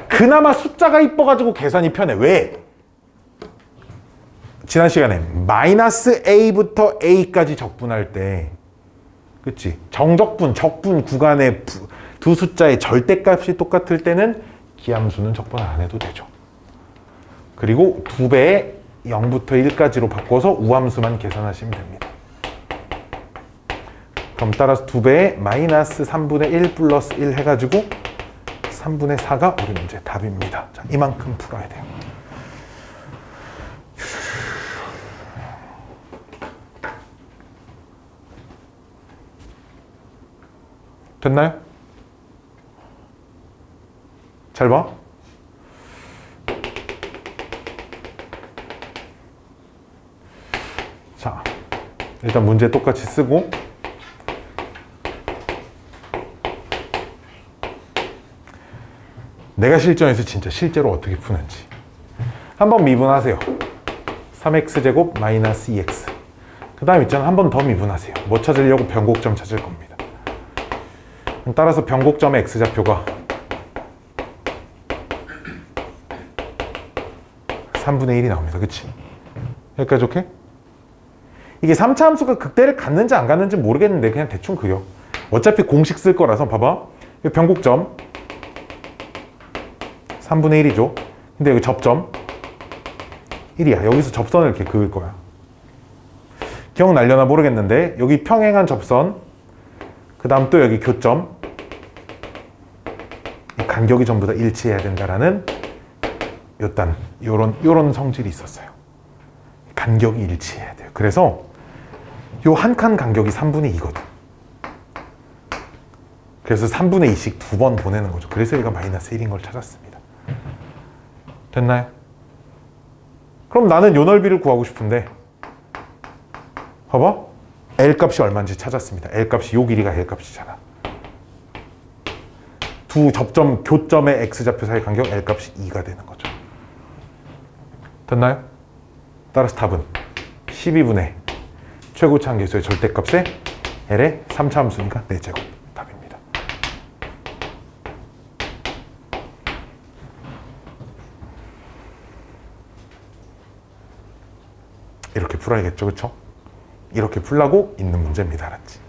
그나마 숫자가 이뻐가지고 계산이 편해. 왜? 지난 시간에 마이너스 a부터 a까지 적분할 때 그치? 적분 구간의 두 숫자의 절대값이 똑같을 때는 기함수는 적분 안 해도 되죠. 그리고 2배에 0부터 1까지로 바꿔서 우함수만 계산하시면 됩니다. 그럼 따라서 2배에 마이너스 3분의 1 플러스 1 해가지고 3분의 4가 우리 문제 답입니다. 자, 이만큼 풀어야 돼요. 됐나요? 잘 봐. 자, 일단 문제 똑같이 쓰고 내가 실전에서 진짜 실제로 어떻게 푸는지 한번 미분하세요. 3x제곱 마이너스 2x. 그 다음 있잖아. 한 번 더 미분하세요. 뭐 찾으려고? 변곡점 찾을 겁니다. 따라서 변곡점의 x좌표가 3분의 1이 나옵니다. 그치? 여기까지 오케이? 이게 3차 함수가 극대를 갖는지 안 갖는지 모르겠는데 그냥 대충 그려. 어차피 공식 쓸 거라서 봐봐. 변곡점 3분의 1이죠. 근데 여기 접점 1이야. 여기서 접선을 이렇게 그을 거야. 기억날려나 모르겠는데 여기 평행한 접선, 그 다음 또 여기 교점, 간격이 전부 다 일치해야 된다라는 요런 성질이 있었어요. 간격이 일치해야 돼요. 그래서 요 한 칸 간격이 3분의 2거든. 그래서 3분의 2씩 두 번 보내는 거죠. 그래서 얘가 마이너스 1인 걸 찾았습니다. 됐나요? 그럼 나는 요 넓이를 구하고 싶은데 봐봐. L 값이 얼마인지 찾았습니다. L 값이 요 길이가 L 값이잖아. 두 접점, 교점의 x좌표 사이 간격 L 값이 2가 되는 거죠. 됐나요? 따라서 답은 12분의 최고차 함계수의 절대값에 L의 3차 함수니까 4제곱 답입니다. 이렇게 풀어야겠죠, 그쵸? 이렇게 풀라고 있는 문제입니다. 알았지?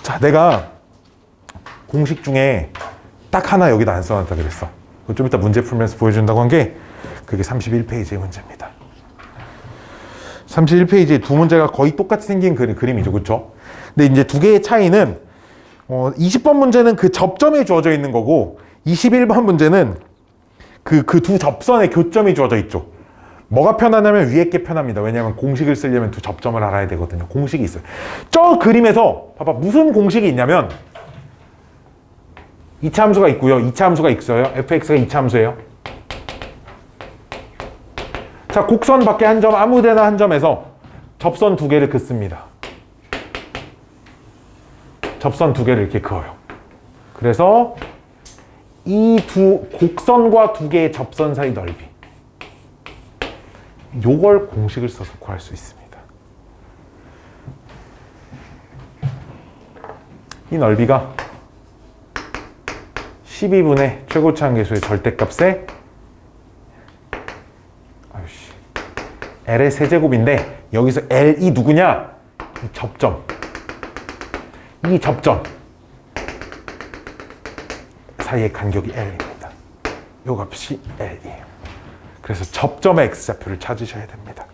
자, 내가 공식 중에 딱 하나 여기다 안 써놨다 그랬어. 좀 이따 문제 풀면서 보여준다고 한 게 그게 31페이지의 문제입니다. 31페이지에 두 문제가 거의 똑같이 생긴 그림이죠. 그렇죠? 근데 이제 두 개의 차이는 20번 문제는 그 접점에 주어져 있는 거고 21번 문제는 그 두 접선의 교점이 주어져 있죠. 뭐가 편하냐면 위에 게 편합니다. 왜냐하면 공식을 쓰려면 두 접점을 알아야 되거든요. 공식이 있어요. 저 그림에서 봐봐. 무슨 공식이 있냐면 2차 함수가 있고요. 2차 함수가 있어요. fx가 2차 함수예요. 자, 곡선 밖에 한 점, 아무 데나 한 점에서 접선 두 개를 긋습니다. 접선 두 개를 이렇게 그어요. 그래서 이 두 곡선과 두 개의 접선 사이 넓이, 요걸 공식을 써서 구할 수 있습니다. 이 넓이가 12분의 최고차 함계수의 절대값에 L의 세제곱인데 여기서 L이 누구냐? 이 접점. 이 접점 사이의 간격이 L입니다. 요 값이 L이에요. 그래서 접점의 x좌표를 찾으셔야 됩니다.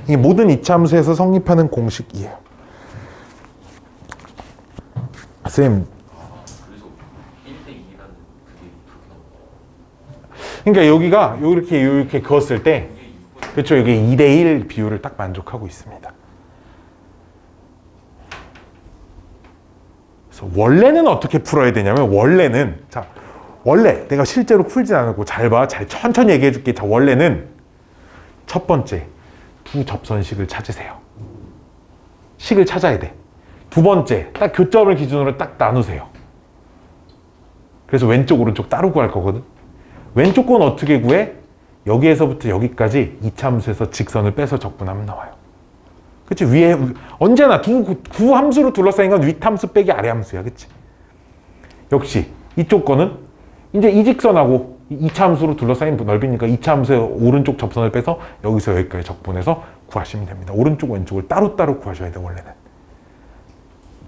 이 모든 이차 함수에서 성립하는 공식이에요. 선생님. 그래서 1대 2라는 그게 그러니까 여기가 이렇게 그었을 때, 그렇죠? 여기 2대1 비율을 딱 만족하고 있습니다. 그래서 원래는 어떻게 풀어야 되냐면, 원래 내가 실제로 풀진 않고 잘 봐. 잘 천천히 얘기해 줄게. 자, 원래는 첫 번째 두 접선식을 찾으세요. 식을 찾아야 돼. 두 번째 딱 교점을 기준으로 딱 나누세요. 그래서 왼쪽 오른쪽 따로 구할 거거든. 왼쪽 건 어떻게 구해? 여기에서부터 여기까지 이차 함수에서 직선을 빼서 적분하면 나와요. 그치? 위에 언제나 두 함수로 둘러싸인 건 윗함수 빼기 아래함수야. 그치? 역시 이쪽 거는 이제 이 직선하고 2차 함수로 둘러싸인 넓이니까 2차 함수의 오른쪽 접선을 빼서 여기서 여기까지 적분해서 구하시면 됩니다. 오른쪽 왼쪽을 따로따로 구하셔야 돼요. 원래는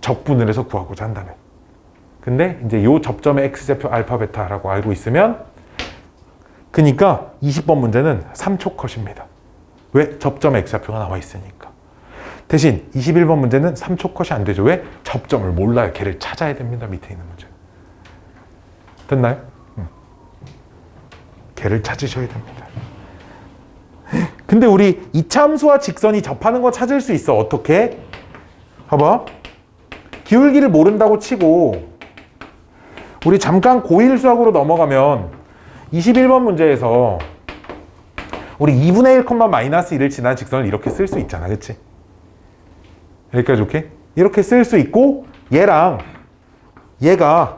적분을 해서 구하고자 한다면. 근데 이제 요 접점의 x좌표 알파 베타라고 알고 있으면, 그러니까 20번 문제는 3초 컷입니다. 왜? 접점의 x좌표가 나와 있으니까. 대신 21번 문제는 3초 컷이 안 되죠. 왜? 접점을 몰라요. 걔를 찾아야 됩니다. 밑에 있는 문제. 됐나요? 걔를 찾으셔야 됩니다. 근데 우리 이차 함수와 직선이 접하는 거 찾을 수 있어. 어떻게? 봐봐. 기울기를 모른다고 치고 우리 잠깐 고1 수학으로 넘어가면 21번 문제에서 우리 2분의 1, 마이너스 1을 지난 직선을 이렇게 쓸 수 있잖아. 그치? 여기까지 오케이? 이렇게 쓸 수 있고 얘랑 얘가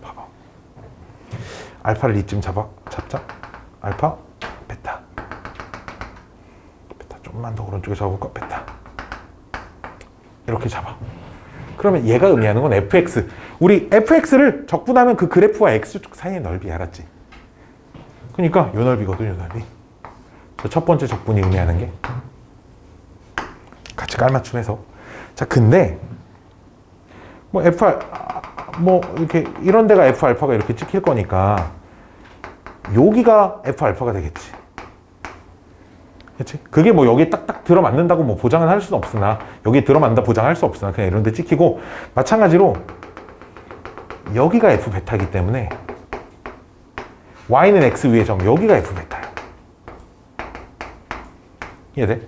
알파를 이쯤 잡자. 알파, 베타. 베타 좀만 더 오른쪽에 잡아볼까? 베타. 이렇게 잡아. 그러면 얘가 의미하는 건 fx. 우리 fx를 적분하면 그 그래프와 x축 사이의 넓이 알았지? 그러니까 요 넓이거든, 요 넓이. 첫 번째 적분이 의미하는 게 같이 깔맞춤해서. 자, 근데 뭐 이렇게 이런 데가 f 알파가 이렇게 찍힐 거니까 여기가 f 알파가 되겠지. 그렇지? 그게 뭐 여기 딱딱 들어맞는다고 뭐 보장은 할 수는 없으나, 여기 들어맞는다 보장할 수 없으나 그냥 이런 데 찍히고, 마찬가지로 여기가 f 베타이기 때문에 y는 x 위의 점, 여기가 f 베타야. 이해돼?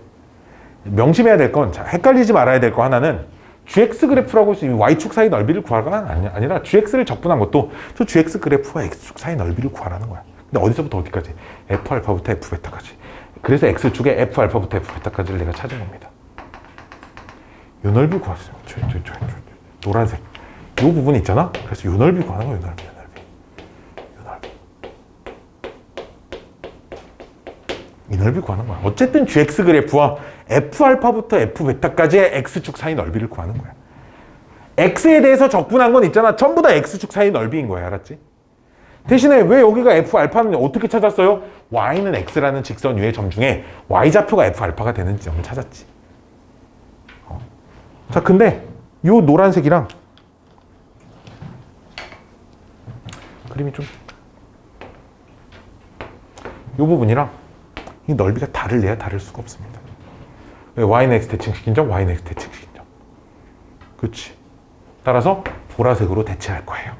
명심해야 될 건, 자, 헷갈리지 말아야 될 거 하나는 gx 그래프라고 해서 y축 사이 넓이를 구하가 아니라 gx를 적분한 것도 저 gx 그래프와 x축 사이 넓이를 구하라는 거야. 근데 어디서부터 어디까지? f 알파부터 f 베타까지. 그래서 x축에 f 알파부터 f 베타까지를 내가 찾은 겁니다. 요 넓이 구하세요. 노란색. 요 부분 있잖아? 그래서 요 넓이 구하는 거야, 요 넓이. 이 넓이 구하는 거야. 어쨌든 gx 그래프와 f 알파부터 f 베타까지의 x축 사이 넓이를 구하는 거야. x에 대해서 적분한 건 있잖아. 전부 다 x축 사이 넓이인 거야. 알았지? 대신에 왜 여기가 f 알파는 어떻게 찾았어요? y는 x라는 직선 위의 점 중에 y좌표가 f 알파가 되는 지점을 찾았지. 자, 근데 요 노란색이랑 그림이 좀 요 부분이랑 이 넓이가 다를래야 다를 수가 없습니다. 왜? y는 x 대칭시킨 점, y는 x 대칭시킨 점. 그렇지. 따라서 보라색으로 대체할 거예요.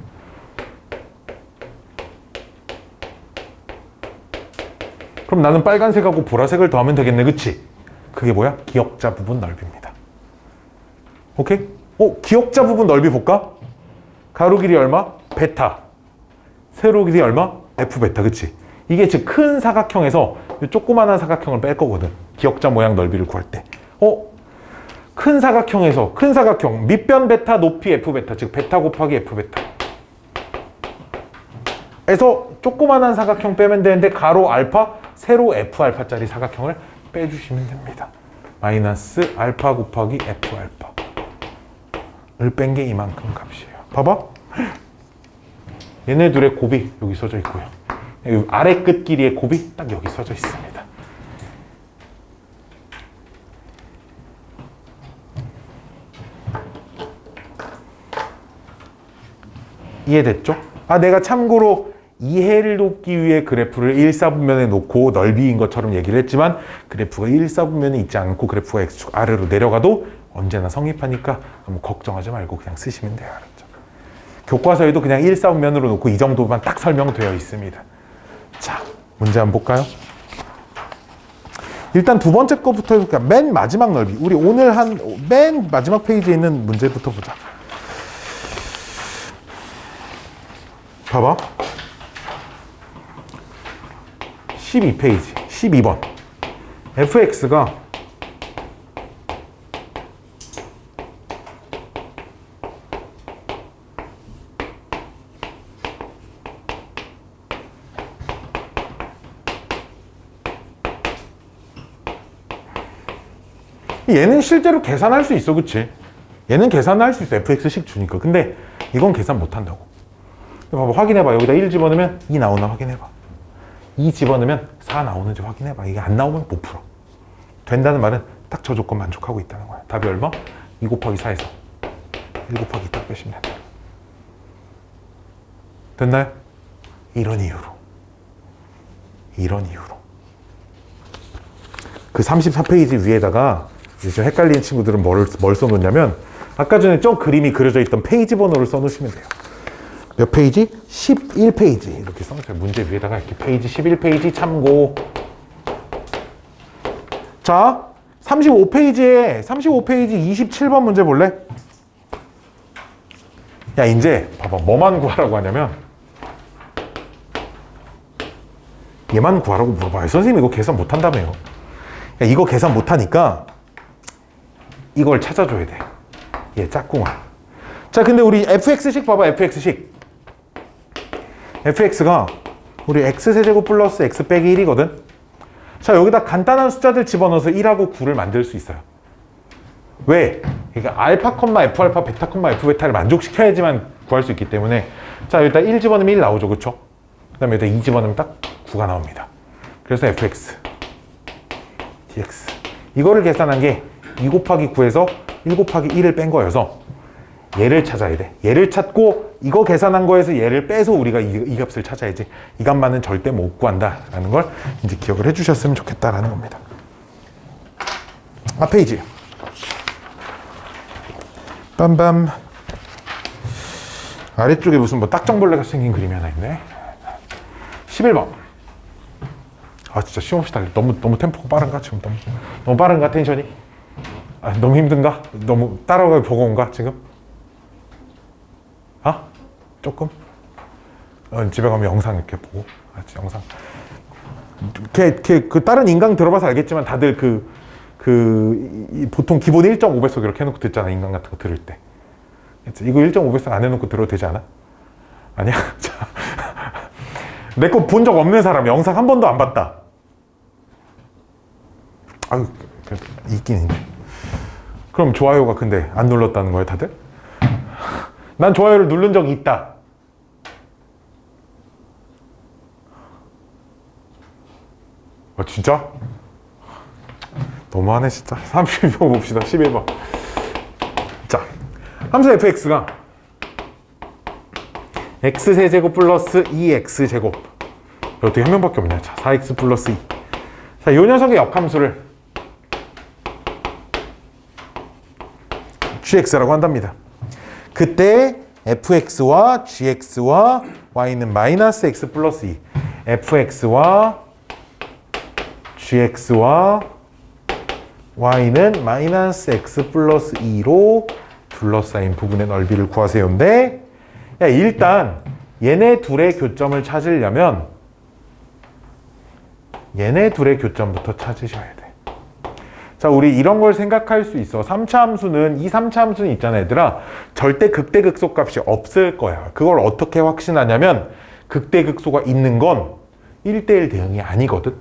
그럼 나는 빨간색하고 보라색을 더하면 되겠네, 그치? 그게 뭐야? 기역자 부분 넓이입니다. 오케이? 기역자 부분 넓이 볼까? 가로 길이 얼마? 베타. 세로 길이 얼마? f 베타, 그치? 이게 즉 큰 사각형에서 이 조그만한 사각형을 뺄 거거든. 기역자 모양 넓이를 구할 때. 큰 사각형에서, 큰 사각형, 밑변 베타, 높이 f 베타, 즉 베타 곱하기 f 베타. 에서 조그만한 사각형 빼면 되는데 가로 알파, 세로 f 알파짜리 사각형을 빼주시면 됩니다. 마이너스 알파 곱하기 f 알파를 뺀 게 이만큼 값이에요. 봐봐. 얘네 둘의 곱이 여기 써져 있고요. 여기 아래 끝 길이의 곱이 딱 여기 써져 있습니다. 이해됐죠? 내가 참고로 이해를 돕기 위해 그래프를 1사분면에 놓고 넓이인 것처럼 얘기를 했지만 그래프가 1사분면에 있지 않고 그래프가 x축 아래로 내려가도 언제나 성립하니까 너무 걱정하지 말고 그냥 쓰시면 돼요. 알았죠? 교과서에도 그냥 1사분면으로 놓고 이 정도만 딱 설명되어 있습니다. 자, 문제 한번 볼까요? 일단 두 번째 거부터 해볼까요? 맨 마지막 넓이. 우리 오늘 한 맨 마지막 페이지에 있는 문제부터 보자. 봐봐. 12페이지, 12번. fx가 얘는 실제로 계산할 수 있어, 그치? 얘는 계산할 수 있어, fx식 주니까. 근데 이건 계산 못한다고. 봐봐, 확인해봐. 여기다 1 집어넣으면 2 나오나 확인해봐. 2 집어넣으면 4 나오는지 확인해봐. 이게 안 나오면 못 풀어. 된다는 말은 딱 저 조건 만족하고 있다는 거야. 답이 얼마? 2 곱하기 4에서 1 곱하기 2 딱 빼시면 된다. 됐나요? 이런 이유로. 그 34페이지 위에다가 이제 좀 헷갈리는 친구들은 뭘 써놓냐면 아까 전에 저 그림이 그려져 있던 페이지 번호를 써놓으시면 돼요. 몇 페이지? 11페이지. 이렇게 써놓으세요. 문제 위에다가 이렇게 페이지 11페이지 참고. 자, 35페이지 27번 문제 볼래? 야, 이제 봐봐. 뭐만 구하라고 하냐면 얘만 구하라고 물어봐요. 선생님 이거 계산 못한다며요. 야, 이거 계산 못하니까 이걸 찾아줘야 돼. 얘 짝꿍아. 자, 근데 우리 fx식 봐봐. fx가 우리 x세제곱 플러스 x 빼기 1이거든. 자, 여기다 간단한 숫자들 집어넣어서 1하고 9를 만들 수 있어요. 왜? 그러니까 알파, F 알파, 베타, F 베타를 만족시켜야지만 구할 수 있기 때문에. 자, 일단 1 집어넣으면 1 나오죠. 그쵸? 그 다음에 여기다 2 집어넣으면 딱 9가 나옵니다. 그래서 fx, dx. 이거를 계산한 게 2 곱하기 9에서 1 곱하기 1을 뺀 거여서 얘를 찾아야 돼. 얘를 찾고 이거 계산한 거에서 얘를 빼서 우리가 이 값을 찾아야지. 이 값만은 절대 못 구한다라는 걸 이제 기억을 해주셨으면 좋겠다라는 겁니다. 페이지. 빰빰. 아래쪽에 무슨 뭐 딱정벌레가 생긴 그림이 하나 있네. 11번. 진짜 시험없이 달려. 너무 템포가 빠른가? 지금 너무 빠른가? 텐션이? 너무 힘든가? 너무 따라가기 버거운가? 지금? 조금? 집에 가면 영상 이렇게 보고. 영상. 그 다른 인강 들어봐서 알겠지만 다들 보통 기본 1.5배속 이렇게 해놓고 듣잖아. 인강 같은 거 들을 때. 이거 1.5배속 안 해놓고 들어도 되지 않아? 아니야? 내 거 본 적 없는 사람 영상 한 번도 안 봤다. 있긴 있네. 그럼 좋아요가 근데 안 눌렀다는 거예요, 다들? 난 좋아요를 누른 적이 있다. 진짜? 너무하네 진짜. 31번 봅시다. 11번. 자, 함수 fx가 x세제곱 플러스 2x제곱. 어떻게 한 명밖에 없냐. 자, 4x 플러스 2. 자, 이 녀석의 역함수를 gx라고 한답니다. 그때 fx와 gx와 y는 마이너스 x 플러스 2. fx와 gx와 y는 마이너스 x 플러스 2로 둘러싸인 부분의 넓이를 구하세요인데, 일단 얘네 둘의 교점을 찾으려면 얘네 둘의 교점부터 찾으셔야 돼. 자, 우리 이런 걸 생각할 수 있어. 3차 함수는, 이 3차 함수는 있잖아, 얘들아. 절대 극대극소 값이 없을 거야. 그걸 어떻게 확신하냐면, 극대극소가 있는 건 1대1 대응이 아니거든.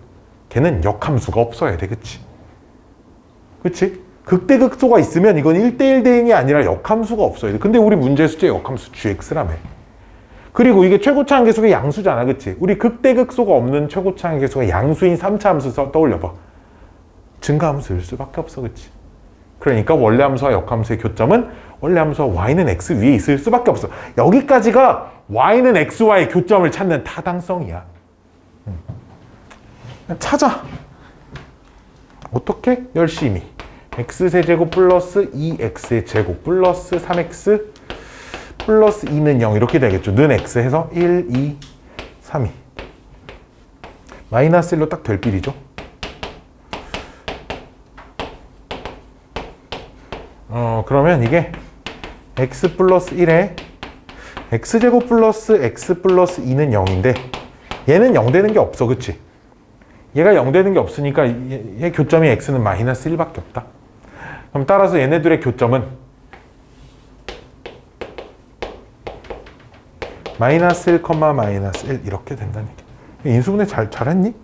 걔는 역함수가 없어야 돼, 그치? 그치? 극대극소가 있으면 이건 1대1 대응이 아니라 역함수가 없어야 돼. 근데 우리 문제 숙제 역함수 gx라며. 그리고 이게 최고차항 계수가 양수잖아, 그치? 우리 극대극소가 없는 최고차항 계수가 양수인 3차 함수 떠올려봐. 증가함수일 수밖에 없어, 그치? 그러니까 원래 함수와 역함수의 교점은 원래 함수와 y는 x 위에 있을 수밖에 없어. 여기까지가 y는 x와의 교점을 찾는 타당성이야. 찾아. 어떻게? 열심히. x세제곱 플러스 2x의 제곱 플러스 3x 플러스 2는 0 이렇게 되겠죠. 는 x 해서 1, 2, 3이 마이너스 1로 딱 될 길이죠. 그러면 이게 x 플러스 1에 x제곱 플러스 x 플러스 2는 0인데 얘는 0 되는 게 없어, 그치? 얘가 0 되는 게 없으니까 얘 교점이 x는 마이너스 1밖에 없다. 그럼 따라서 얘네들의 교점은 마이너스 1, 마이너스 1 이렇게 된다는 얘기. 인수분해 잘했니?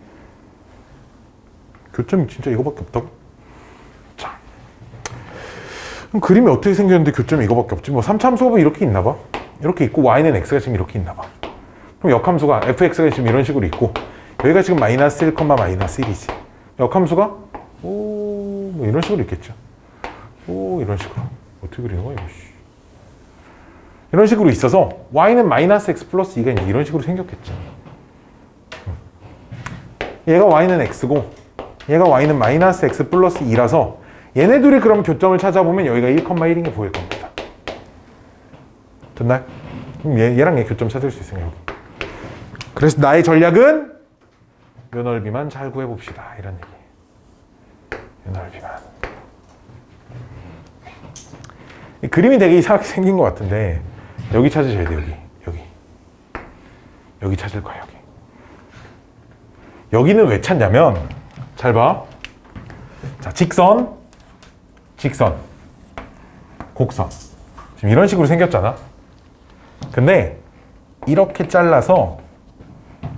교점이 진짜 이거밖에 없다고? 자, 그럼 그림이 어떻게 생겼는데 교점이 이거밖에 없지? 뭐 3차 함수가 이렇게 있나 봐. 이렇게 있고 y는 x가 지금 이렇게 있나 봐. 그럼 역함수가 fx가 지금 이런 식으로 있고 여기가 지금 마이너스 1, 마이너스 1이지. 역함수가 뭐 이런 식으로 있겠죠. 이런 식으로. 어떻게 그리는 거야, 이거. 이런 식으로 있어서 y는 마이너스 x 플러스 2가 이런 식으로 생겼겠죠. 얘가 y는 x고 얘가 y는 마이너스 x 플러스 2라서 얘네 둘이 그럼 교점을 찾아보면 여기가 1, 1인 게 보일 겁니다. 됐나요? 그럼 얘랑 얘 교점 찾을 수 있어요, 여기. 그래서 나의 전략은 요 넓이만 잘 구해봅시다. 이런 얘기. 요 넓이만. 이 그림이 되게 이상하게 생긴 것 같은데 여기 찾으셔야 돼요. 여기 찾을 거야. 여기는 왜 찾냐면 잘 봐. 자, 직선, 곡선. 지금 이런 식으로 생겼잖아. 근데 이렇게 잘라서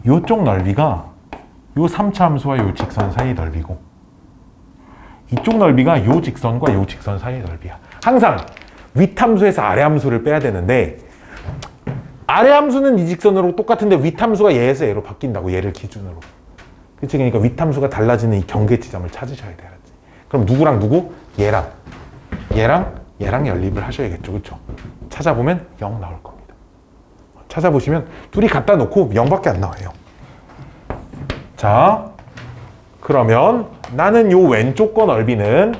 요쪽 넓이가 요 3차 함수와 요 직선 사이의 넓이고 이쪽 넓이가 요 직선과 요 직선 사이의 넓이야. 항상 윗함수에서 아래함수를 빼야 되는데 아래함수는 이 직선으로 똑같은데 윗함수가 얘에서 얘로 바뀐다고, 얘를 기준으로. 그치? 그러니까 윗함수가 달라지는 이 경계 지점을 찾으셔야 돼요. 그럼 누구랑 누구? 얘랑 연립을 하셔야겠죠. 그쵸? 찾아보면 0 나올 겁니다. 찾아보시면 둘이 갖다 놓고 0밖에 안 나와요. 자, 그러면 나는 요 왼쪽 거 넓이는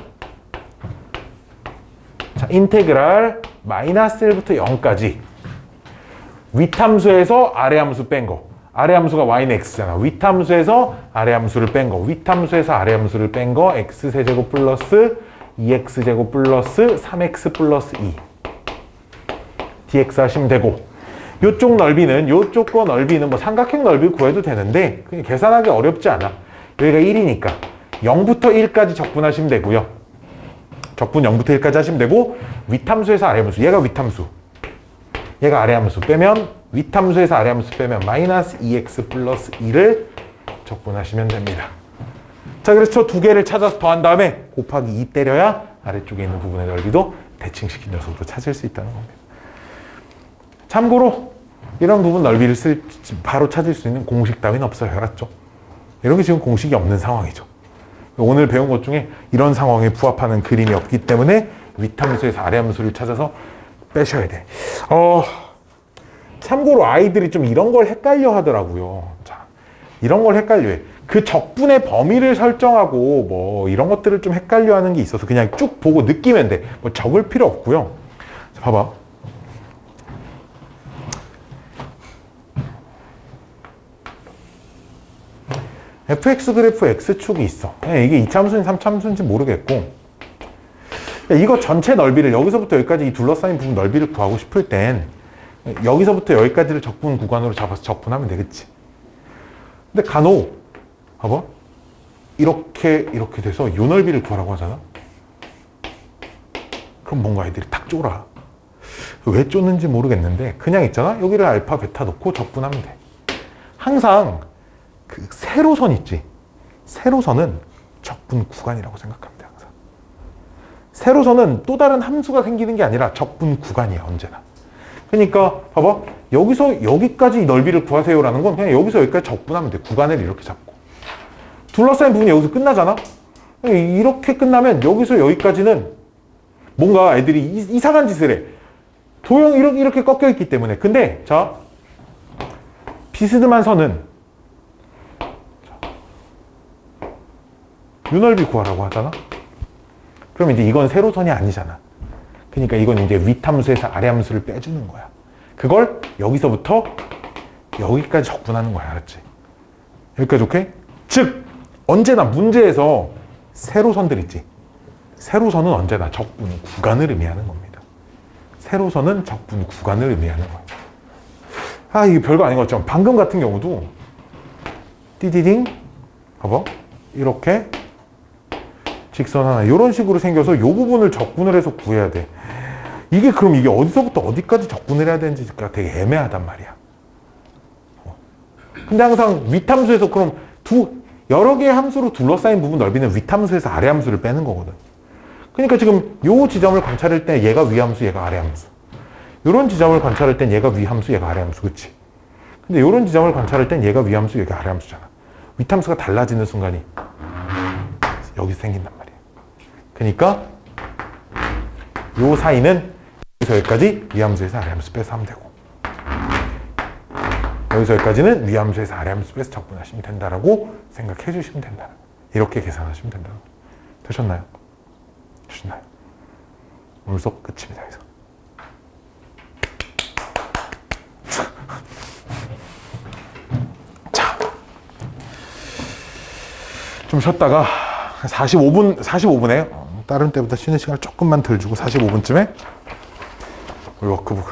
자, 인테그랄 마이너스 1부터 0까지 윗함수에서 아래함수 뺀 거. 아래함수가 y는 x잖아. 윗함수에서 아래함수를 뺀 거. 윗함수에서 아래함수를 뺀 거 x세제곱 플러스 2x제곱 플러스 3x 플러스 2 dx 하시면 되고, 요쪽 넓이는, 요쪽 거 넓이는 뭐 삼각형 넓이 구해도 되는데 그냥 계산하기 어렵지 않아. 여기가 1이니까 0부터 1까지 적분하시면 되고요. 적분 0부터 1까지 하시면 되고, 윗함수에서 아래함수, 얘가 윗함수, 얘가 아래함수 빼면, 윗함수에서 아래함수 빼면 마이너스 2x 플러스 2를 적분하시면 됩니다. 자, 그래서 저 두 개를 찾아서 더한 다음에 곱하기 2 때려야 아래쪽에 있는 부분의 넓이도 대칭시킨 녀석으로 찾을 수 있다는 겁니다. 참고로 이런 부분 넓이를 바로 찾을 수 있는 공식 따위는 없어요. 알았죠? 이런 게 지금 공식이 없는 상황이죠. 오늘 배운 것 중에 이런 상황에 부합하는 그림이 없기 때문에 윗함수에서 아래함수를 찾아서 빼셔야 돼. 참고로 아이들이 좀 이런 걸 헷갈려 하더라고요. 자, 이런 걸 헷갈려 해. 그 적분의 범위를 설정하고 뭐 이런 것들을 좀 헷갈려 하는 게 있어서 그냥 쭉 보고 느끼면 돼. 뭐 적을 필요 없고요. 자, 봐봐. fx 그래프 x축이 있어. 이게 2차함수인지 3차함수인지 모르겠고, 이거 전체 넓이를 여기서부터 여기까지 이 둘러싸인 부분 넓이를 구하고 싶을 땐 여기서부터 여기까지를 적분 구간으로 잡아서 적분하면 되겠지. 근데 간혹 봐봐, 이렇게 돼서 이 넓이를 구하라고 하잖아. 그럼 뭔가 애들이 탁 쫄아. 왜 쫓는지 모르겠는데 그냥 있잖아, 여기를 알파 베타 놓고 적분하면 돼. 항상 그 세로선 있지, 세로선은 적분 구간이라고 생각하면 돼. 항상 세로선은 또 다른 함수가 생기는 게 아니라 적분 구간이야, 언제나. 그러니까 봐봐, 여기서 여기까지 넓이를 구하세요라는 건 그냥 여기서 여기까지 적분하면 돼. 구간을 이렇게 잡고 둘러싸인 부분이 여기서 끝나잖아. 이렇게 끝나면 여기서 여기까지는 뭔가 애들이 이상한 짓을 해. 도형 이렇게 꺾여 있기 때문에. 근데 자, 비스듬한 선은 요 넓이 구하라고 하잖아. 그럼 이제 이건 세로선이 아니잖아. 그러니까 이건 이제 윗함수에서 아래함수를 빼주는 거야. 그걸 여기서부터 여기까지 적분하는 거야. 알았지? 여기까지 오케이? 즉 언제나 문제에서 세로선들 있지, 세로선은 언제나 적분 구간을 의미하는 겁니다. 세로선은 적분 구간을 의미하는 거야. 아, 이게 별거 아닌 것 같죠? 방금 같은 경우도 띠디딩 봐봐, 이렇게 직선 하나 이런 식으로 생겨서 이 부분을 적분을 해서 구해야 돼. 이게 그럼 이게 어디서부터 어디까지 적분을 해야 되는지가 되게 애매하단 말이야. 근데 항상 윗함수에서 그럼 여러 개의 함수로 둘러싸인 부분 넓이는 윗함수에서 아래함수를 빼는 거거든. 그러니까 지금 요 지점을 관찰할 때 얘가 위함수, 얘가 아래함수. 요런 지점을 관찰할 땐 얘가 위함수, 얘가 아래함수. 그치? 근데 요런 지점을 관찰할 땐 얘가 위함수, 얘가 아래함수잖아. 윗함수가 달라지는 순간이 여기서 생긴단 말이야. 그러니까 요 사이는 여기서 여기까지 위함수에서 아래함수 빼서 하면 되고, 여기서 여기까지는 위함수에서 아래함수 빼서 적분하시면 된다라고 생각해 주시면 된다. 이렇게 계산하시면 된다. 되셨나요? 되셨나요? 오늘 수업 끝입니다. 여기서. 자, 좀 쉬었다가 45분에 다른 때보다 쉬는 시간을 조금만 덜 주고 45분쯤에 우리 워크북